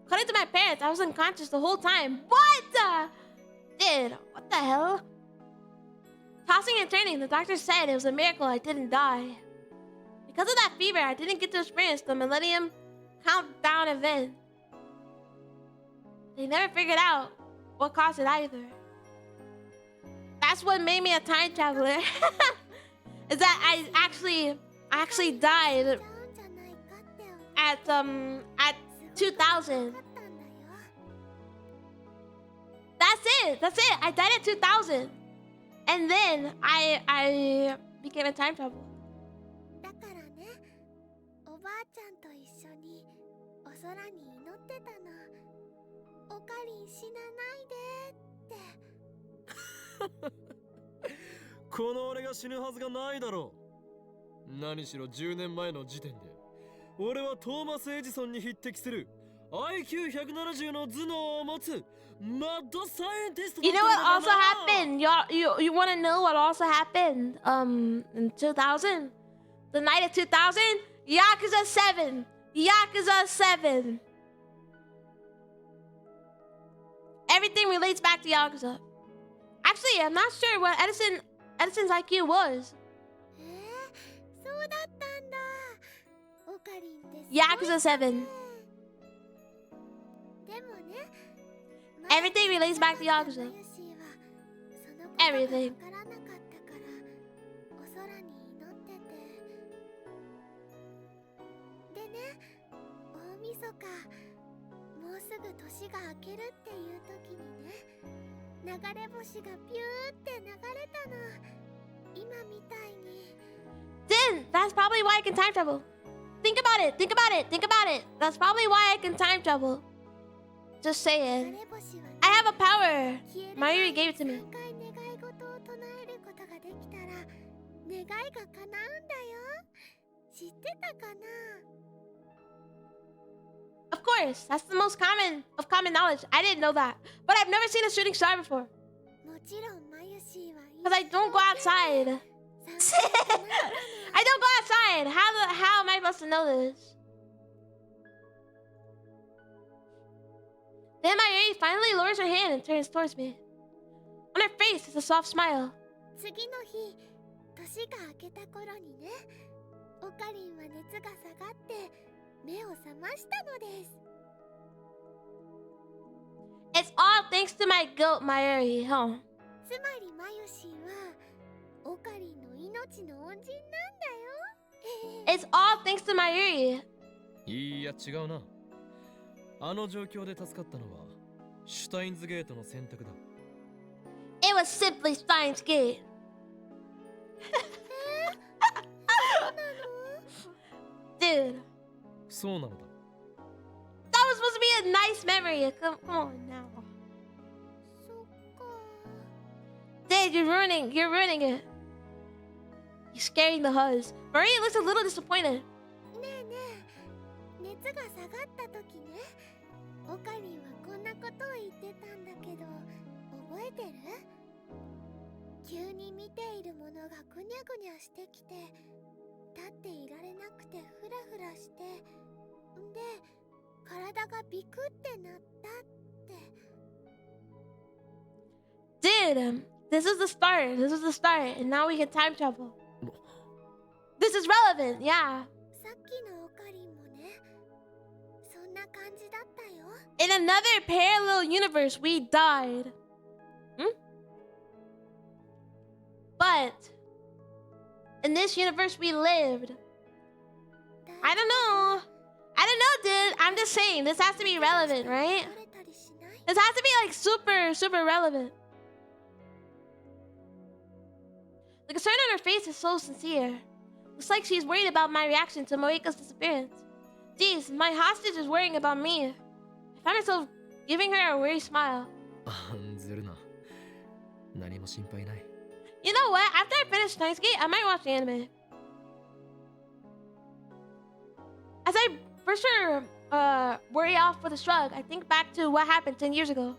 According to my parents, I was unconscious the whole time. What? Dude, what the hell? Tossing and turning, the doctor said it was a miracle I didn't die. Because of that fever, I didn't get to experience the Millennium Countdown event. They never figured out what caused it either. That's what made me a time traveler. Is that I actually died ちゃうんじゃないかって思う。 at 2000. かったんだよ。 That's it. I died at 2000. And then I became a time traveler. だからね、おばあちゃんと一緒にお空に祈ってたの。オカリン死なないでって。この俺が死ぬはずがないだろう。何しろ10年前の時点で俺はトーマス・エジソンに匹敵する IQ170 の頭脳を持つマッドサイエンティストだ You った know ん what だから also happened? You want to know what also happened? In 2000, the night of 2000, Yakuza 7. Yakuza 7. Everything relates back to Yakuza. Actually, I'm not sure what Edison's IQ was. そうだったんだ。オカリンってすごい Yakuza 7. ね。Everything relates back to Yakuza. Everything. わからなかったからお空に祈ってて。でね、大晦日もうすぐ年が明けるっていう時にね、流れ星がピューって流れたの。今みたいに。Then that's probably why I can time travel. Think about it. Think about it. Think about it. That's probably why I can time travel. Just saying. I have a power. Mayuri gave it to me. 3回願い事を唱えることができたら願いが叶うんだよ。知ってたかな？ Of course, that's the most common of common knowledge. I didn't know that, but I've never seen a shooting star before. もちろんマユシーは Cause I don't go outside. I don't go outside. How am I supposed to know this? Then Mayuri finally lowers her hand and turns towards me. On her face is a soft smile. 次の日、年が明けた頃にね、オカリンは熱が下がって目を覚ましたのです。 It's all thanks to my gulp, Mayuri, huh? つまりマユシーはオカリンの命の恩人なんだよ。 It's all thanks to Mayuri. いや違うな。あの状況で助かったのはシュタインズゲートの選択だ。It was simply Steins Gate. そうなの？ Dude, そうなのだ。 that was supposed to be a nice memory. Come on now. そっか。 Dude, you're ruining it. You're scaring the huzz. Maria looks a little disappointed. ねえねえ、熱が下がった時ね、オカリンはこんなことを言ってたんだけど、覚えてる？急に見ているものがぐにゃぐにゃしてきて、立っていられなくてフラフラして、んで、体がビクってなったって。 Dude, this is the start. This is the start. And now we can time travel. This is relevant, yeah. さっきのオカリンもね、そんな感じだったよ。 In another parallel universe, we died. But in this universe, we lived. I don't know. Dude. I'm just saying, this has to be relevant, right? 取れたりしない？ This has to be like super relevant. The concern on her face is so sincere. Looks like she's worried about my reaction to Moika's disappearance. Geez, my hostage is worrying about me. I find myself giving her a weary smile. ずるな。何も心配ない。 You know what? After I finish Steins Gate, I might watch the anime. As I brush her worry off with a shrug, I think back to what happened 10 years ago.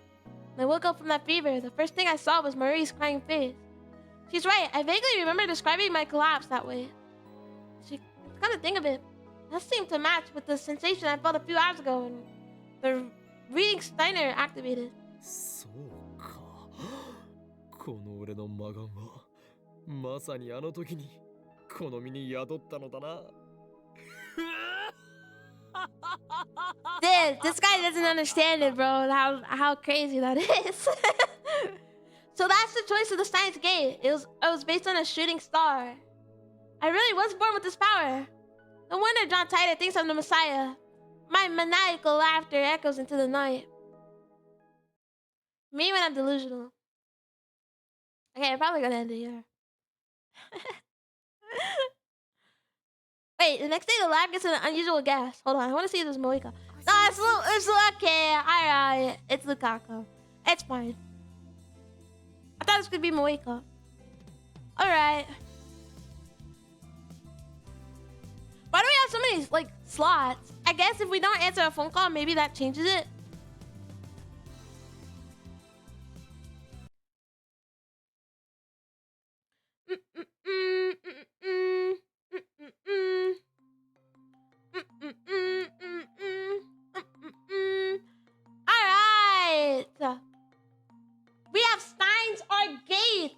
When I woke up from that fever, the first thing I saw was Marie's crying face. She's right. I vaguely remember describing my collapse that way. Come to think of it, that seemed to match with the sensation I felt a few hours ago when the reading Steiner activated. そうか。この俺の魔眼はまさにあの時にこの身に宿ったのだな。Dude, this guy doesn't understand it, bro. How crazy that is. So that's the choice of the Steins Gate. It was based on a shooting star. I really was born with this power. No wonder John Titor thinks I'm the Messiah. My maniacal laughter echoes into the night. Me when I'm delusional. Okay, I'm probably gonna end it here. Wait, the next day the lab gets an unusual gas. Hold on, I want to see if there's Moika. No, it's okay. Alright, it's Lukaku. It's fine. I thought this could be Moika. Alright. Why do we have so many, like, slots? I guess if we don't answer a phone call, maybe that changes it. Alright. We have Steins or Gate.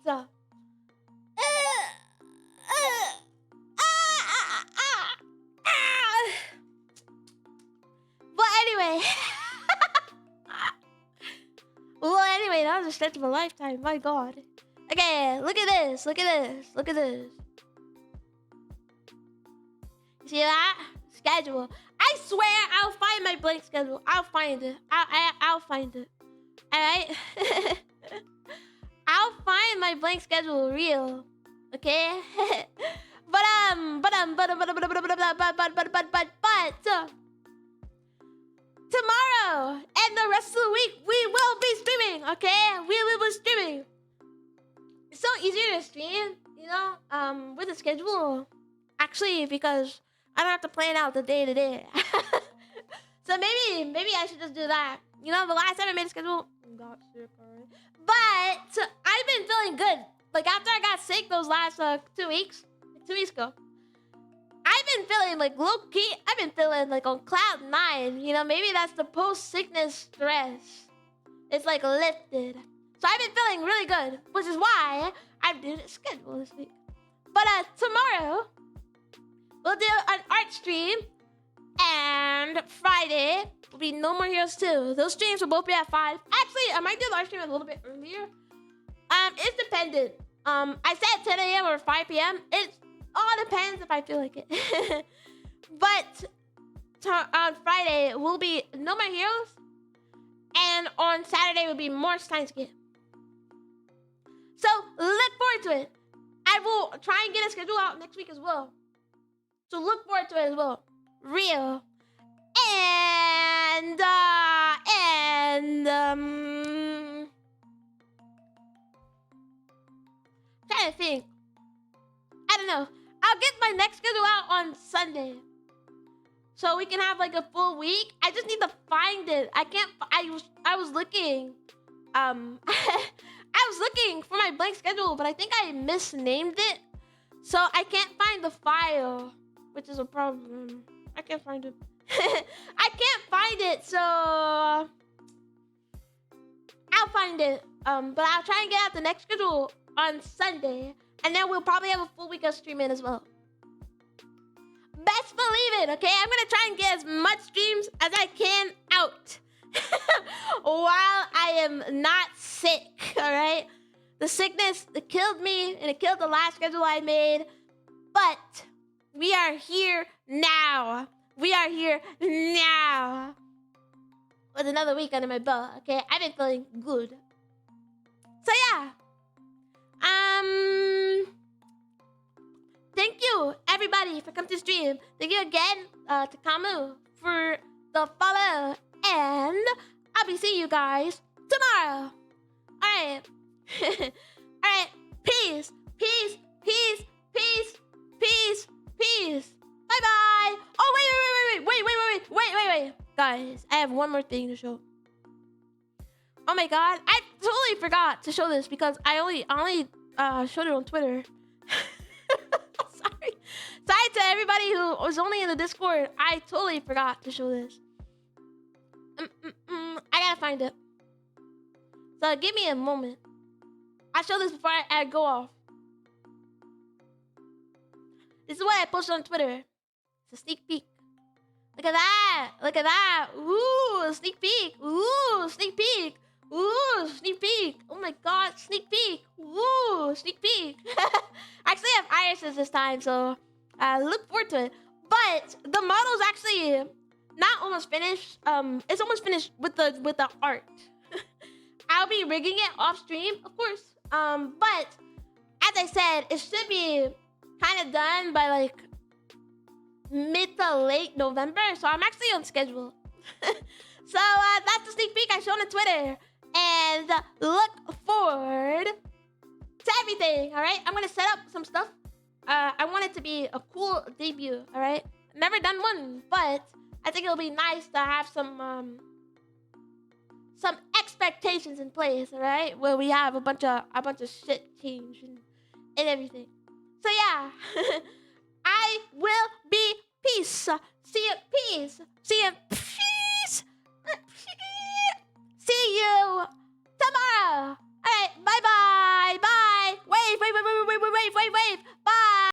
But anyway, that was a stretch of a lifetime. My God. Okay, look at this. Look at this. Look at this. See that? Schedule. I swear I'll find my blank schedule. I'll find it. I'll find it. Alright? I'll find my blank schedule real. Okay? But tomorrow and the rest of the week we will be streaming, okay? We will be streaming. It's so easier to stream, you know, with a schedule. Actually, because I don't have to plan out the day to day. So maybe I should just do that. You know, the last time I made a schedule, got sick already. But I've been feeling good. Like after I got sick those last 2 weeks, 2 weeks ago, I've been feeling like low key. I've been feeling like on cloud 9. You know, maybe that's the post sickness stress. It's like lifted. So I've been feeling really good, which is why I'm doing a schedule this week. But tomorrow we'll do an art stream, and Friday will be No More Heroes 2. Those streams will both be at 5. Actually, I might do the art stream a little bit earlier. It's dependent. I said 10 a.m. or 5 p.m. It all depends if I feel like it. But on Friday will be No More Heroes, and on Saturday will be more Steins. So look forward to it. I will try and get a schedule out next week as well. So look forward to it as well. Real. And trying to think. I don't know. I'll get my next schedule out on Sunday, so we can have like a full week. I just need to find it. I can't. I was looking. I was looking for my blank schedule, but I think I misnamed it, so I can't find the file, which is a problem. I can't find it. I can't find it, so I'll find it. But I'll try and get out the next schedule on Sunday, and then we'll probably have a full week of streaming as well. Best believe it, okay? I'm gonna try and get as much streams as I can out while I am not sick, all right? The sickness, it killed me, and it killed the last schedule I made, but we are here now. We are here now with another week under my belt, okay? I've been feeling good. So yeah. Thank you, everybody, for coming to stream. Thank you again to Kamu for the follow. And I'll be seeing you guys tomorrow. Alright. Alright. Peace. Peace. Peace. Peace. Peace. Peace. Bye-bye. Oh, wait. Guys, I have one more thing to show. Oh my god. I totally forgot to show this because I only showed it on Twitter. Sorry to everybody who was only in the Discord. I totally forgot to show this. I gotta find it. So give me a moment. I'll show this before I go off. This is what I posted on Twitter. It's a sneak peek. Look at that. Look at that. Ooh, sneak peek. Ooh, sneak peek. Ooh, sneak peek. Oh my god, sneak peek. Ooh, sneak peek. I actually have irises this time, so look forward to it. But the model's actually not almost finished. It's almost finished with the art. I'll be rigging it off stream, of course. But as I said, it should be kind of done by like mid to late November. So I'm actually on schedule. So that's the sneak peek I showed on Twitter. And look forward to everything, all right? I'm going to set up some stuff. I want it to be a cool debut, all right? Never done one, but I think it'll be nice to have some expectations in place, all right? Where we have a bunch of shit change and everything. So yeah, I will be peace. See you, peace. See you, peace. See you